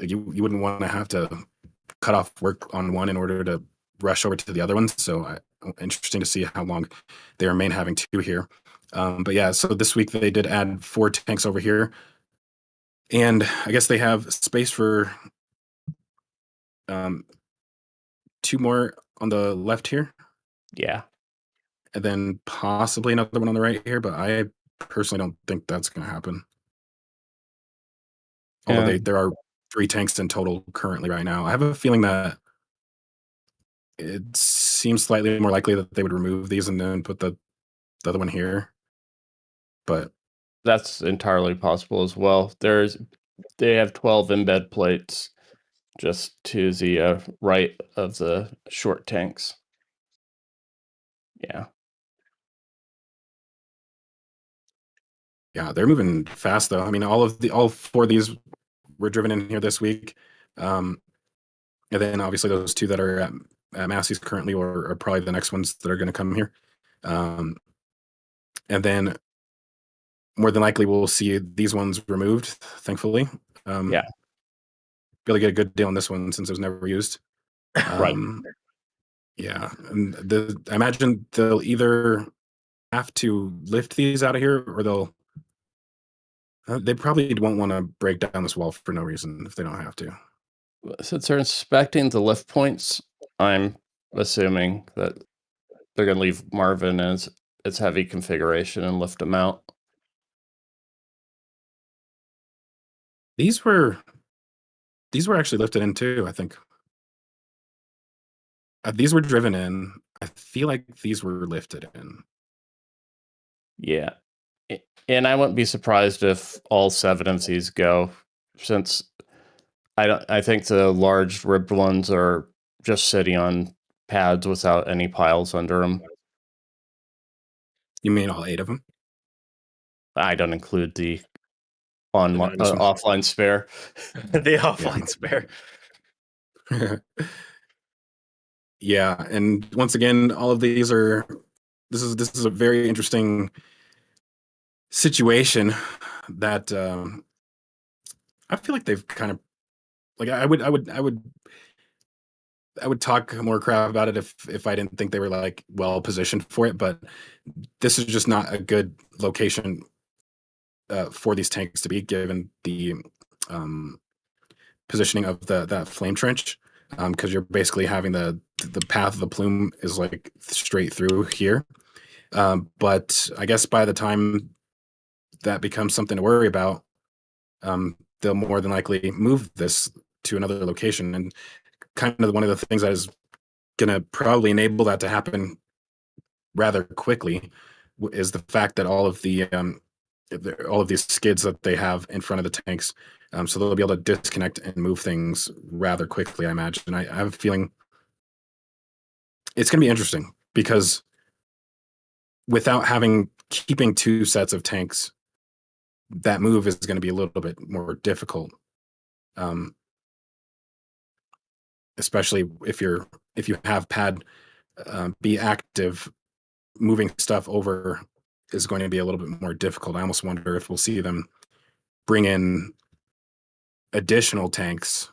wouldn't want to have to cut off work on one in order to rush over to the other one. So interesting to see how long they remain having two here. But yeah, so this week they did add 4 tanks over here, and I guess they have space for 2 more on the left here. Yeah. And then possibly another one on the right here, but I personally don't think that's going to happen. Although there are 3 tanks in total currently right now. I have a feeling that it seems slightly more likely that they would remove these and then put the other one here. But that's entirely possible as well. They have 12 embed plates just to the right of the short tanks. Yeah. Yeah, they're moving fast though. I mean, all 4 of these were driven in here this week. And then obviously those 2 that are at Massey's currently are probably the next ones that are going to come here. And then more than likely we'll see these ones removed, thankfully. Yeah. Really get a good deal on this one since it was never used. Right. Yeah, and I imagine they'll either have to lift these out of here, or they probably won't want to break down this wall for no reason if they don't have to. Since they're inspecting the lift points, I'm assuming that they're going to leave Marvin as its heavy configuration and lift them out. These were actually lifted in too, I think. These were driven in. I feel like these were lifted in. Yeah. And I wouldn't be surprised if all 7 of these go, since I think the large ribbed ones are just sitting on pads without any piles under them. You mean all 8 of them? I don't include the offline spare. The offline spare. Yeah, and once again, all of these are. This is a very interesting situation that I feel like they've kind of like I would talk more crap about it if I didn't think they were like well positioned for it, but this is just not a good location for these tanks to be, given the positioning of that flame trench, because you're basically having the path of the plume is like straight through here. But I guess by the time that becomes something to worry about, they'll more than likely move this to another location. And kind of one of the things that is going to probably enable that to happen rather quickly is the fact that all of these skids that they have in front of the tanks, so they'll be able to disconnect and move things rather quickly, I imagine. I have a feeling it's going to be interesting because without keeping 2 sets of tanks, that move is going to be a little bit more difficult. Especially if you have pad be active, moving stuff over is going to be a little bit more difficult. I almost wonder if we'll see them bring in additional tanks,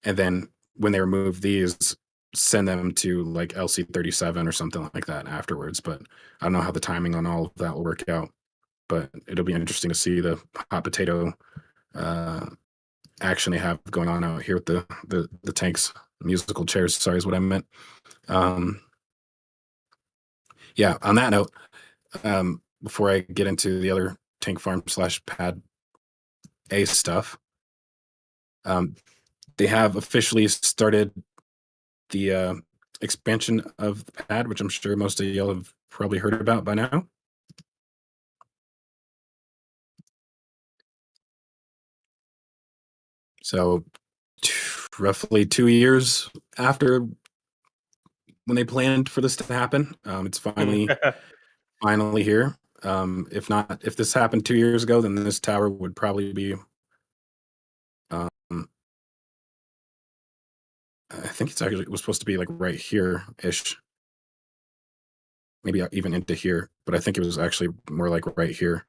and then when they remove these, send them to like LC-37 or something like that afterwards. But I don't know how the timing on all of that will work out. But it'll be interesting to see the hot potato action they have going on out here with the tanks. Musical chairs, sorry, is what I meant. Yeah, on that note, before I get into the other tank farm / pad A stuff, they have officially started the expansion of the pad, which I'm sure most of y'all have probably heard about by now. So roughly 2 years after when they planned for this to happen, it's finally here. If this happened 2 years ago, then this tower would probably be I think it was supposed to be like right here ish, maybe even into here, but I think it was actually more like right here.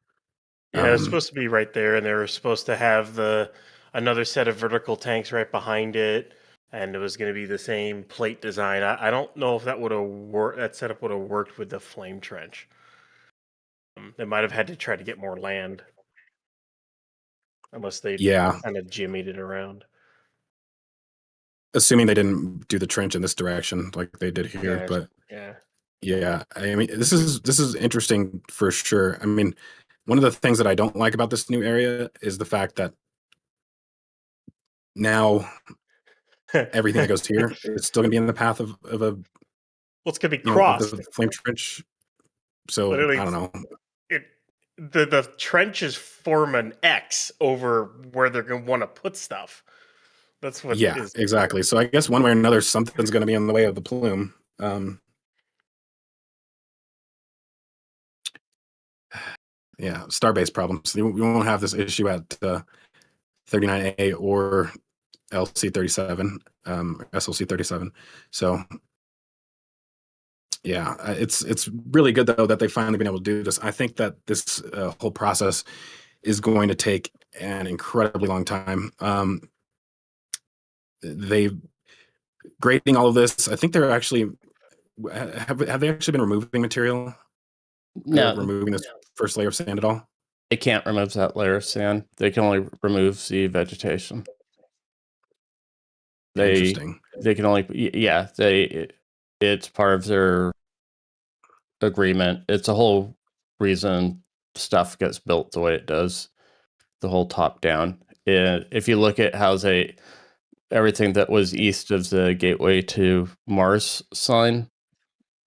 Yeah, it was supposed to be right there, and they were supposed to have another set of vertical tanks right behind it, and it was going to be the same plate design. I don't know if that would have worked. That setup would have worked with the flame trench. They might have had to try to get more land, unless they kind of jimmied it around. Assuming they didn't do the trench in this direction like they did here, but yeah. I mean, this is interesting for sure. I mean, one of the things that I don't like about this new area is the fact that now everything that goes here is still going to be in the path of a. Well, it's going to be crossed. The flame trench. So literally, I don't know. The trenches form an X over where they're going to want to put stuff. That's what. Yeah, exactly. So I guess one way or another, something's going to be in the way of the plume. Yeah, Starbase problems. We won't have this issue at 39A or LC-37, SLC-37. So yeah, it's really good though that they've finally been able to do this. I think that this whole process is going to take an incredibly long time. grading all of this. I think they're actually have they actually been removing material? No, Removing this first layer of sand at all? they can't remove that layer of sand. They can only remove the vegetation. Interesting. They can only it's part of their agreement. It's a whole reason stuff gets built the way it does, the whole top down. If you look at how everything that was east of the gateway to Mars sign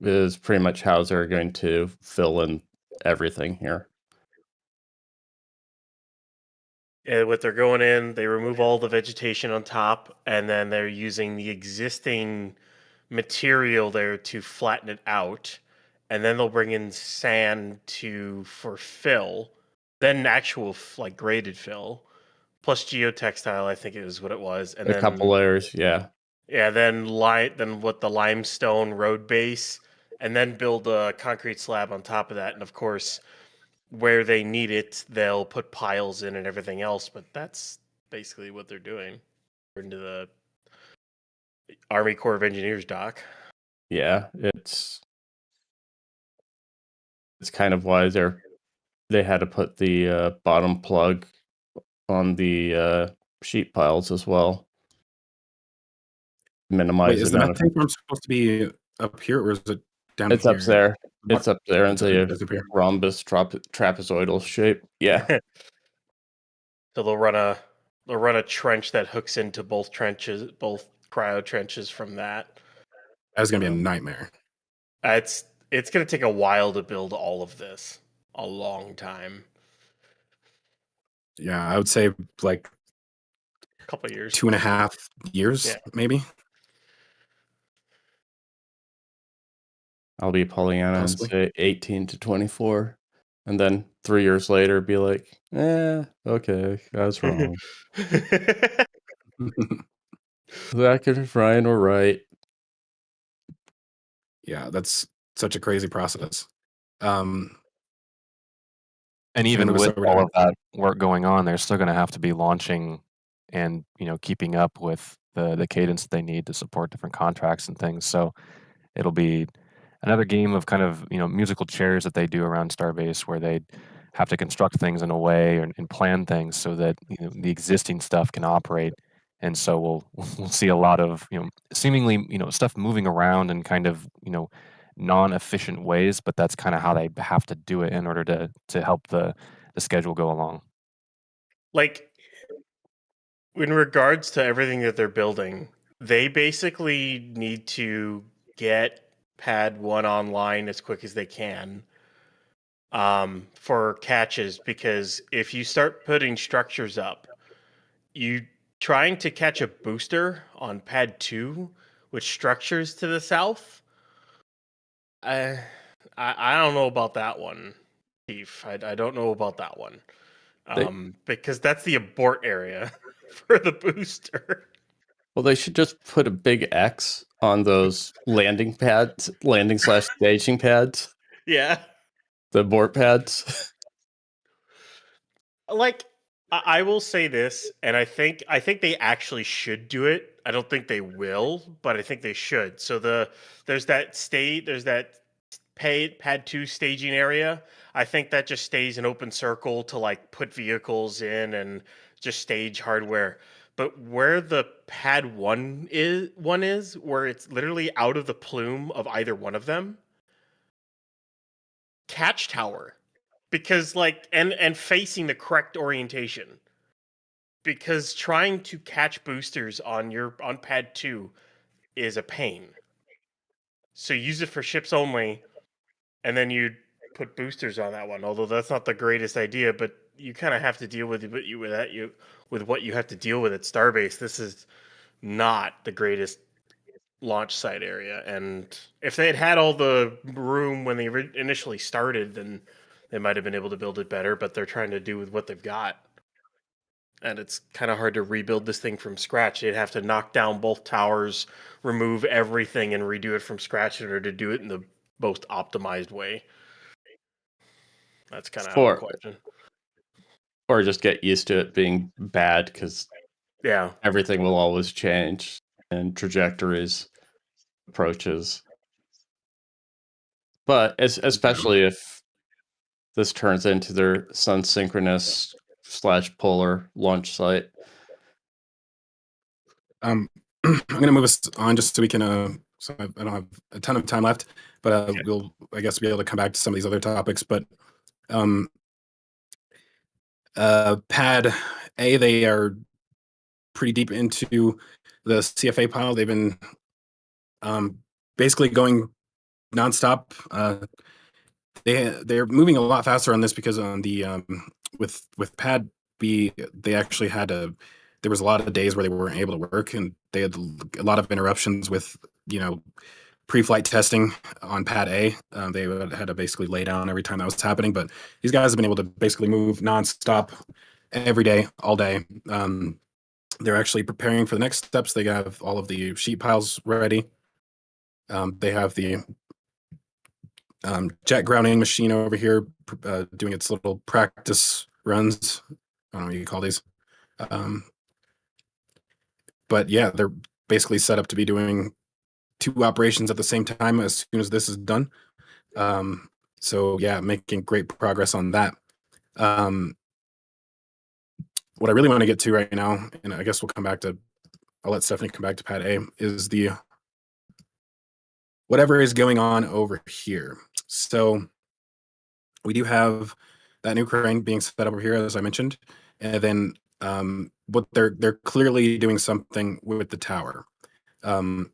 is pretty much how they're going to fill in everything here. And what they're going in, they remove all the vegetation on top, and then they're using the existing material there to flatten it out, and then they'll bring in sand for fill, then actual like graded fill, plus geotextile. I think it was what it was, and A couple layers, yeah. Yeah, then what the limestone road base, and then build a concrete slab on top of that, and of course, where they need it, they'll put piles in and everything else. But that's basically what they're doing. Into the Army Corps of Engineers dock. Yeah, it's kind of why they had to put the bottom plug on the sheet piles as well. Minimize Wait, is the methane farm supposed to be up here, or is it down it's here? Up there. It's up there in the it's up here. rhombus trapezoidal shape. Yeah. So they'll run a trench that hooks into both cryo trenches from that. That's gonna be a nightmare. It's gonna take a while to build all of this. A long time. Yeah, I would say like A couple of years. 2.5 years, maybe. I'll be Pollyanna Possibly. and say 18 to 24. And then 3 years later, be like, okay, I was wrong. Zack and Ryan were right. Yeah, that's such a crazy process. And even with all of that work going on, they're still going to have to be launching and keeping up with the cadence that they need to support different contracts and things. So it'll be another game of kind of musical chairs that they do around Starbase, where they have to construct things in a way and plan things so that the existing stuff can operate. And so we'll see a lot of seemingly stuff moving around in kind of non-efficient ways, but that's kind of how they have to do it in order to help the schedule go along. Like, in regards to everything that they're building, they basically need to get Pad 1 online as quick as they can for catches, because if you start putting structures up, you trying to catch a booster on Pad 2 with structures to the south, I don't know about that one, Chief. I don't know about that one. Because that's the abort area for the booster. Well, they should just put a big X on those landing / staging pads. Yeah. The abort pads. Like, I will say this, and I think they actually should do it. I don't think they will, but I think they should. So there's that Pad 2 staging area. I think that just stays an open circle to like put vehicles in and just stage hardware. But where the Pad 1 is, where it's literally out of the plume of either one of them, catch tower. Because and facing the correct orientation. Because trying to catch boosters on Pad 2 is a pain. So use it for ships only, and then you put boosters on that one. Although that's not the greatest idea, but you kind of have to deal with what you have to deal with at Starbase. This is not the greatest launch site area, and if they had all the room when they initially started, then they might have been able to build it better. But they're trying to do with what they've got. And it's kind of hard to rebuild this thing from scratch. They'd have to knock down both towers, remove everything, and redo it from scratch in order to do it in the most optimized way. That's kind of out of the question. Or just get used to it being bad, because everything will always change. and trajectories, approaches. But especially if this turns into their sun synchronous / polar launch site. I'm going to move us on just so we can. So I don't have a ton of time left, but we'll, I guess, be able to come back to some of these other topics. But Pad A, they are pretty deep into the CFA pile. They've been basically going nonstop. They're moving a lot faster on this because on the with Pad B, they actually had there was a lot of days where they weren't able to work, and they had a lot of interruptions with pre-flight testing on Pad A. They had to basically lay down every time that was happening, but these guys have been able to basically move nonstop every day, all day. They're actually preparing for the next steps. They have all of the sheet piles ready. They have the jet grounding machine over here doing its little practice runs. I don't know what you call these. But yeah, they're basically set up to be doing 2 operations at the same time as soon as this is done. So yeah, making great progress on that. What I really want to get to right now, and I guess I'll let Stephanie come back to Pad A, is whatever is going on over here. So we do have that new crane being set up over here, as I mentioned, and then what they're clearly doing something with the tower. And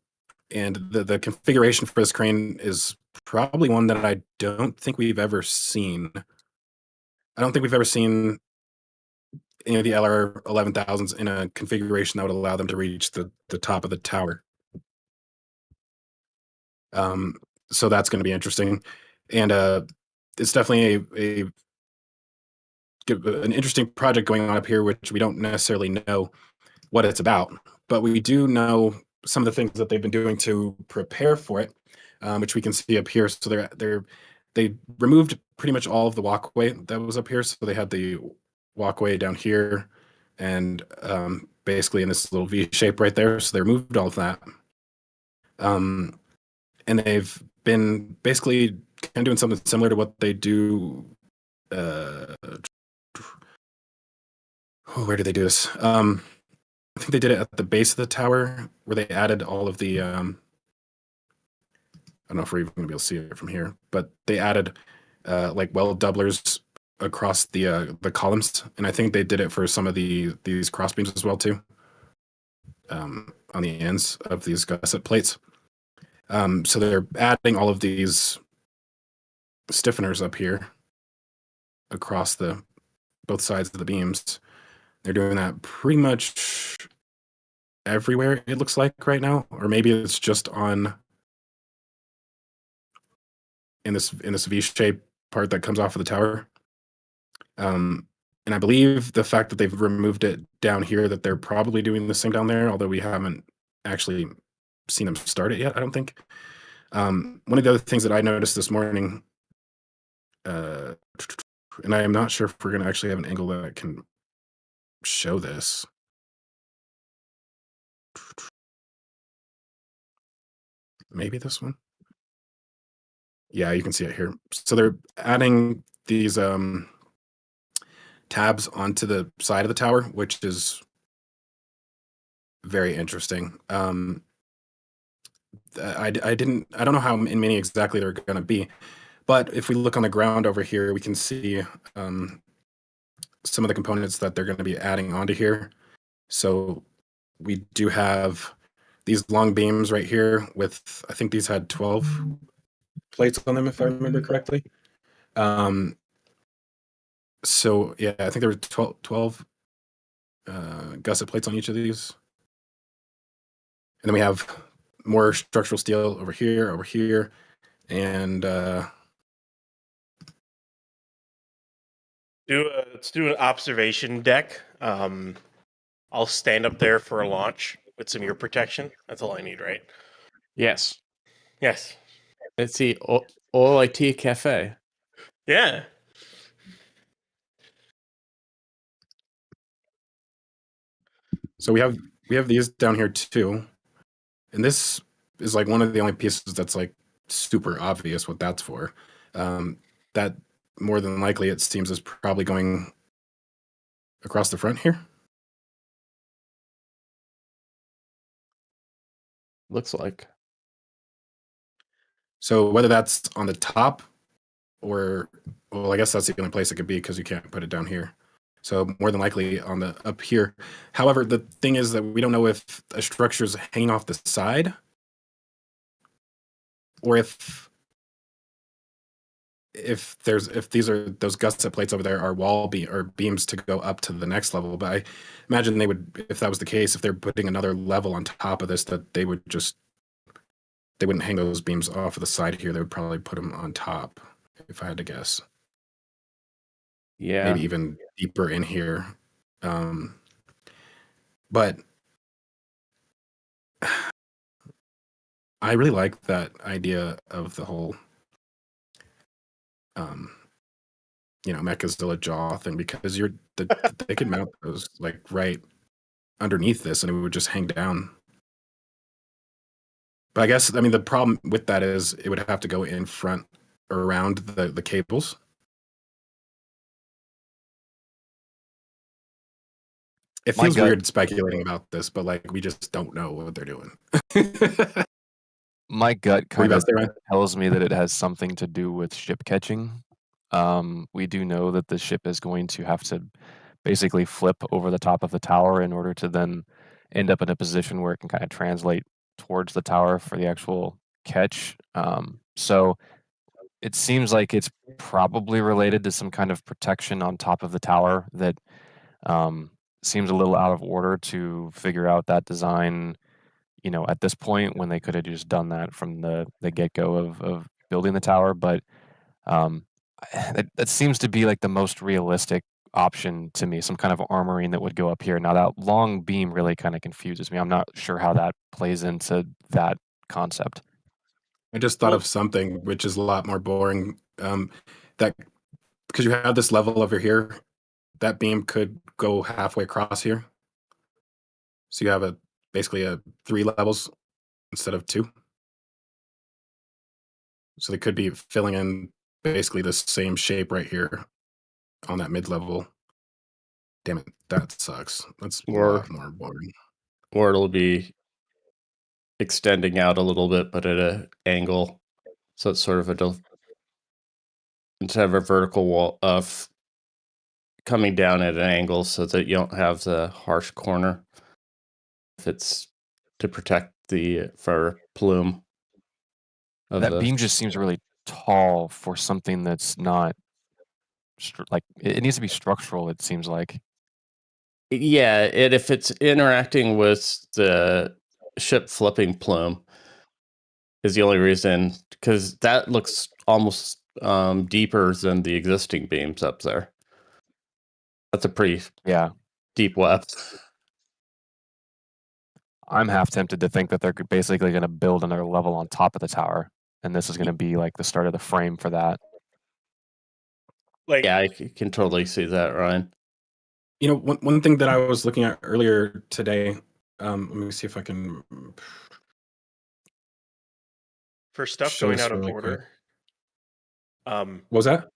the configuration for this crane is probably one that I don't think we've ever seen. I don't think we've ever seen any of the LR 11,000s in a configuration that would allow them to reach the top of the tower. So that's going to be interesting, and it's definitely an interesting project going on up here, which we don't necessarily know what it's about, but we do know some of the things that they've been doing to prepare for it, which we can see up here. So they removed pretty much all of the walkway that was up here. So they had the walkway down here and basically in this little V shape right there. So they removed all of that. And they've been basically kind of doing something similar to what they do. Where did they do this? I think they did it at the base of the tower where they added all of the, I don't know if we're even gonna be able to see it from here, but they added like weld doublers across the columns, and I think they did it for some of these cross beams as well too, on the ends of these gusset plates. So they're adding all of these stiffeners up here across both sides of the beams. They're doing that pretty much everywhere, it looks like right now, or maybe it's just in this V-shaped part that comes off of the tower. And I believe the fact that they've removed it down here, that they're probably doing the same down there, although we haven't actually seen them start it yet, I don't think. One of the other things that I noticed this morning, and I am not sure if we're going to actually have an angle that can show this. Maybe this one. Yeah, you can see it here. So they're adding these tabs onto the side of the tower, which is very interesting. I don't know how many exactly they're going to be, but if we look on the ground over here, we can see some of the components that they're going to be adding onto here. So we do have these long beams right here with, I think these had 12 plates on them, if I remember correctly. So yeah, I think there were 12 gusset plates on each of these. And then we have more structural steel over here, and let's do an observation deck. I'll stand up there for a launch with some ear protection. That's all I need, right? Yes. Yes. It's the OIT Cafe. Yeah. So we have these down here too. And this is like one of the only pieces that's like super obvious what that's for. That more than likely it seems is probably going across the front here. Looks like. So whether that's on the top or, well, I guess that's the only place it could be because you can't put it down here. So more than likely on the up here. However, the thing is that we don't know if a structure is hanging off the side or if these are those gusset plates over there are wall beam or beams to go up to the next level. But I imagine they would, if that was the case, if they're putting another level on top of this, that they wouldn't hang those beams off of the side here. They would probably put them on top, if I had to guess. Yeah. Maybe even deeper in here. But I really like that idea of the whole Mechazilla jaw thing, because they could mount those like right underneath this and it would just hang down. But I guess, the problem with that is it would have to go in front or around the cables. It feels weird speculating about this, but like we just don't know what they're doing. My gut kind of tells me that it has something to do with ship catching. We do know that the ship is going to have to basically flip over the top of the tower in order to then end up in a position where it can kind of translate towards the tower for the actual catch. So it seems like it's probably related to some kind of protection on top of the tower that seems a little out of order to figure out that design, at this point, when they could have just done that from the get-go of building the tower. But that seems to be like the most realistic option to me, some kind of armoring that would go up here. Now that long beam really kind of confuses me. I'm not sure how that plays into that concept. I just thought of something which is a lot more boring. That because you have this level over here, that beam could go halfway across here. So you have basically 3 levels instead of 2. So they could be filling in basically the same shape right here on that mid-level. Damn it, that sucks. That's a lot more boring. Or it'll be extending out a little bit, but at an angle. So it's sort of instead of a vertical wall of coming down at an angle so that you don't have the harsh corner. If it's to protect for plume. That beam just seems really tall for something that's not like it needs to be structural. It seems like. Yeah, if it's interacting with the ship flipping plume is the only reason, because that looks almost deeper than the existing beams up there. That's a pretty deep web. I'm half tempted to think that they're basically going to build another level on top of the tower, and this is going to be like the start of the frame for that. Yeah, I can totally see that, Ryan. One thing that I was looking at earlier today, let me see if I can... For stuff going out of order. What was that?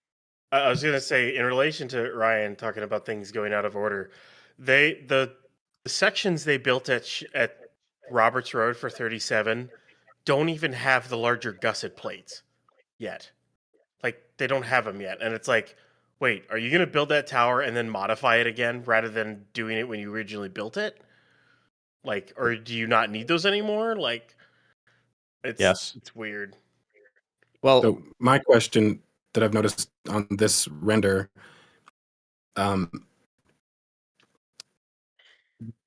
I was going to say, in relation to Ryan talking about things going out of order, the sections they built at Roberts Road for 37 don't even have the larger gusset plates yet. Like, they don't have them yet. And it's like, wait, are you going to build that tower and then modify it again rather than doing it when you originally built it? Like, or do you not need those anymore? Like, it's weird. Well, so my question that I've noticed on this render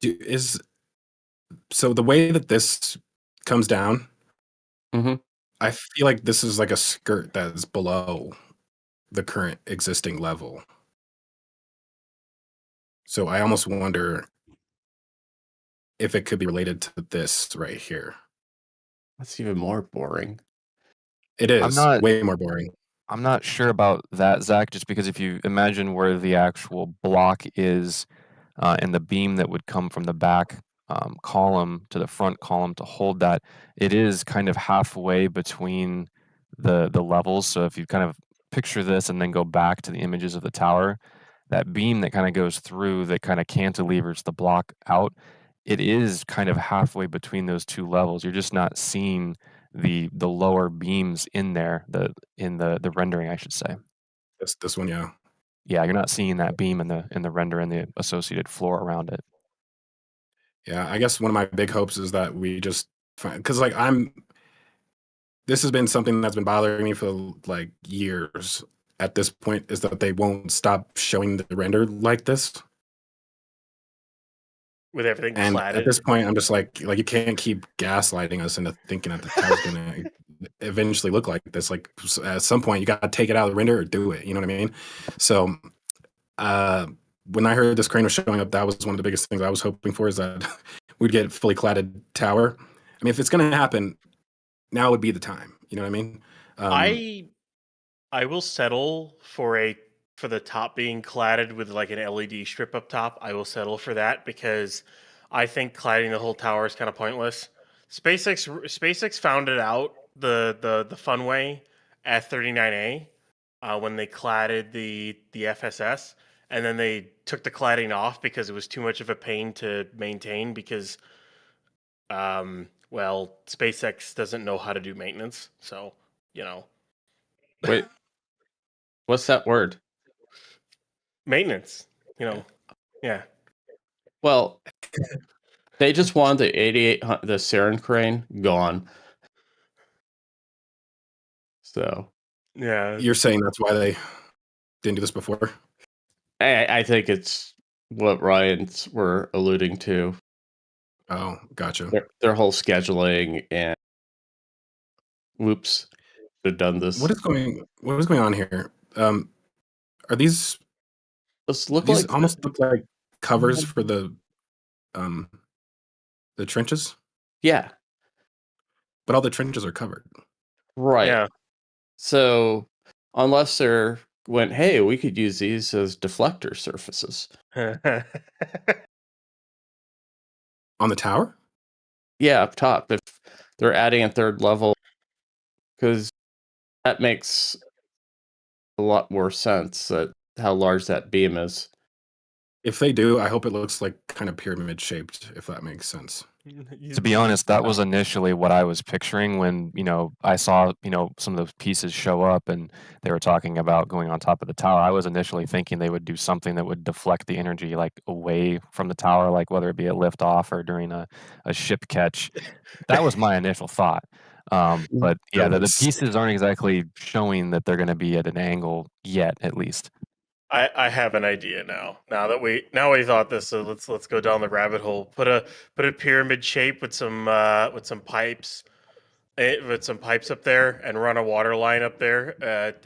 is, so the way that this comes down, I feel like this is like a skirt that is below the current existing level. So I almost wonder if it could be related to this right here. That's even more boring. It is way more boring. I'm not sure about that, Zach, just because if you imagine where the actual block is and the beam that would come from the back column to the front column to hold that, it is kind of halfway between the levels. So if you kind of picture this and then go back to the images of the tower, that beam that kind of goes through that kind of cantilevers the block out, it is kind of halfway between those two levels. You're just not seeing the lower beams in there, the rendering, I should say. This one, yeah. Yeah, you're not seeing that beam in the render and the associated floor around it. Yeah, I guess one of my big hopes is that we just find, because like this has been something that's been bothering me for like years. At this point, is that they won't stop showing the render like this. With everything And clatted. at this point, I'm just like you can't keep gaslighting us into thinking that the tower's gonna eventually look like this. Like at some point, you got to take it out of the render or do it. You know what I mean? So when I heard this crane was showing up, that was one of the biggest things I was hoping for, is that we'd get a fully cladded tower. I mean, if it's going to happen, now would be the time. You know what I mean? I will settle for the top being cladded with like an LED strip up top. I will settle for that because I think cladding the whole tower is kind of pointless. SpaceX found it out the fun way at 39A when they cladded the FSS, and then they took the cladding off because it was too much of a pain to maintain because well, SpaceX doesn't know how to do maintenance, so Wait, what's that word? maintenance, yeah. Well, they just wanted the 8800, the Saturn crane gone. So Yeah, You're saying that's why they didn't do this before? I think it's what Ryan's were alluding to. Oh, gotcha. Their whole scheduling and whoops, they've done this. What is going on here? Are these almost look like covers for the trenches? Yeah. But all the trenches are covered. Right. Yeah. So unless they're went, hey, we could use these as deflector surfaces. On the tower? Yeah, up top. If they're adding a third level, because that makes a lot more sense that how large that beam is. If they do, I hope it looks like kind of pyramid shaped, if that makes sense. To be honest, that was initially what I was picturing when, I saw, some of those pieces show up and they were talking about going on top of the tower. I was initially thinking they would do something that would deflect the energy like away from the tower, like whether it be a lift off or during a ship catch. That was my initial thought. But yeah, the pieces aren't exactly showing that they're going to be at an angle yet, at least. I have an idea now. Now we thought this, so let's go down the rabbit hole. Put a pyramid shape with some pipes, up there, and run a water line up there,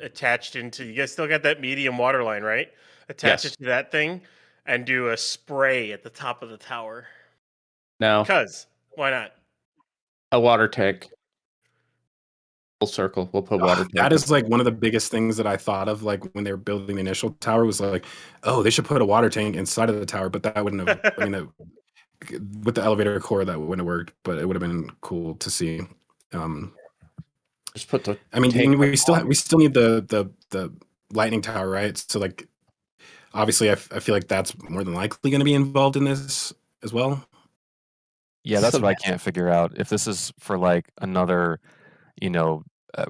attached into. You guys still got that medium water line, right? Attach it to that thing, and do a spray at the top of the tower. No. Because why not? A water tank. Full circle. We'll put water tank. That is like one of the biggest things that I thought of, like when they were building the initial tower, was like, oh, they should put a water tank inside of the tower, but that wouldn't have. I mean, with the elevator core, that wouldn't have worked, but it would have been cool to see. Just put the. I mean, we still need the lightning tower, right? So like, obviously, I feel like that's more than likely going to be involved in this as well. Yeah, that's what I can't figure out. If this is for like another,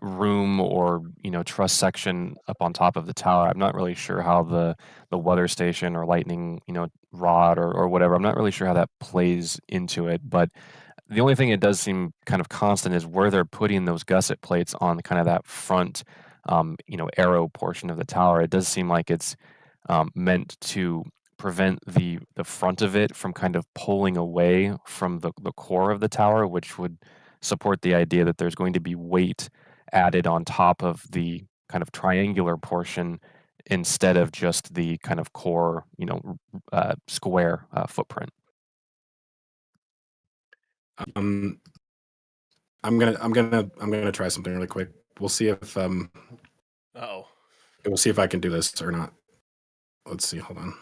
room or truss section up on top of the tower, I'm not really sure how the weather station or lightning rod or whatever, I'm not really sure how that plays into it. But the only thing it does seem kind of constant is where they're putting those gusset plates on kind of that front arrow portion of the tower. It does seem like it's meant to prevent the front of it from kind of pulling away from the core of the tower, which would support the idea that there's going to be weight added on top of the kind of triangular portion instead of just the kind of core, square footprint. I'm gonna try something really quick. We'll see if we'll see if I can do this or not. Let's see. Hold on.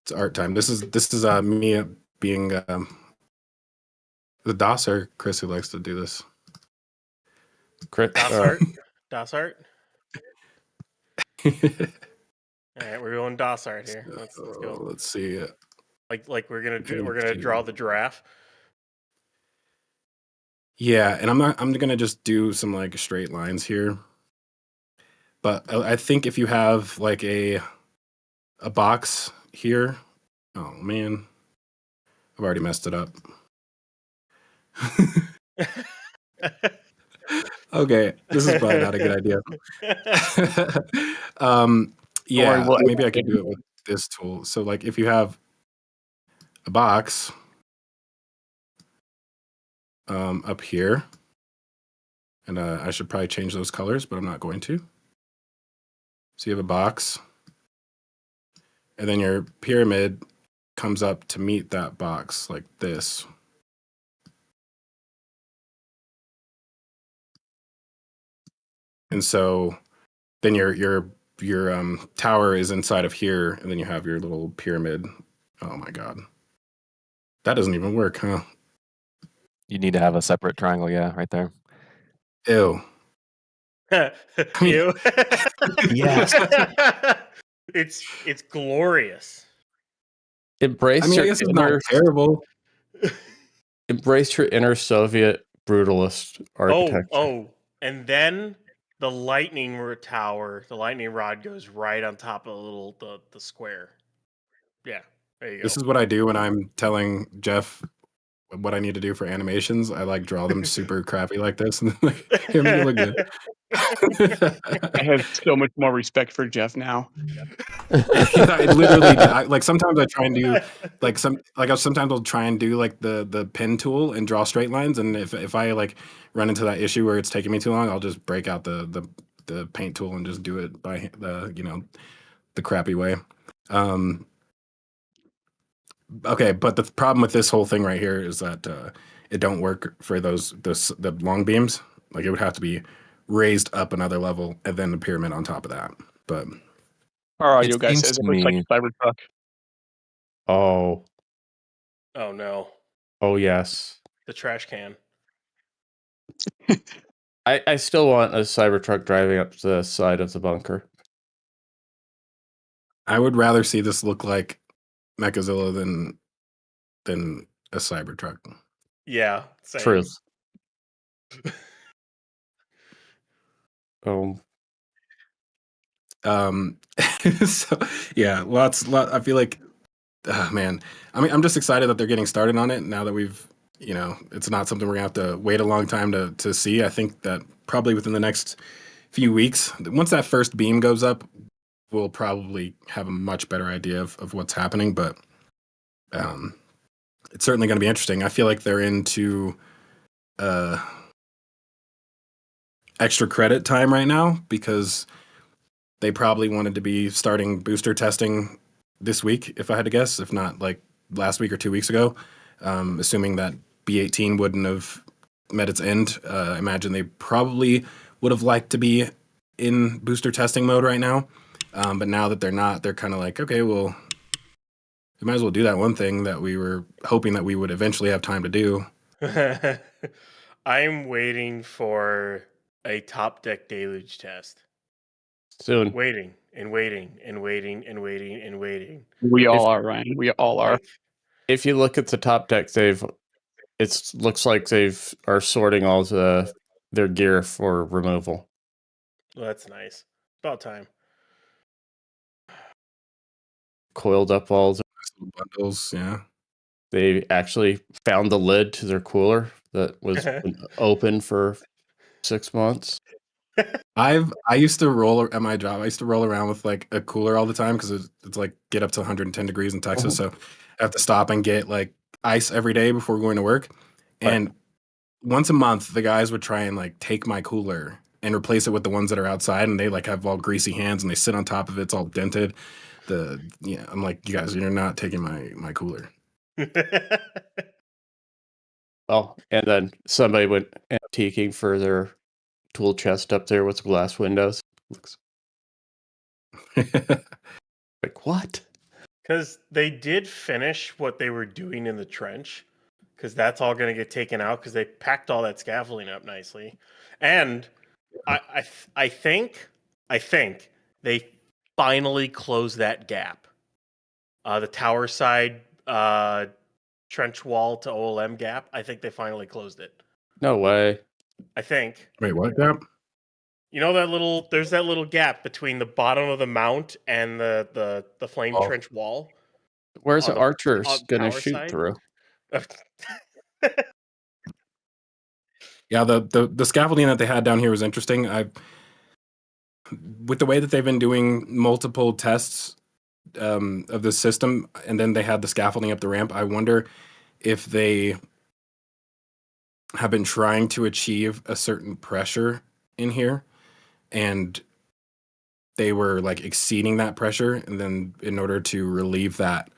It's art time. This is me being the DOS or Chris who likes to do this. Crit, DOS art? DOS art? All right, we're going DOS art here. Let's go. Let's see. Like we're gonna draw the giraffe. Yeah, and I'm gonna just do some like straight lines here. But I think if you have like a box here, oh man, I've already messed it up. Okay, this is probably not a good idea. Yeah, we'll maybe I could do it with this tool. So like if you have a box up here, and I should probably change those colors, but I'm not going to. So you have a box, and then your pyramid comes up to meet that box like this. And so then your tower is inside of here, and then you have your little pyramid. Oh my god, that doesn't even work, huh? You need to have a separate triangle, yeah, right there. Ew. Ew. Yes. It's glorious. Embrace I mean, I your guess it's not inner, terrible. embrace your inner Soviet brutalist architecture. Oh, and then the lightning tower, the lightning rod goes right on top of the square. Yeah, there you go. This is what I do when I'm telling Jeff what I need to do for animations. I like draw them super crappy like this, and then like, here, make it look good. I have so much more respect for Jeff now. I literally like sometimes I try and do like sometimes I'll try and do like the pen tool and draw straight lines, and if I like run into that issue where it's taking me too long, I'll just break out the paint tool and just do it by the crappy way. Okay, but the problem with this whole thing right here is that it don't work for the long beams. Like it would have to be raised up another level and then the pyramid on top of that. But Our audio It guy seems says it to looks like me- a Cybertruck. Oh, Oh no, oh yes. the trash can. I still want a Cybertruck driving up the side of the bunker. I would rather see this look like Mechazilla than a Cybertruck. Yeah, same. Truth. Oh, So yeah, I feel like, man, I mean, I'm just excited that they're getting started on it now that we've, it's not something we're gonna have to wait a long time to see. I think that probably within the next few weeks, once that first beam goes up, we'll probably have a much better idea of what's happening. But it's certainly going to be interesting. I feel like they're into extra credit time right now because they probably wanted to be starting booster testing this week, if I had to guess, if not like last week or 2 weeks ago. Assuming that B18 wouldn't have met its end, I imagine they probably would have liked to be in booster testing mode right now. But now that they're not, they're kind of like, okay, well, we might as well do that one thing that we were hoping that we would eventually have time to do. I'm waiting for a top deck deluge test. soon. Waiting and waiting and waiting and waiting and waiting. We all are, Ryan. We all are. Like, If you look at the top deck, looks like are sorting all their gear for removal. well, that's nice. About time. Coiled up all the, Bundles, yeah. they actually found the lid to their cooler that was open for 6 months. I used to roll at my job. I used to roll around with like a cooler all the time because it's like get up to 110 degrees in Texas. So I have to stop and get like ice every day before going to work. And once a month, the guys would try and like take my cooler and replace it with the ones that are outside, and they like have all greasy hands and they sit on top of it. It's all dented. I'm like, you guys, you're not taking my cooler. Well, and then somebody went antiquing for their tool chest up there with glass windows. Looks like what? Because they did finish what they were doing in the trench, because that's all going to get taken out because they packed all that scaffolding up nicely, and I think they finally closed that gap. The tower side trench wall to OLM gap. I think they finally closed it. No way. I think. Wait, what gap? You know there's that little gap between the bottom of the mount and the flame trench wall. Where's On the- archers on the gonna tower shoot side? through? Yeah, the scaffolding that they had down here was interesting. With the way that they've been doing multiple tests of the system, and then they had the scaffolding up the ramp. I wonder if they have been trying to achieve a certain pressure in here, and they were like exceeding that pressure, and then in order to relieve that,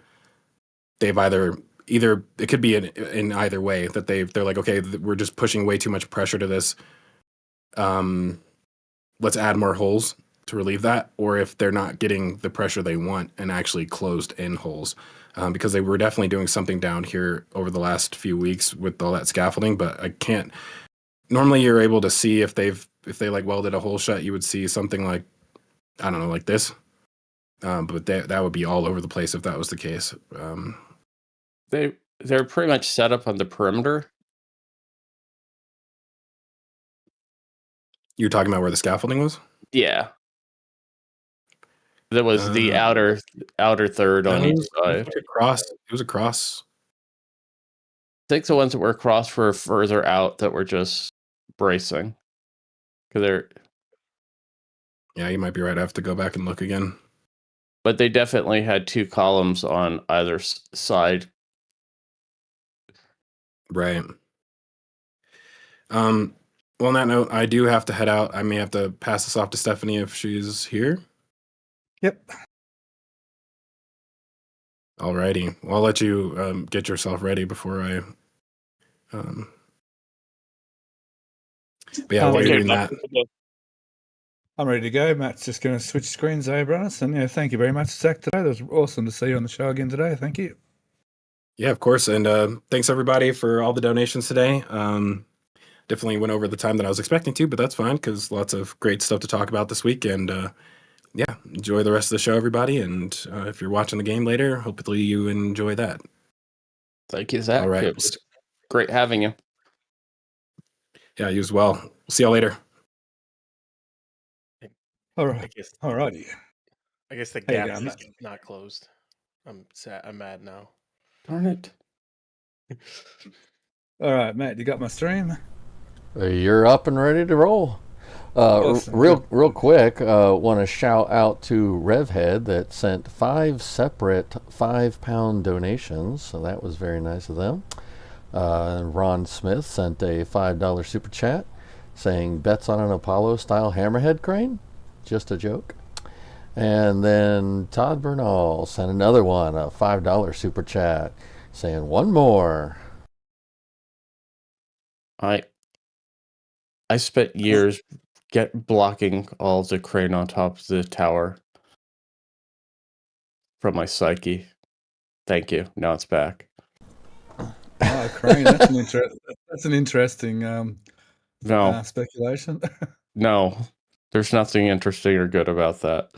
they've either it could be in either way that they're like, okay, we're just pushing way too much pressure to this. Let's add more holes to relieve that, or if they're not getting the pressure they want and actually closed in holes, because they were definitely doing something down here over the last few weeks with all that scaffolding. But I can't. Normally, you're able to see if they like welded a hole shut. You would see something like, I don't know, like this. But that would be all over the place if that was the case. They're pretty much set up on the perimeter. You're talking about where the scaffolding was? Yeah. That was the outer third on each side. It was across. I think the ones that were across were further out that were just bracing. Because Yeah, you might be right. I have to go back and look again. but they definitely had two columns on either side. Right. Well, on that note, I do have to head out. I may have to pass this off to Stephanie if she's here. Yep. Alrighty. Well, I'll let you get yourself ready before I. But yeah, while you're doing that, I'm ready to go. Matt's just going to switch screens over on us. And yeah, thank you very much, Zack, today. That was awesome to see you on the show again today. Thank you. yeah, of course. And thanks everybody for all the donations today. Definitely went over the time that I was expecting to, but that's fine because lots of great stuff to talk about this week. And yeah, enjoy the rest of the show, everybody. And if you're watching the game later, hopefully you enjoy that. Thank you, Zach. All right. It was great having you. Yeah, you as well. We'll see y'all later. All right. All righty. I guess the How you gap going, is not closed. I'm sad. I'm mad now. Darn it. All right, Matt, you got my stream? You're up and ready to roll. Awesome. Real quick, want to shout out to Revhead that sent 5 separate 5-pound donations, so that was very nice of them. Ron Smith sent a $5 super chat saying bets on an Apollo-style hammerhead crane? Just a joke. And then Todd Bernal sent another one, a $5 super chat saying one more. I spent years blocking all the crane on top of the tower from my psyche. Thank you. Now it's back. Oh, crane. That's an interesting No, speculation. no. There's nothing interesting or good about that.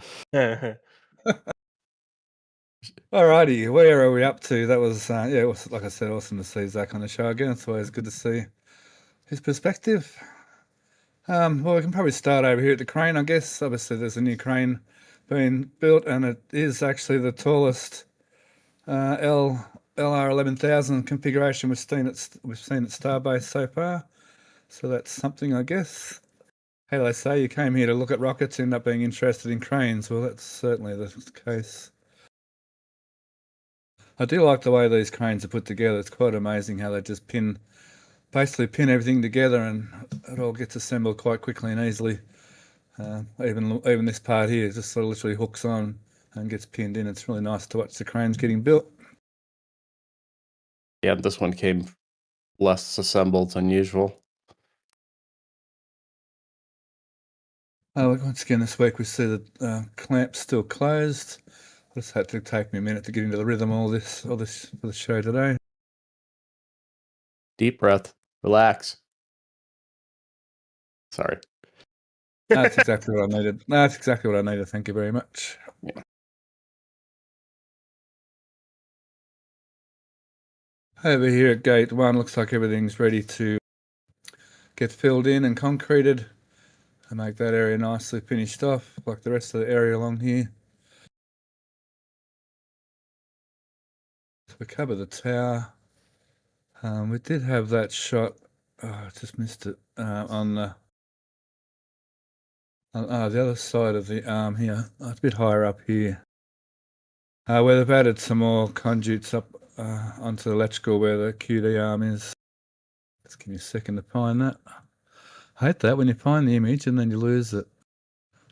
Alrighty, where are we up to? That was, it was, like I said, awesome to see Zack on the show again. It's always good to see his perspective. Well, we can probably start over here at the crane, I guess. Obviously, there's a new crane being built, and it is actually the tallest LR 11,000 configuration we've seen at Starbase so far. So that's something, I guess. Hey, they say you came here to look at rockets, end up being interested in cranes. Well, that's certainly the case. I do like the way these cranes are put together. It's quite amazing how they just basically pin everything together, and it all gets assembled quite quickly and easily. Even this part here just sort of literally hooks on and gets pinned in. It's really nice to watch the cranes getting built. Yeah, this one came less assembled than usual. Once again this week we see the clamps still closed. Just had to take me a minute to get into the rhythm of all this for the show today. Deep breath. Relax. Sorry. That's exactly what I needed. That's exactly what I needed. Thank you very much. Yeah. Over here at Gate 1, looks like everything's ready to get filled in and concreted and make that area nicely finished off, like the rest of the area along here. So we cover the tower. We did have that shot. Oh, I just missed it on the other side of the arm here. Oh, it's a bit higher up here. Where they've added some more conduits up onto the electrical where the QD arm is. Just give me a second to find that. I hate that when you find the image and then you lose it.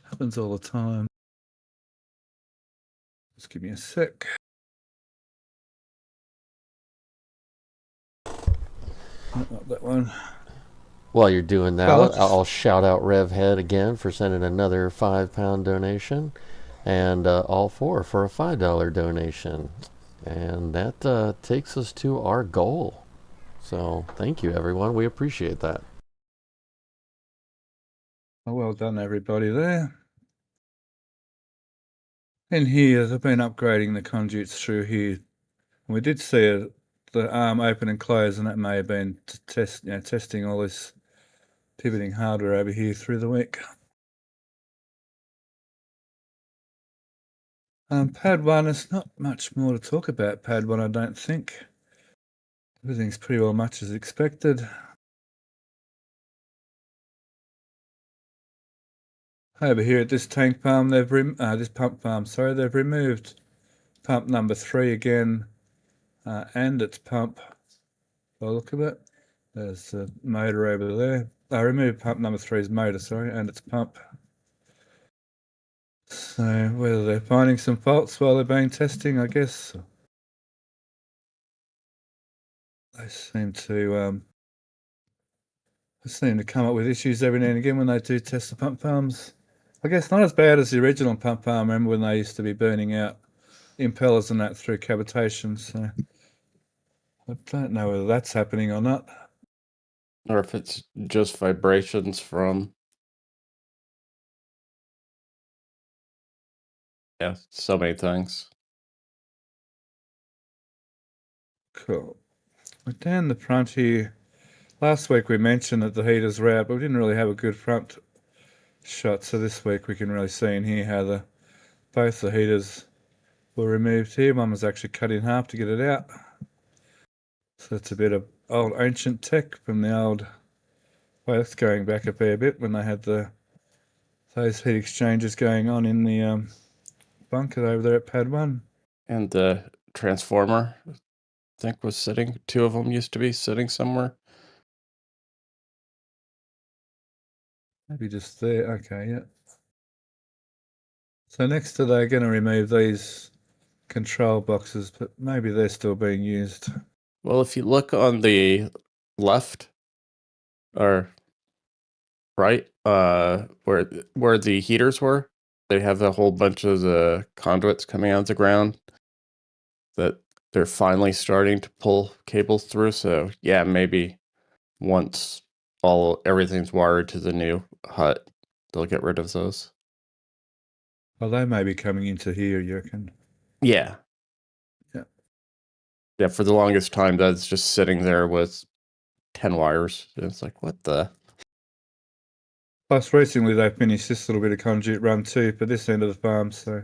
Happens all the time. Just give me a sec. Not that one. While you're doing that, Well, I'll shout out RevHead again for sending another £5 donation, and all four for a $5 donation. And that takes us to our goal. So thank you, everyone. We appreciate that. Well done, everybody there. In here, they've been upgrading the conduits through here. We did see the arm open and close, and that may have been to testing all this pivoting hardware over here through the week. Pad 1, there's not much more to talk about Pad 1, I don't think. Everything's pretty well much as expected. Over here at this tank farm, this pump farm, sorry, they've removed pump number 3 again, and its pump. By the look of it, there's a motor over there. I removed pump number 3's motor, sorry, and its pump. So whether they're finding some faults while they're being testing, I guess. They seem to come up with issues every now and again when they do test the pump farms. I guess not as bad as the original pump farm. Remember when they used to be burning out impellers and that through cavitation. So I don't know whether that's happening or not. Or if it's just vibrations from... Yeah, so many things. Cool. We're down the front here. Last week we mentioned that the heaters were out, but we didn't really have a good front shot. So this week we can really see in here how both the heaters were removed here. One was actually cut in half to get it out. So it's a bit of old ancient tech from the old... Well, that's going back a fair bit when they had those heat exchangers going on in the bunker over there at Pad 1. And the transformer, I think, was sitting... 2 of them used to be sitting somewhere. Maybe just there. Okay, yeah. So next they're going to remove these control boxes, but maybe they're still being used. Well, if you look on the left or right, where the heaters were, they have a whole bunch of the conduits coming out of the ground that they're finally starting to pull cables through. So yeah, maybe once everything's wired to the new hut, they'll get rid of those. Well, they may be coming into here, you reckon? Yeah. Yeah. Yeah, for the longest time, that's just sitting there with 10 wires. And it's like, what the? Plus, recently they finished this little bit of conduit run too for this end of the farm. So,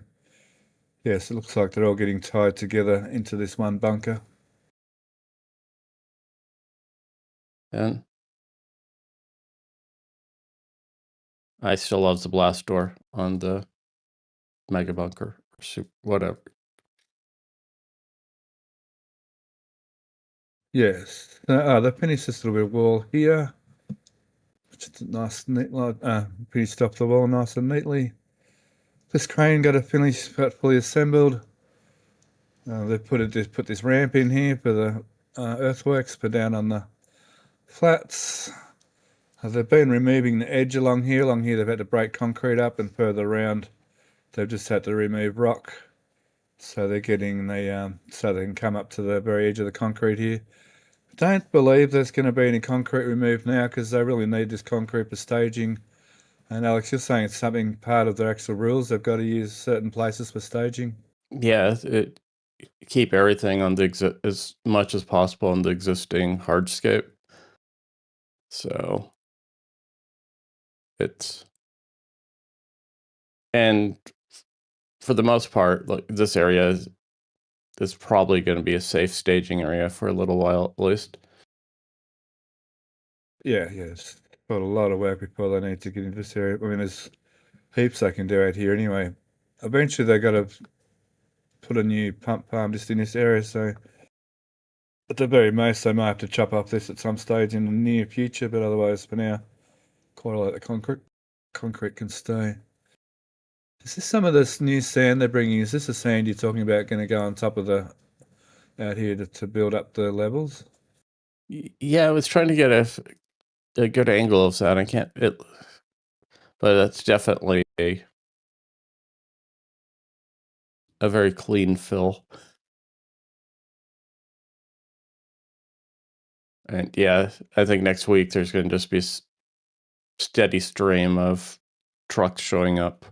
yes, it looks like they're all getting tied together into this one bunker. And I still love the blast door on the mega bunker or whatever. Yes. They finished this little bit of wall here. Which is nice, neat, finished off the wall nice and neatly. This crane got fully assembled. They've put this ramp in here for the earthworks for down on the flats. They've been removing the edge along here. They've had to break concrete up, and further around they've just had to remove rock So they're getting so they can come up to the very edge of the concrete here. Don't believe there's going to be any concrete removed now because they really need this concrete for staging. And Alex, you're saying it's something part of their actual rules. They've got to use certain places for staging. Yeah, keep everything on the as much as possible on the existing hardscape. So and for the most part, like this area is probably going to be a safe staging area for a little while at least. Yeah, it's got a lot of work before they need to get into this area. I mean, there's heaps they can do out here anyway. Eventually, they've got to put a new pump farm just in this area, so at the very most, they might have to chop off this at some stage in the near future, but otherwise, for now, quite a lot of the concrete can stay. Is this some of this new sand they're bringing? Is this the sand you're talking about going to go on top of out here to build up the levels? Yeah, I was trying to get a good angle of that. I can't, but that's definitely a very clean fill. And yeah, I think next week there's going to just be a steady stream of trucks showing up.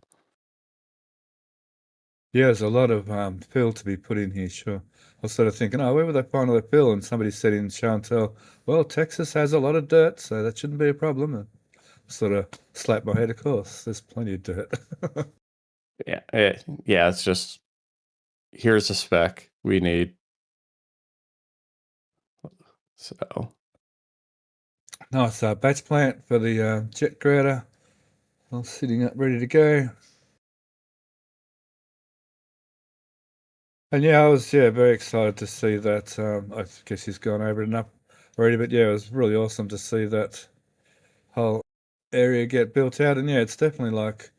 Yeah, there's a lot of fill to be put in here, sure. I was sort of thinking, where would they find all the fill? And somebody said in show and tell, well, Texas has a lot of dirt, so that shouldn't be a problem. And I sort of slapped my head, of course. There's plenty of dirt. Yeah, it's just, here's a spec we need. So nice batch plant for the jet grouter. All sitting up, ready to go. And yeah, I was very excited to see that. I guess he's gone over it enough already, but yeah, it was really awesome to see that whole area get built out. And yeah, it's definitely like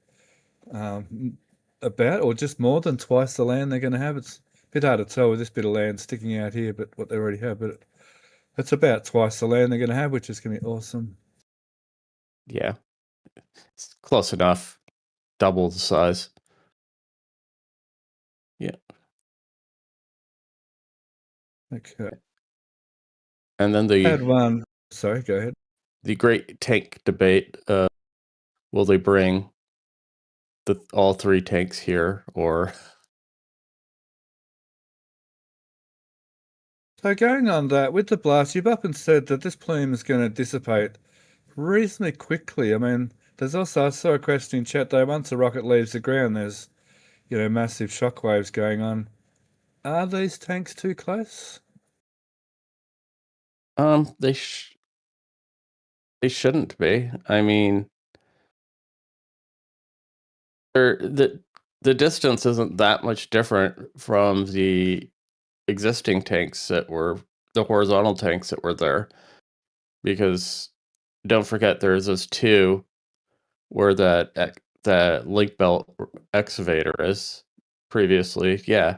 about or just more than twice the land they're going to have. It's a bit hard to tell with this bit of land sticking out here, but what they already have. But it's about twice the land they're going to have, which is going to be awesome. yeah, it's close enough. Double the size. Yeah. Okay. And then I had one. Sorry, go ahead. The great tank debate. Will they bring all three tanks here, or? So going on that, with the blast, you've up and said that this plume is going to dissipate reasonably quickly. I mean, there's also, I saw a question in chat though, once a rocket leaves the ground, there's, massive shockwaves going on. Are these tanks too close? They shouldn't be. I mean, the distance isn't that much different from the existing tanks that were the horizontal tanks that were there, because don't forget there's those two where that link belt excavator is previously. Yeah.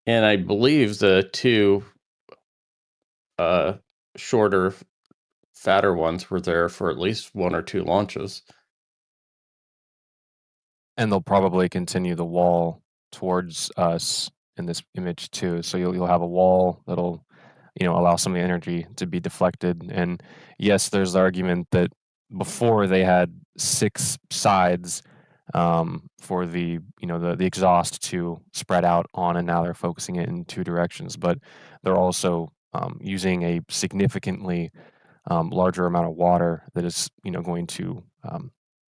And I believe the two shorter, fatter ones were there for at least one or two launches. And they'll probably continue the wall towards us in this image too. So you'll have a wall that'll, allow some of the energy to be deflected. And yes, there's the argument that before they had 6 sides for the the exhaust to spread out on, and now they're focusing it in 2 directions. But they're also using a significantly larger amount of water that is going to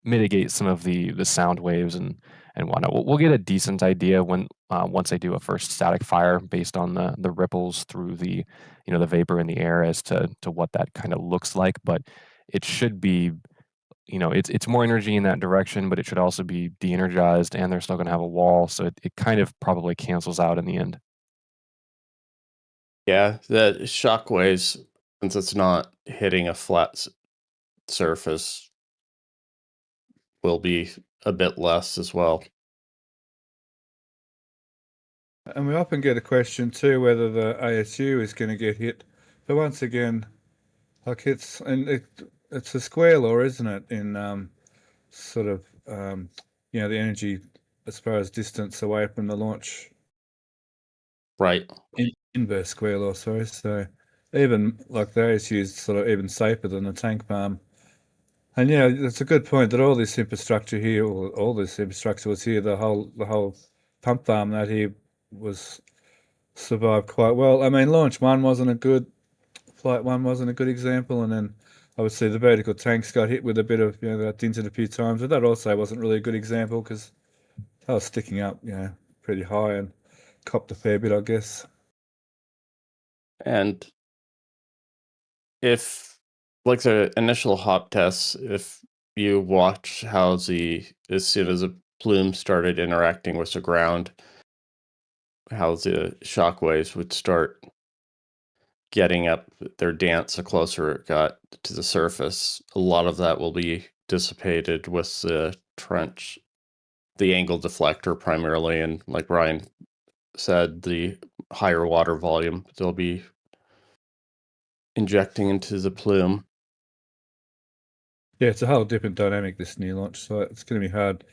mitigate some of the sound waves and whatnot. We'll get a decent idea when once they do a first static fire based on the ripples through the the vapor in the air as to what that kind of looks like. But it should be it's more energy in that direction, but it should also be de-energized, and they're still going to have a wall, so it kind of probably cancels out in the end. Yeah, the shockwaves, since it's not hitting a flat surface, will be a bit less as well. And we often get a question too whether the ASU is going to get hit. But once again, like it's a square law, isn't it? In sort of the energy as far as distance away from the launch Right. inverse square law, sorry. So even like those used sort of even safer than the tank farm. And yeah, it's a good point that all this infrastructure here, all this infrastructure was here. The whole pump farm that here was survived quite well. I mean, Flight 1 wasn't a good example, and then obviously the vertical tanks got hit with a bit of, got dinted a few times, but that also wasn't really a good example because they were sticking up, pretty high and copped a fair bit, I guess. And if, like the initial hop tests, if you watch how as soon as a plume started interacting with the ground, how the shock waves would start getting up their dance the closer it got to the surface, a lot of that will be dissipated with the trench, the angle deflector primarily, and like Brian said, the higher water volume they'll be injecting into the plume. Yeah, it's a whole different dynamic, this new launch, so it's going to be hard.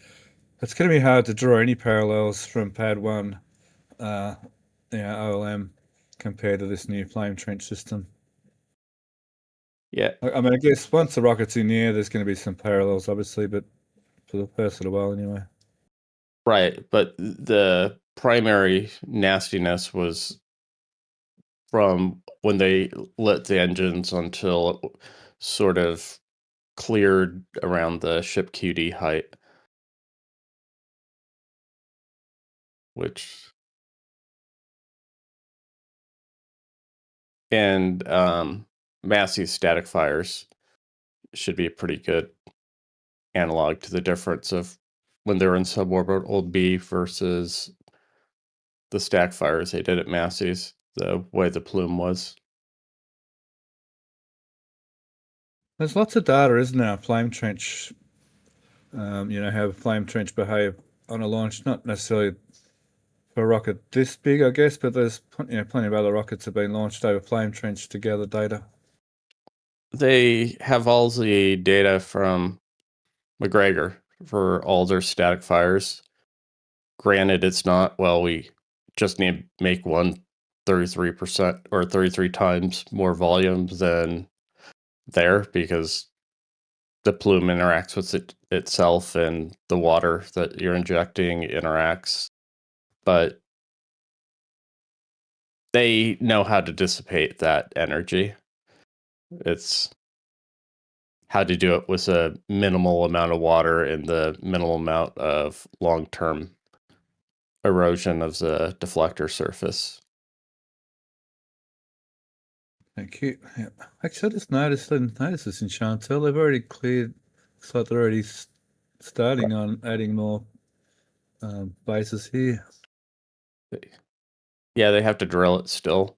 It's going to be hard to draw any parallels from Pad 1, OLM, compared to this new flame trench system. Yeah. I mean, I guess once the rocket's in the air, there's going to be some parallels, obviously, but for the first little while anyway. Right, but the primary nastiness was from when they lit the engines until it sort of cleared around the ship QD height, and Massey's static fires should be a pretty good analog to the difference of when they're in suborbital B versus the stack fires they did at Massey's, the way the plume was. There's lots of data, isn't there? Flame trench, how a flame trench behave on a launch, not necessarily for a rocket this big, I guess, but there's plenty of other rockets have been launched over flame trench to gather data. They have all the data from McGregor for all their static fires. Granted, it's not, well, we just need to make one 33% or 33 times more volume than there because the plume interacts with itself and the water that you're injecting interacts. But they know how to dissipate that energy. It's how to do it with a minimal amount of water and the minimal amount of long-term erosion of the deflector surface. Thank you. Yeah. Actually, I didn't notice this in Chantel. They've already cleared. Looks like they're already starting on adding more bases here. Yeah, they have to drill it still.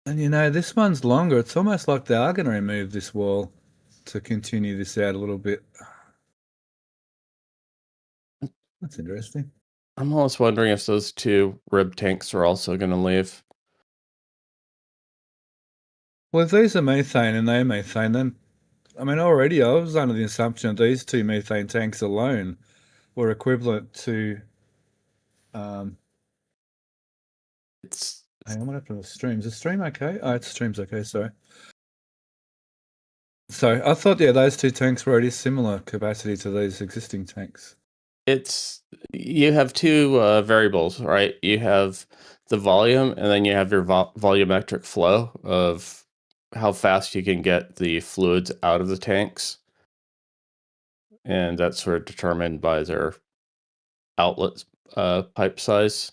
And this one's longer. It's almost like they are going to remove this wall to continue this out a little bit. That's interesting. I'm almost wondering if those two rib tanks are also going to leave. Well, if these are methane and they're methane, then, I mean, already I was under the assumption that these two methane tanks alone were equivalent to. Hang on, what happened to the stream? Is the stream okay? Oh, it's stream's okay, sorry. So I thought, those two tanks were already similar capacity to these existing tanks. You have two variables, right? You have the volume, and then you have your volumetric flow of how fast you can get the fluids out of the tanks. And that's sort of determined by their outlet pipe size,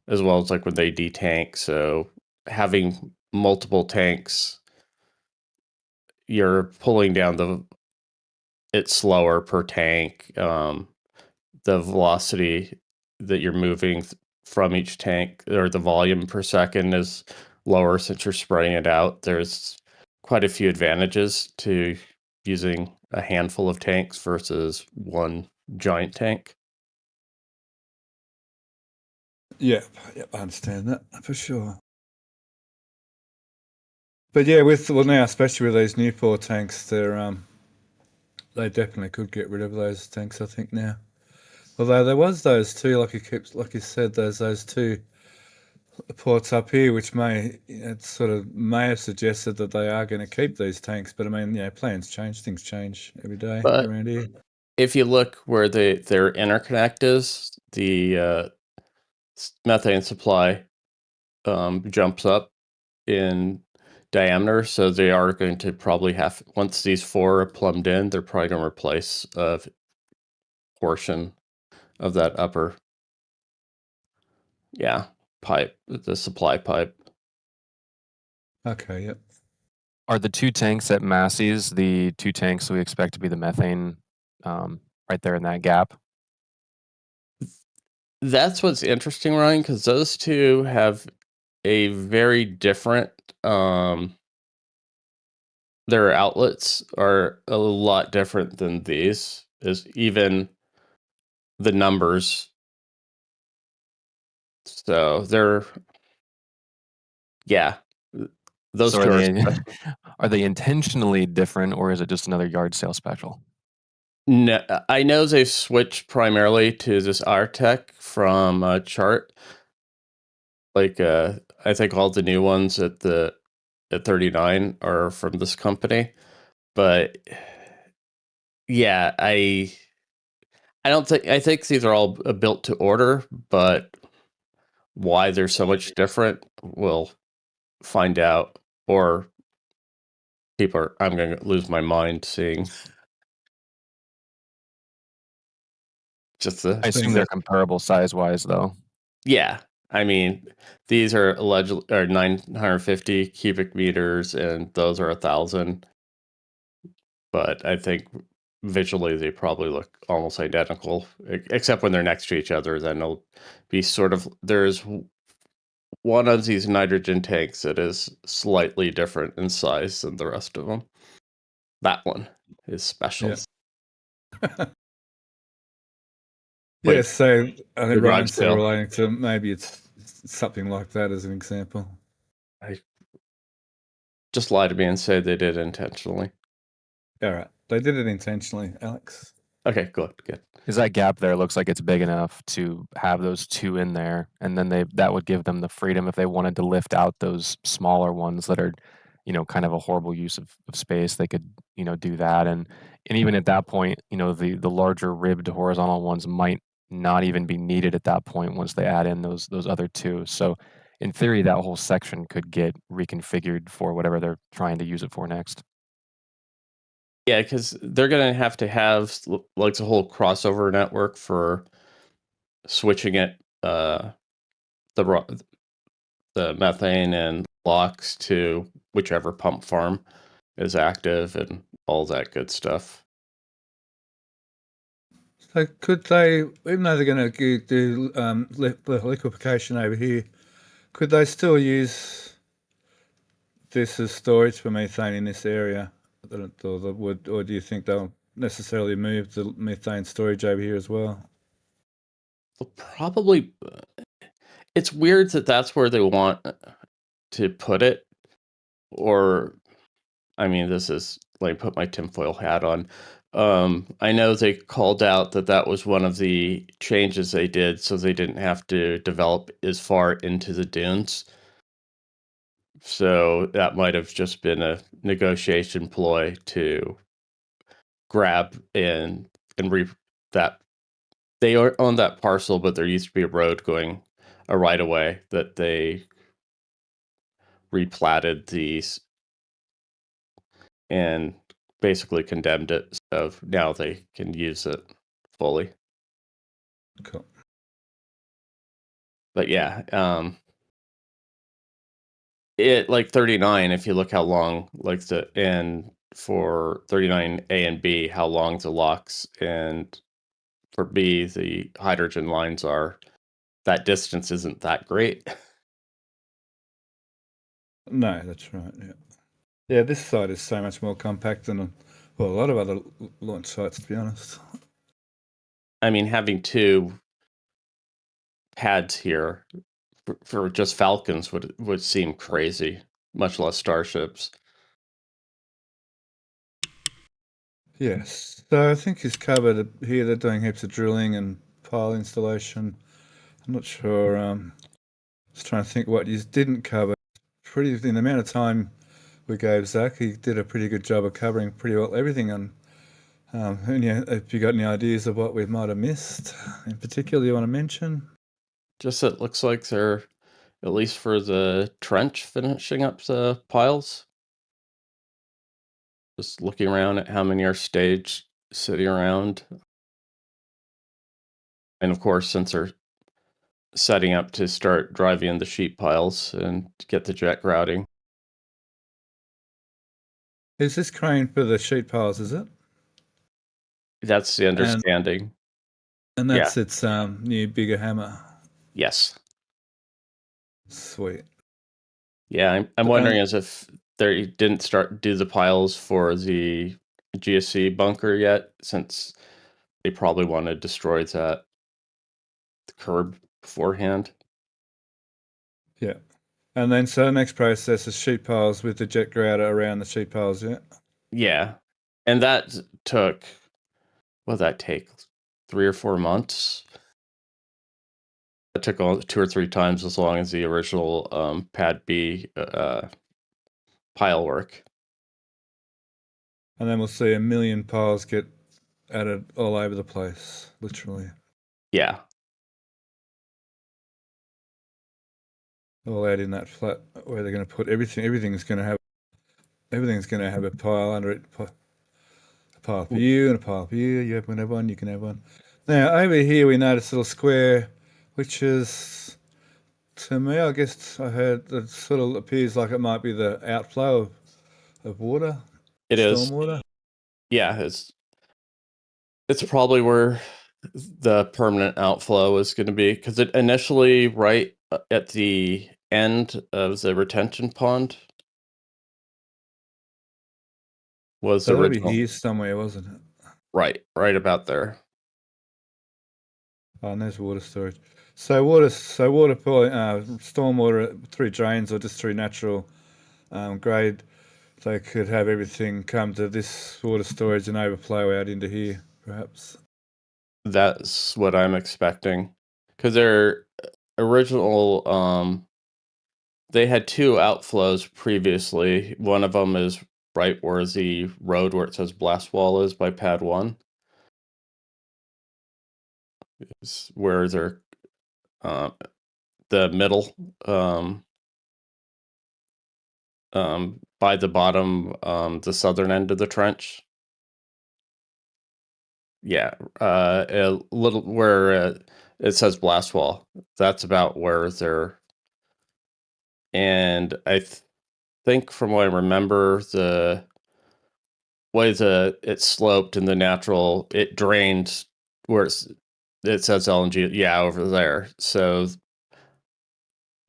as well as like when they detank. So having multiple tanks, you're pulling down it slower per tank. The velocity that you're moving from each tank, or the volume per second, is lower since you're spreading it out. There's quite a few advantages to using a handful of tanks versus one giant tank. Yep, I understand that for sure. But yeah, now, especially with these new 4 tanks, they definitely could get rid of those tanks, I think, now. Although there was those two, like you said, there's those two ports up here, which may have suggested that they are going to keep these tanks. But I mean, plans change, things change every day But around here. if you look where their interconnect is, the methane supply jumps up in diameter, so they are going to probably have, once these four are plumbed in, they're probably going to replace a portion of that upper pipe, the supply pipe. Okay, yep. Are the two tanks at Massey's the two tanks we expect to be the methane right there in that gap? That's what's interesting, Ryan, because those two have a very different their outlets are a lot different than these, is even the numbers. So they're those So two are they intentionally different, or is it just another yard sale special? No, I know they've switched primarily to this RTech from Chart. Like I think all the new ones at 39 are from this company. But yeah, I think these are all built to order, but why they're so much different, we'll find out. Or I'm going to lose my mind seeing just I assume they're comparable size-wise, though. Yeah, I mean, these are 950 cubic meters, and those are 1,000. But I think visually they probably look almost identical, except when they're next to each other. Then it'll be there's one of these nitrogen tanks that is slightly different in size than the rest of them. That one is special. Yeah. Yeah, so I think Ryan's sort of relating to maybe it's something like that as an example. Just lie to me and say they did it intentionally. All right. They did it intentionally, Alex. Okay, good. Because that gap there looks like it's big enough to have those two in there, and then that would give them the freedom if they wanted to lift out those smaller ones that are, kind of a horrible use of space. They could, do that, and even at that point, the larger ribbed horizontal ones might not even be needed at that point once they add in those other two. So, in theory, that whole section could get reconfigured for whatever they're trying to use it for next. Yeah, because they're going to have like the whole crossover network for switching it, the methane and LOX to whichever pump farm is active and all that good stuff. So could they, even though they're going to do liquefaction over here, could they still use this as storage for methane in this area? Or do you think they'll necessarily move the methane storage over here as well? Well, probably. It's weird that that's where they want to put it. Or, I mean, this is like put my tinfoil hat on. I know they called out that was one of the changes they did, so they didn't have to develop as far into the dunes. So that might have just been a negotiation ploy to grab and that. They own that parcel, but there used to be a road going a right of way that they replatted these and basically condemned it. So now they can use it fully. Cool. But yeah, it like 39, if you look how long and for 39 A and B, how long the LOX, and for B, the hydrogen lines are, that distance isn't that great. No, that's right. Yeah. Yeah, this site is so much more compact than a lot of other launch sites, to be honest. I mean, having two pads here for just Falcons would seem crazy, much less starships. Yes. So I think he's covered here. They're doing heaps of drilling and pile installation. I'm not sure. Just trying to think what you didn't cover. In the amount of time we gave Zack, he did a pretty good job of covering pretty well everything. And if you got any ideas of what we might have missed, in particular, you want to mention? Just it looks like they're, at least for the trench, finishing up the piles. Just looking around at how many are staged, sitting around. And of course, since they're setting up to start driving in the sheet piles and get the jet grouting. Is this crane for the sheet piles, is it? That's the understanding. And that's its new bigger hammer. Yes. Sweet. Yeah, I'm wondering as if they didn't do the piles for the GSC bunker yet, since they probably want to destroy the curb beforehand. Yeah. And then so the next process is sheet piles with the jet grouter around the sheet piles, yeah? Yeah. And that took, what did that take? 3 or 4 months? It took 2 or 3 times as long as the original Pad B pile work. And then we'll see a million piles get added all over the place, literally. Yeah. All out in that flat where they're going to put everything. Everything's going to have a pile under it. A pile for you and a pile for you. You can have one. You can have one. Now over here we notice a little square, which is, to me, I guess I heard it sort of appears like it might be the outflow of water. It is. Stormwater. Yeah, it's probably where the permanent outflow is going to be, because it initially right at the end of the retention pond was So the that'll be original. here somewhere, wasn't it? Right about there. Oh, and there's water storage. So water pooling, stormwater through drains or just through natural grade, they could have everything come to this water storage and overflow out into here, perhaps. That's what I'm expecting, because their original they had 2 outflows previously. One of them is right where the road where it says blast wall is by pad 1. Is where they're the middle by the bottom, the southern end of the trench. Yeah, a little where it says blast wall. That's about where they're. And I think from what I remember, the way it sloped and the natural, it drained where it says LNG. Yeah, over there. So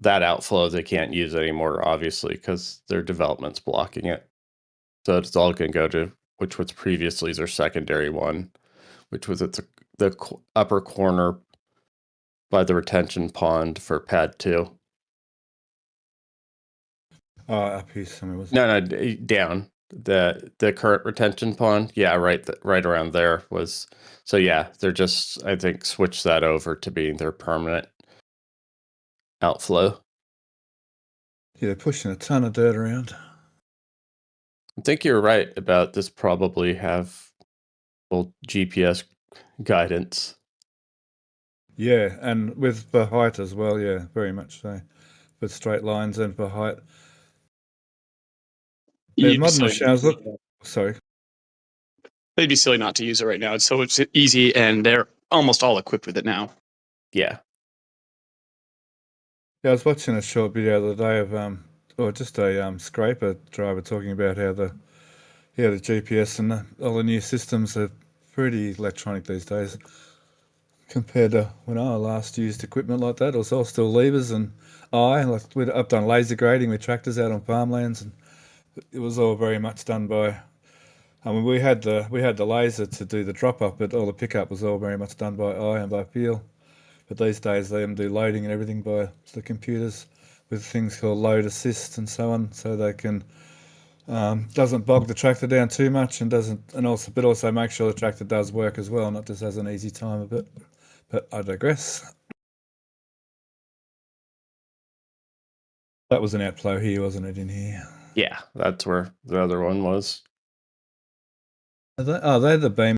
that outflow they can't use anymore, obviously, because their development's blocking it. So it's all going to go to which was previously their secondary one, which was at the upper corner by the retention pond for pad 2. Oh, up here somewhere, was it? No, down the current retention pond. Yeah, right around there was. So yeah, they're just, I think, switched that over to being their permanent outflow. Yeah, they're pushing a ton of dirt around. I think you're right about this. Probably have GPS guidance. Yeah, and with the height as well. Yeah, very much so. With straight lines and for height. There's modern machines. Sorry. They'd be silly not to use it right now. It's easy, and they're almost all equipped with it now. Yeah. Yeah, I was watching a short video the other day of just a scraper driver talking about how the GPS and all the new systems are pretty electronic these days compared to when I last used equipment like that. It was all still levers and I've done laser grading with tractors out on farmlands, and it was all very much done by. I mean, we had the laser to do the drop off, but all the pickup was all very much done by eye and by feel. But these days they do loading and everything by the computers with things called load assist and so on, so they can doesn't bog the tractor down too much and also make sure the tractor does work as well, not just has an easy time of it. But I digress. That was an outflow here, wasn't it, in here? Yeah, that's where the other one was. They're the beam